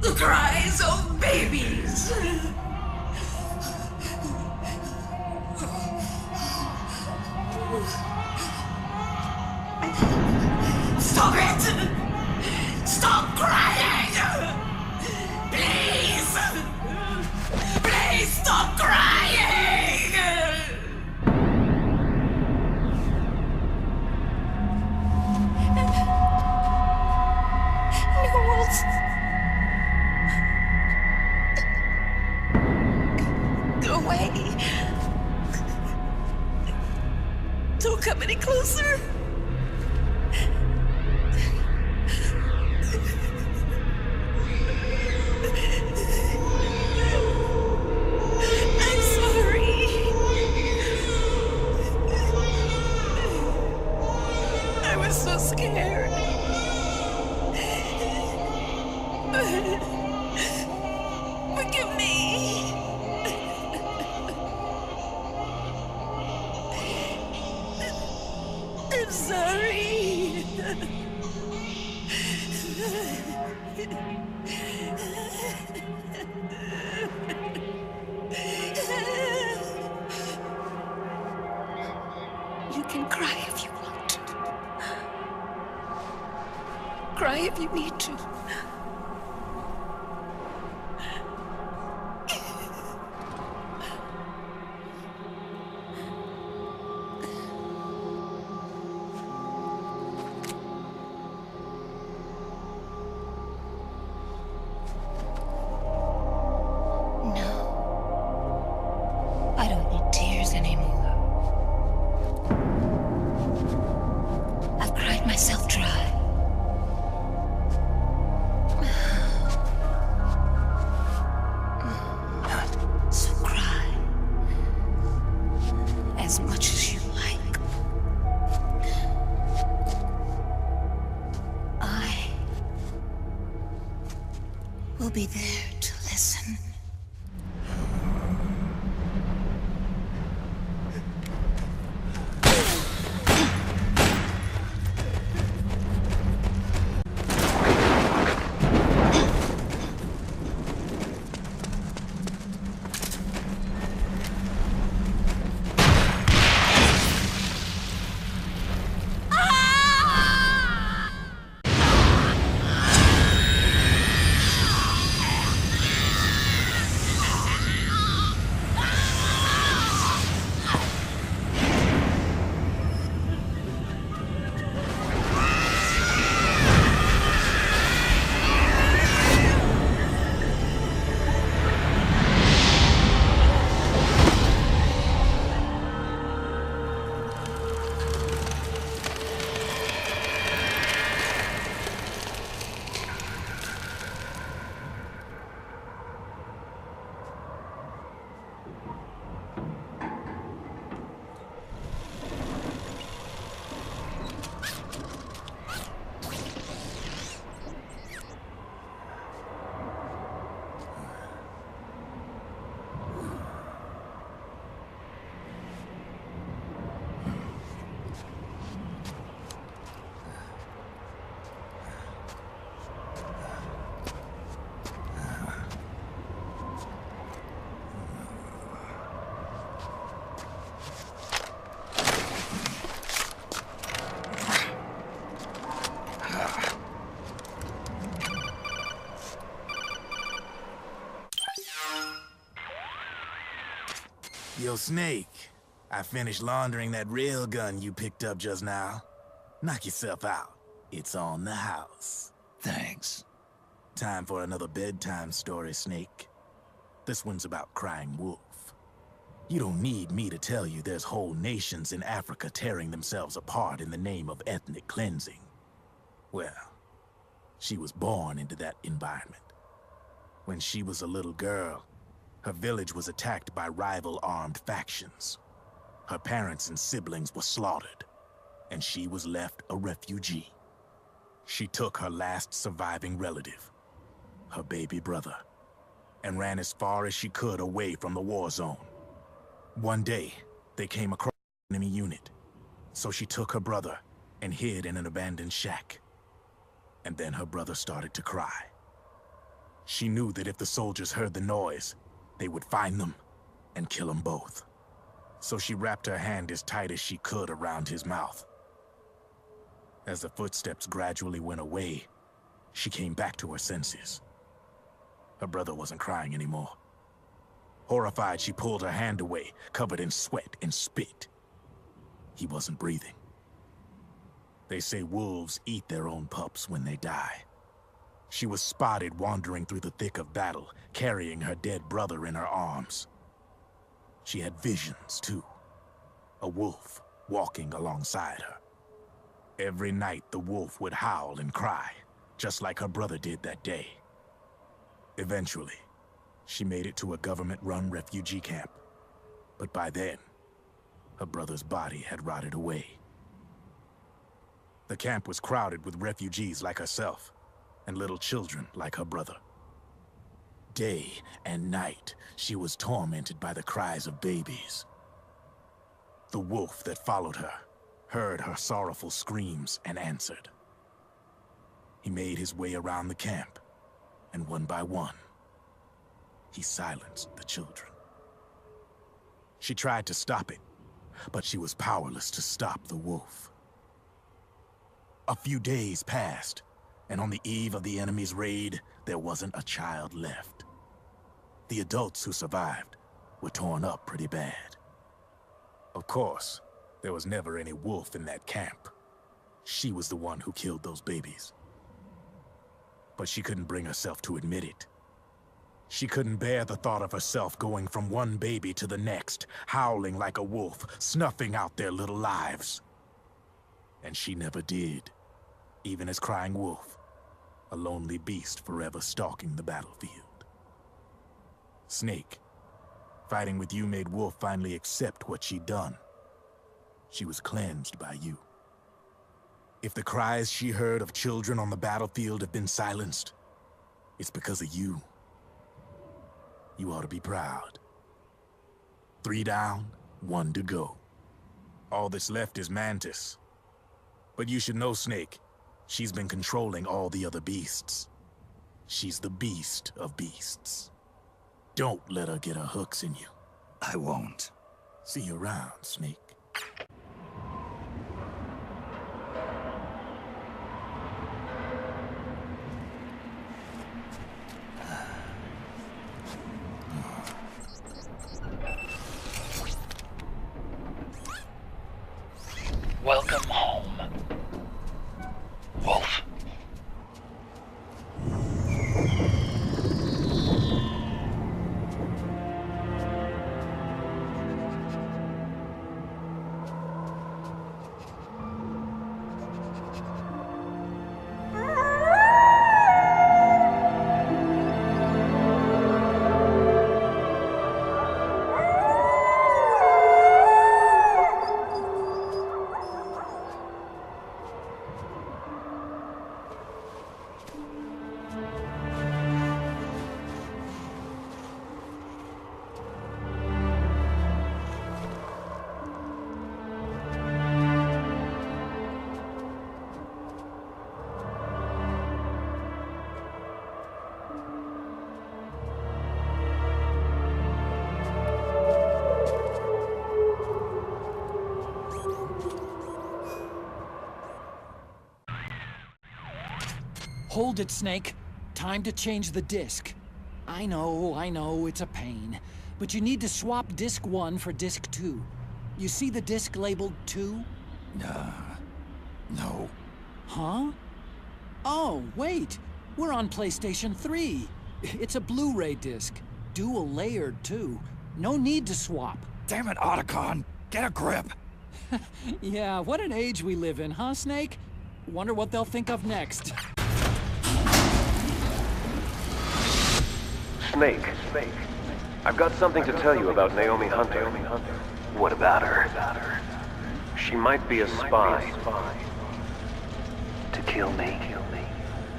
The cries of babies. Stop it! Stop crying! Please! Please stop crying! Go away. Don't come any closer. I'm sorry. I was so scared. Cry if you need to. I don't need tears anymore. I've cried myself dry. So cry as much as you like. I will be there to listen. Yo, Snake, I finished laundering that rail gun you picked up just now. Knock yourself out. It's on the house. Thanks. Time for another bedtime story, Snake. This one's about crying wolf. You don't need me to tell you there's whole nations in Africa tearing themselves apart in the name of ethnic cleansing. Well, she was born into that environment. When she was a little girl, her village was attacked by rival armed factions. Her parents and siblings were slaughtered, and she was left a refugee. She took her last surviving relative, her baby brother, and ran as far as she could away from the war zone. One day, they came across an enemy unit, so she took her brother and hid in an abandoned shack. And then her brother started to cry. She knew that if the soldiers heard the noise, they would find them and kill them both. So she wrapped her hand as tight as she could around his mouth. As the footsteps gradually went away, she came back to her senses. Her brother wasn't crying anymore. Horrified, she pulled her hand away, covered in sweat and spit. He wasn't breathing. They say wolves eat their own pups when they die. She was spotted wandering through the thick of battle, carrying her dead brother in her arms. She had visions, too. A wolf walking alongside her. Every night, the wolf would howl and cry, just like her brother did that day. Eventually, she made it to a government-run refugee camp. But by then, her brother's body had rotted away. The camp was crowded with refugees like herself, and little children like her brother. Day and night, she was tormented by the cries of babies. The wolf that followed her heard her sorrowful screams and answered. He made his way around the camp, and one by one, he silenced the children. She tried to stop it, but she was powerless to stop the wolf. A few days passed, And on the eve of the enemy's raid, there wasn't a child left. The adults who survived were torn up pretty bad. Of course, there was never any wolf in that camp. She was the one who killed those babies. But she couldn't bring herself to admit it. She couldn't bear the thought of herself going from one baby to the next, howling like a wolf, snuffing out their little lives. And she never did, even as crying wolf, a lonely beast forever stalking the battlefield. Snake, fighting with you made Wolf finally accept what she'd done. She was cleansed by you. If the cries she heard of children on the battlefield have been silenced, it's because of you. You ought to be proud. 3 down, 1 to go. All that's left is Mantis. But you should know, Snake, she's been controlling all the other beasts. She's the beast of beasts. Don't let her get her hooks in you. I won't. See you around, Snake. Welcome home, Wolf. Hold it, Snake. Time to change the disc. I know, it's a pain. But you need to swap disc 1 for disc 2. You see the disc labeled 2? No. Huh? Oh, wait! We're on PlayStation 3. It's a Blu-ray disc. Dual layered, too. No need to swap. Damn it, Otacon! Get a grip! Yeah, what an age we live in, huh, Snake? Wonder what they'll think of next. Snake, I've got something to tell you about Naomi Hunter. What about her? She might be a spy. To kill me?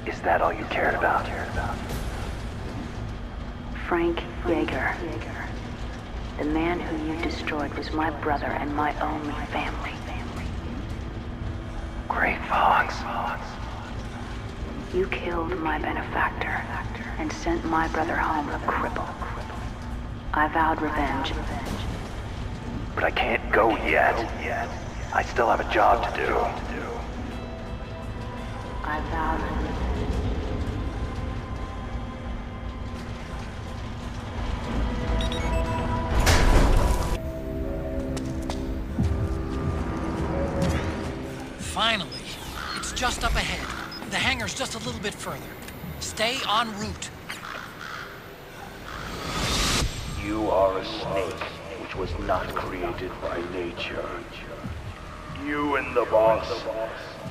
Is that all you cared about? Frank Yeager. The man who you destroyed was my brother and my only family. Great Fox. You killed my benefactor and sent my brother home a cripple. I vowed revenge. But I can't go yet. I still have a job to do. I vowed revenge. Finally. It's just up ahead. The hangar's just a little bit further. Stay en route. You are a snake which was not created by nature. You and the boss,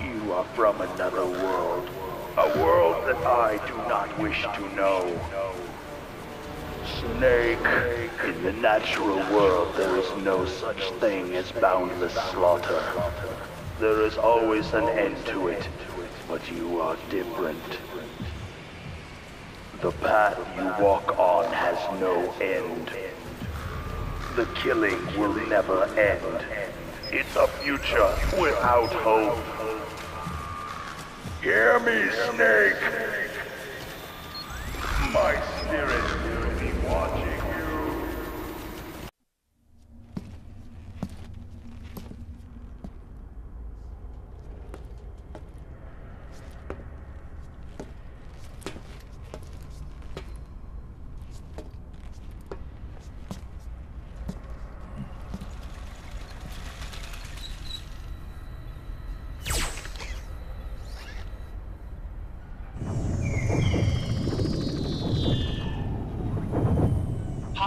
you are from another world. A world that I do not wish to know. Snake, in the natural world there is no such thing as boundless slaughter. There is always an end to it, but you are different. The path you walk on has no end. The killing will never end. It's a future without hope. Hear me, Snake! My spirit will be watching you.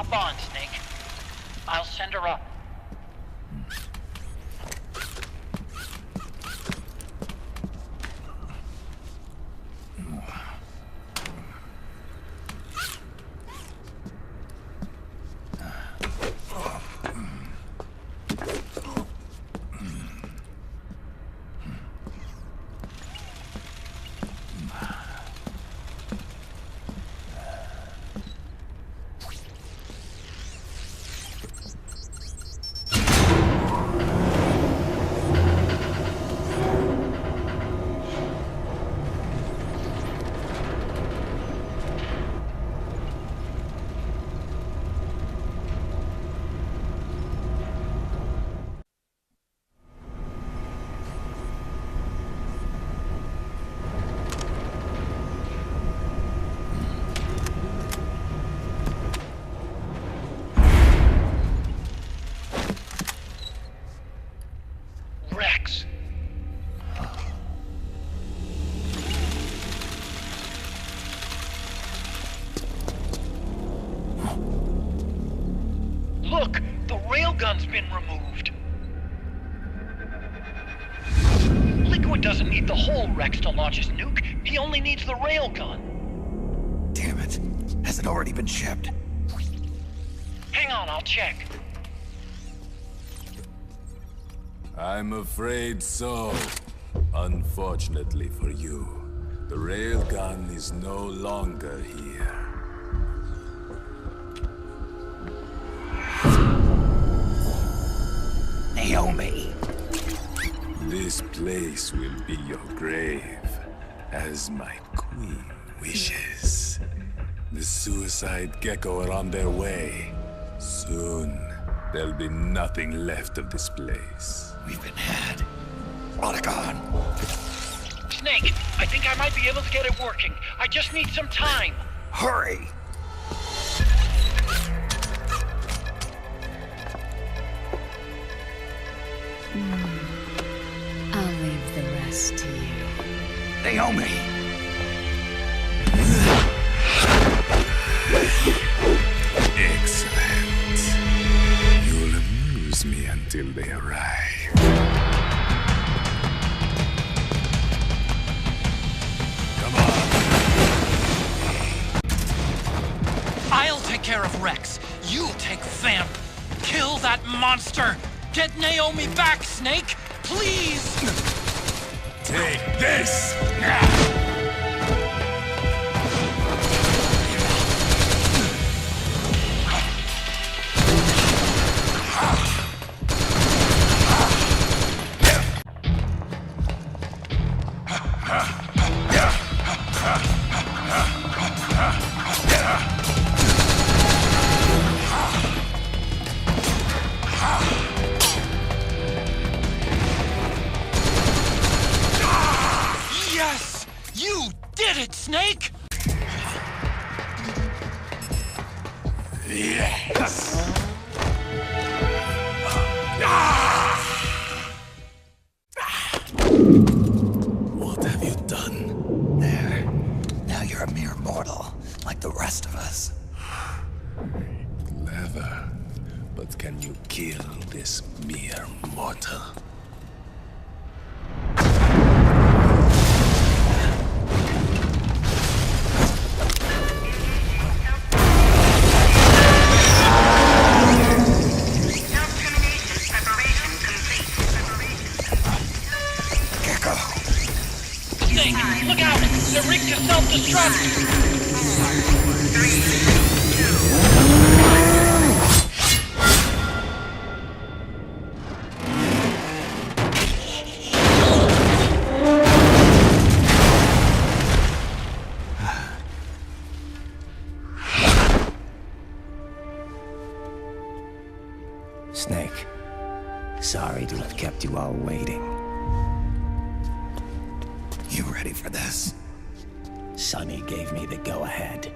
Hop on, Snake. I'll send her up. Rex! Look! The railgun's been removed! Liquid doesn't need the whole Rex to launch his nuke. He only needs the railgun. Damn it. Has it already been shipped? Hang on, I'll check. I'm afraid so. Unfortunately for you, the railgun is no longer here. Naomi! This place will be your grave, as my queen wishes. The suicide gecko are on their way. Soon, there'll be nothing left of this place. We've been had. Otagon! Snake, I think I might be able to get it working. I just need some time. Hurry! I'll leave the rest to you. Naomi! Excellent. You'll amuse me until they arrive. Come on. I'll take care of Rex. You take Vamp. Kill that monster. Get Naomi back, Snake. Please. Take this! Yes! You did it, Snake! Yes! What have you done? There. Now you're a mere mortal, like the rest of us. Clever. But can you kill this mere mortal? Snake, look out! They're rigged to self-destruct! 3, 2. Snake, sorry to have kept you all waiting. You ready for this? Sonny gave me the go-ahead.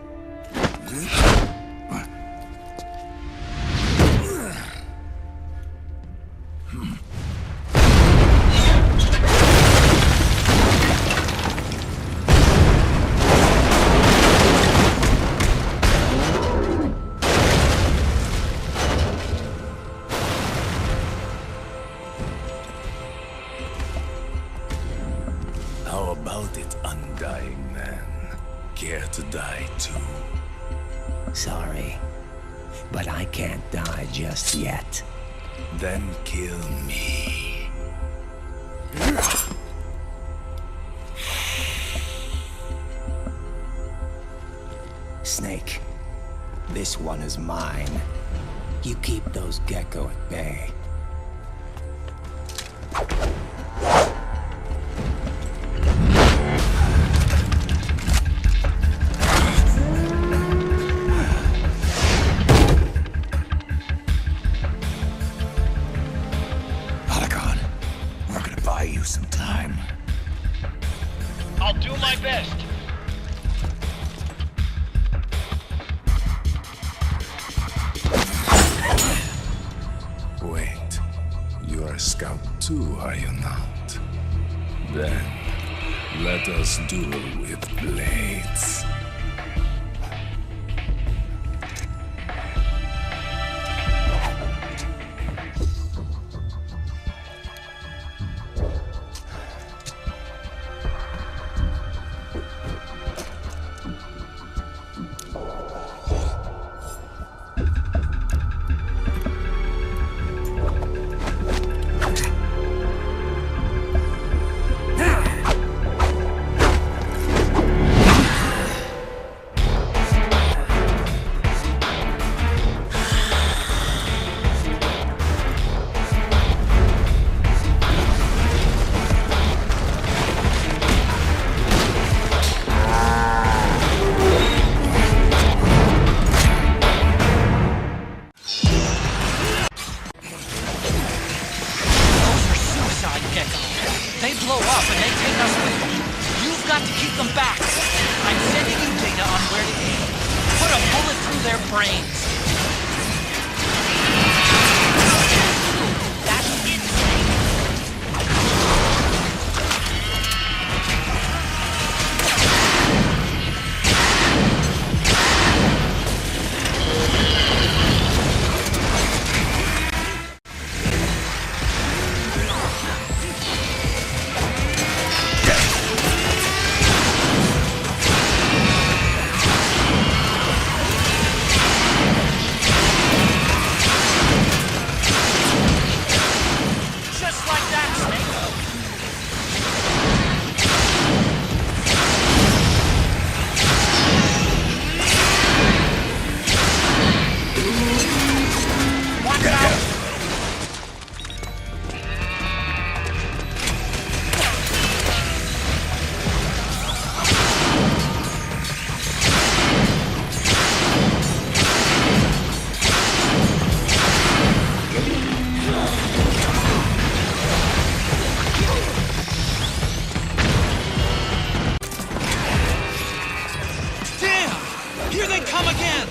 sorry. But I can't die just yet. Then kill me. Snake, this one is mine. You keep those gecko at bay. We're gonna buy you some time. I'll do my best. Wait, you are a scout too, are you not? Then, let us duel with blades. They blow up and they take us with them. You've got to keep them back. I'm sending you data on where to aim. Put a bullet through their brains. That's it, Here they come again!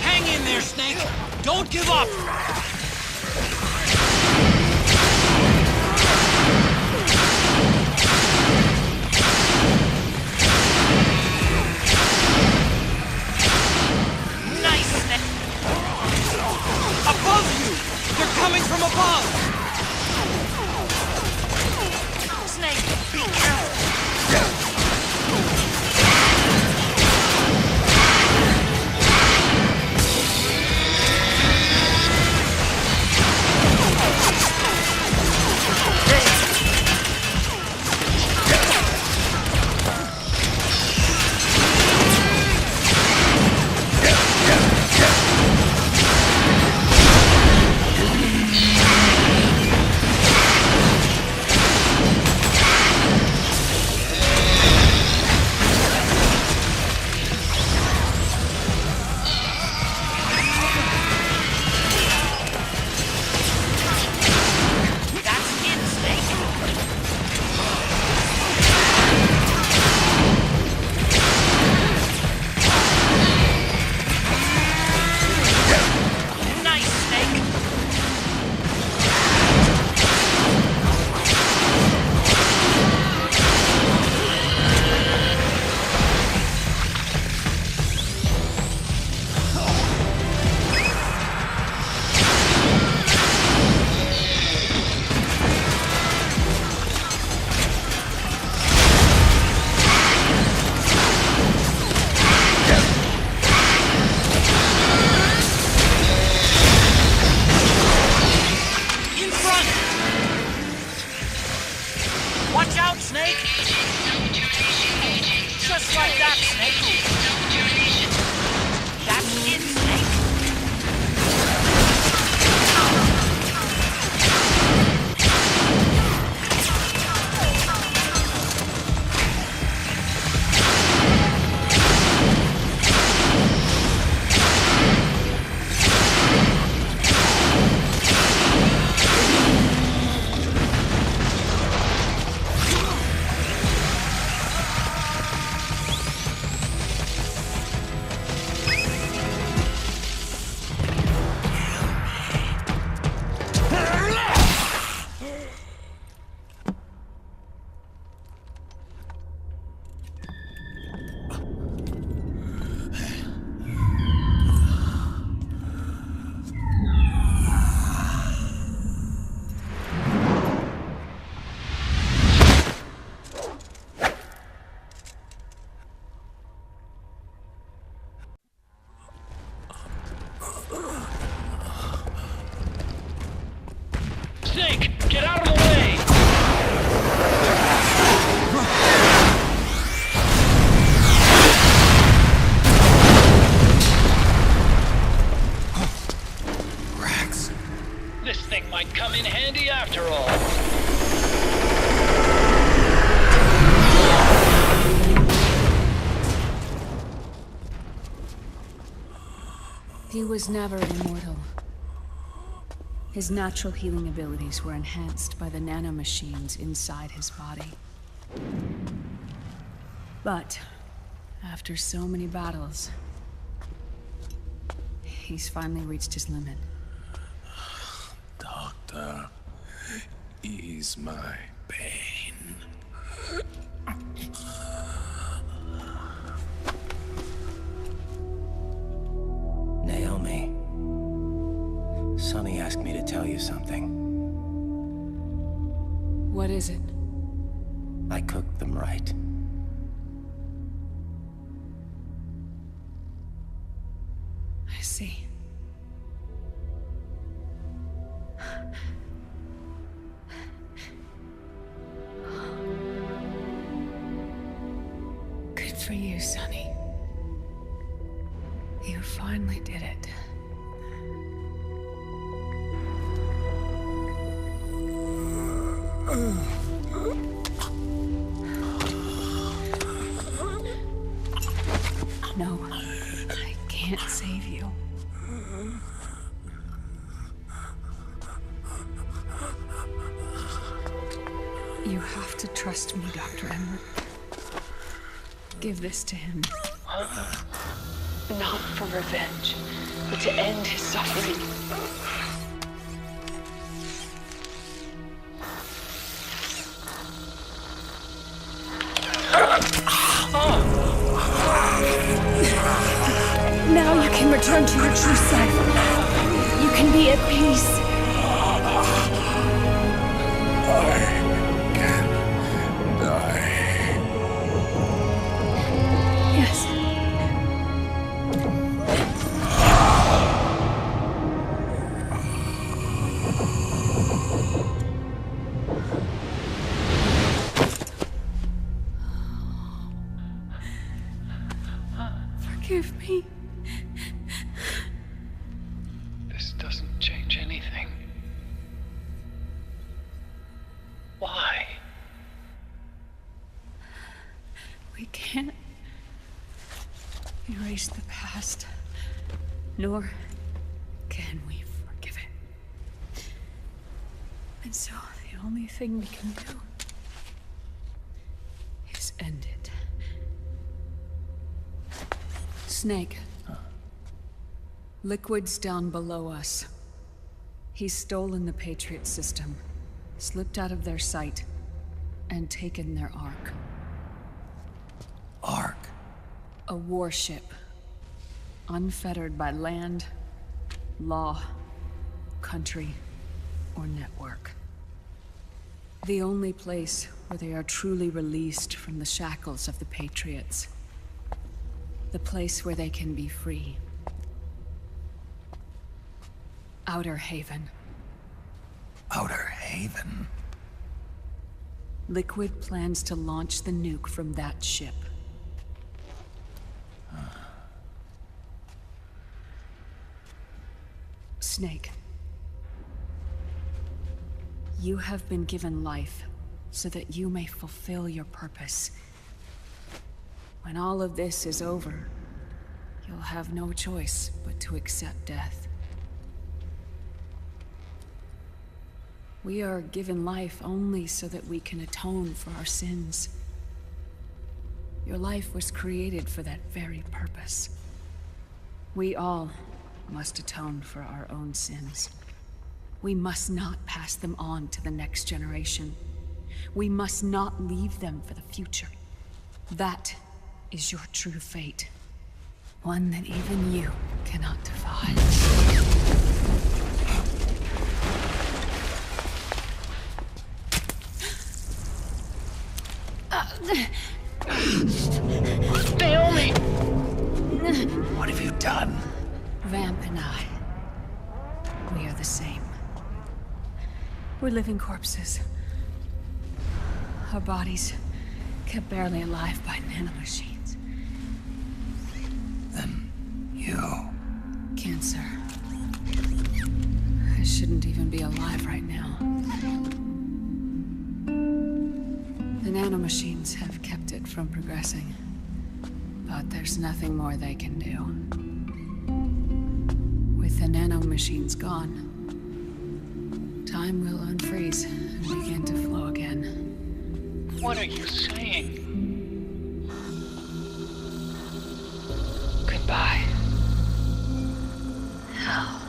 Hang in there, Snake! Don't give up! Nice, Snake! Above you! They're coming from above! Snake, be careful! Snake, get out of the way! Rex. This thing might come in handy after all. He was never immortal. His natural healing abilities were enhanced by the nanomachines inside his body. But, after so many battles, he's finally reached his limit. Doctor, ease my pain. Naomi. Sonny asked me to tell you something. What is it? I cooked them right. I see. Good for you, Sonny. You finally did it. No, I can't save you. You have to trust me, Dr. Emmer. Give this to him. Not for revenge, but to end his suffering. Now you can return to your true self. You can be at peace. I can die. Yes. Forgive me. This doesn't change anything. Why? We can't erase the past, nor can we forgive it. And so the only thing we can do is end it. Snake. Liquid's down below us. He's stolen the Patriot system, slipped out of their sight, and taken their Ark. Ark? A warship. Unfettered by land, law, country, or network. The only place where they are truly released from the shackles of the Patriots. The place where they can be free. Outer Haven. Outer Haven? Liquid plans to launch the nuke from that ship. Snake. You have been given life so that you may fulfill your purpose. When all of this is over, you'll have no choice but to accept death. We are given life only so that we can atone for our sins. Your life was created for that very purpose. We all must atone for our own sins. We must not pass them on to the next generation. We must not leave them for the future. That is your true fate. One that even you cannot defy. Naomi! What have you done? Vamp and I We are the same. We're living corpses. Our bodies kept barely alive by nanomachines. Then you... Cancer. I shouldn't even be alive right now. The nanomachines have kept it from progressing. But there's nothing more they can do. With the nanomachines gone, time will unfreeze and begin to flow again. What are you saying? Goodbye. Hell.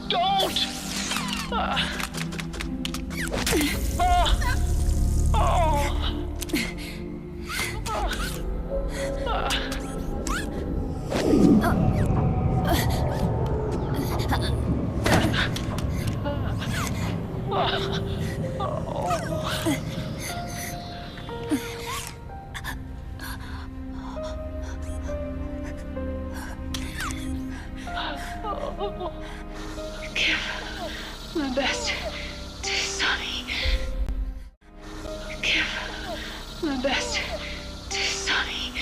Don't! Give my best to Sonny. Give my best to Sonny.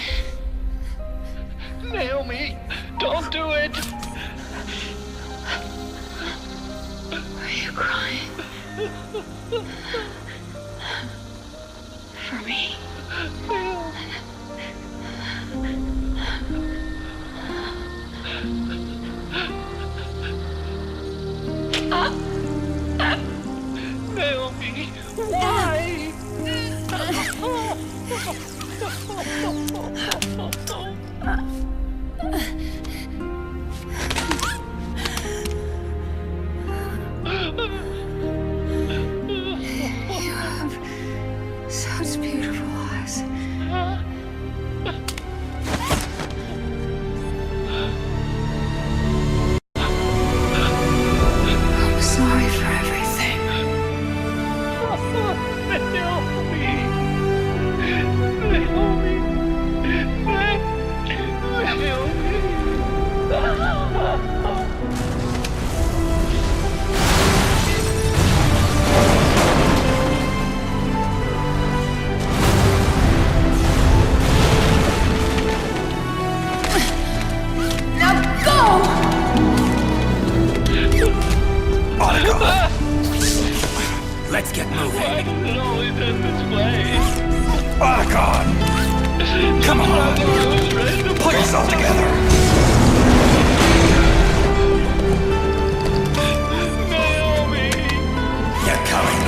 Naomi, don't do it! Are you crying? For me? Naomi, why? You have such beautiful eyes. I'm sorry for everything. Let's get moving. Why does it always end this way? Otacon! Come on! Pull yourself together! Naomi! You're coming!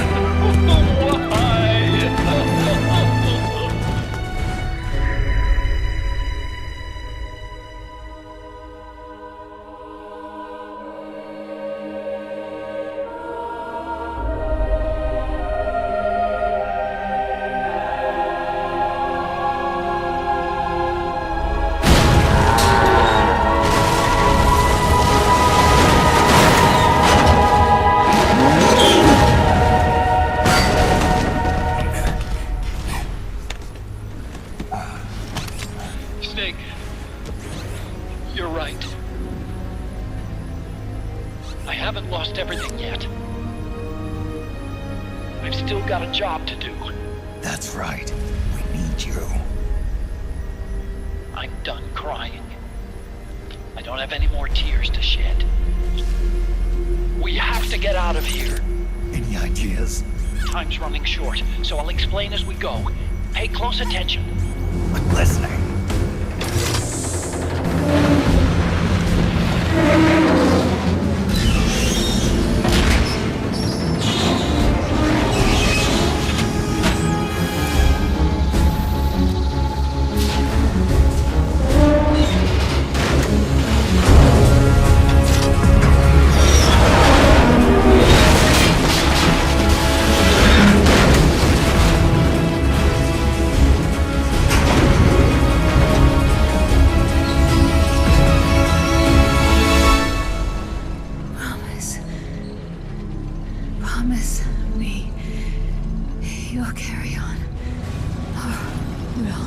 Why? Snake, you're right. I haven't lost everything yet. I've still got a job to do. That's right. We need you. I'm done crying. I don't have any more tears to shed. We have to get out of here. Any ideas? Time's running short, so I'll explain as we go. Pay close attention. I'm listening. Promise me you'll carry on. Or will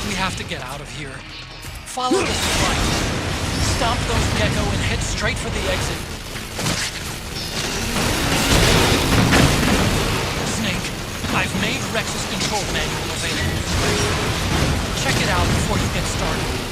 We have to get out of here. Follow this light. Stomp those gecko and head straight for the exit. Snake, I've made Rex's control manual available. Check it out before you get started.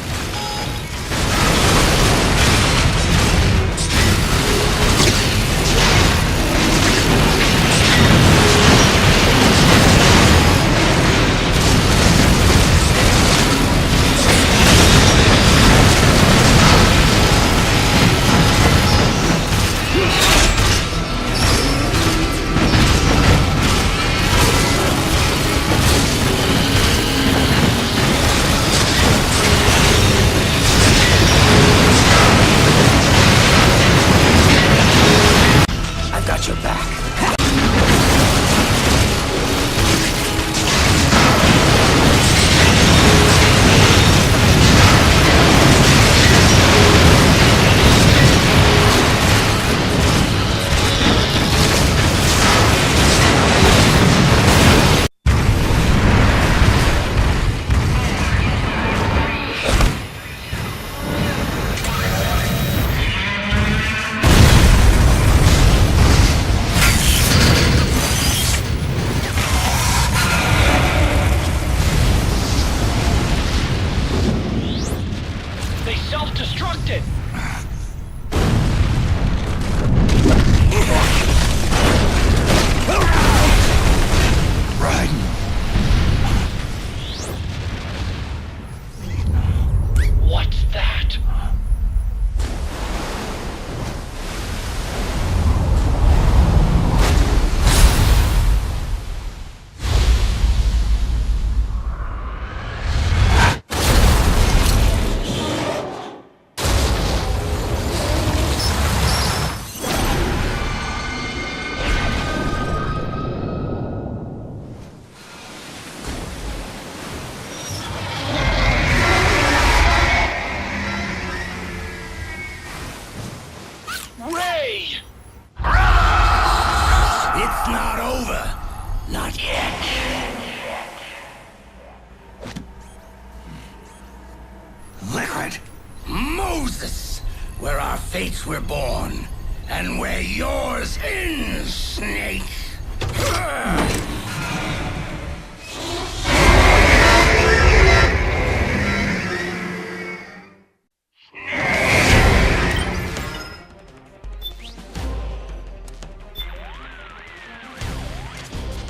Fates were born, and where yours ends, Snake.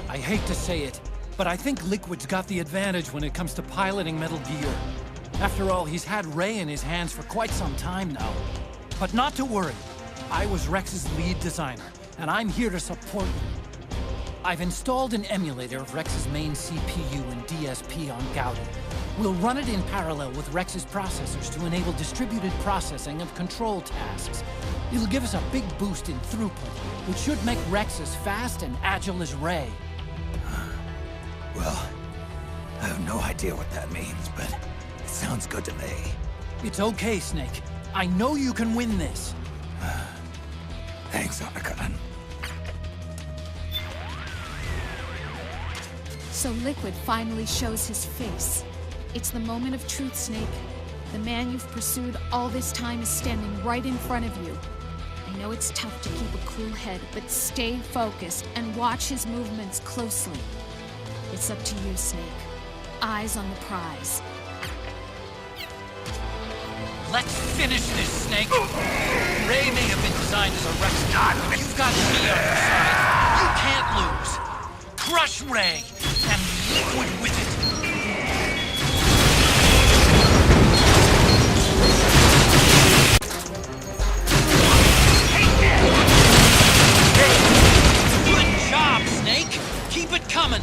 I hate to say it, but I think Liquid's got the advantage when it comes to piloting Metal Gear. After all, he's had Ray in his hands for quite some time now. But not to worry. I was Rex's lead designer, and I'm here to support you. I've installed an emulator of Rex's main CPU and DSP on Gaudi. We'll run it in parallel with Rex's processors to enable distributed processing of control tasks. It'll give us a big boost in throughput, which should make Rex as fast and agile as Ray. Well, I have no idea what that means, but it sounds good to me. It's okay, Snake. I know you can win this. Thanks, Otacon. So Liquid finally shows his face. It's the moment of truth, Snake. The man you've pursued all this time is standing right in front of you. I know it's tough to keep a cool head, but stay focused and watch his movements closely. It's up to you, Snake. Eyes on the prize. Let's finish this, Snake. Ray may have been designed as a Rex god, but you've got me on your side. You can't lose. Crush Ray, and Liquid with it. Good job, Snake. Keep it coming.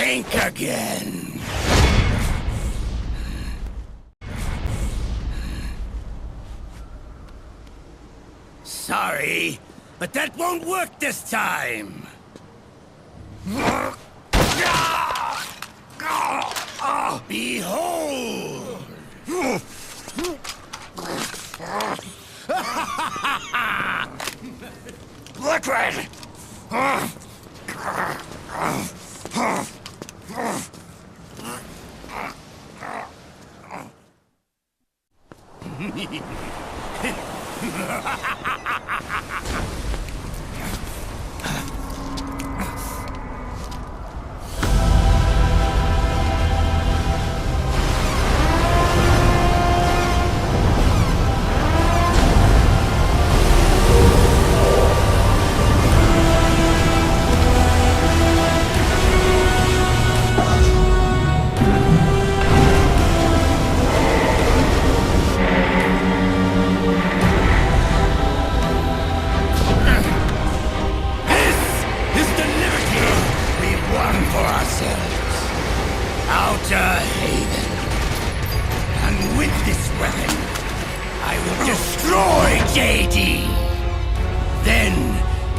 think again. Sorry, but that won't work this time. Behold! Liquid!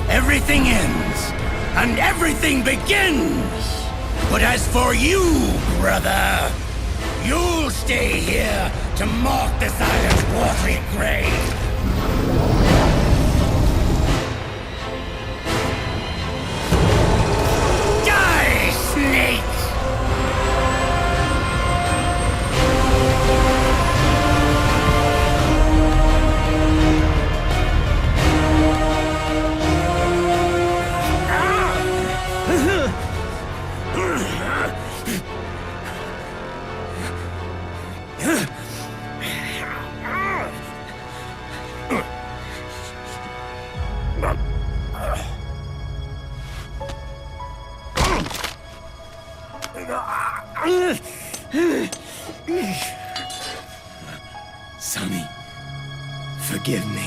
Everything ends, and everything begins! But as for you, brother, you'll stay here to mark this island's watery grave! Die, snake! Sonny, forgive me.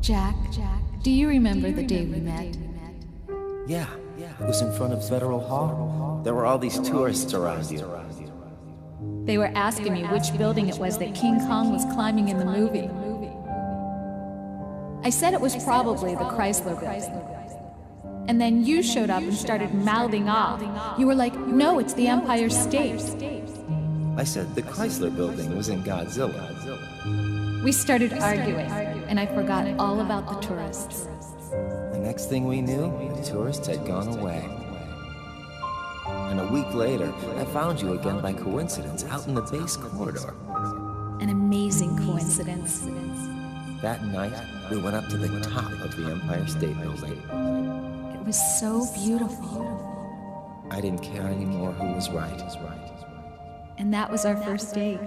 Jack, do you remember the day we met? Yeah, it was in front of Federal Hall. There were all these tourists around you. They were asking me which building it was that King Kong was climbing in the movie. I said it was probably the Chrysler Building. And then you showed up and started mouthing off. You were like, no, it's the Empire State. I said the Chrysler Building was in Godzilla. We started arguing, and I forgot all about the tourists. The next thing we knew, the tourists had gone away. And a week later, I found you again by coincidence out in the base corridor. An amazing coincidence. That night, we went up to the top of the Empire State Building. It was so beautiful. I didn't care anymore who was right. And that was our first date.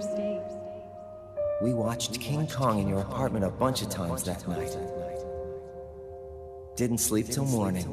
We watched King Kong in your apartment a bunch of times that night. Didn't sleep till morning.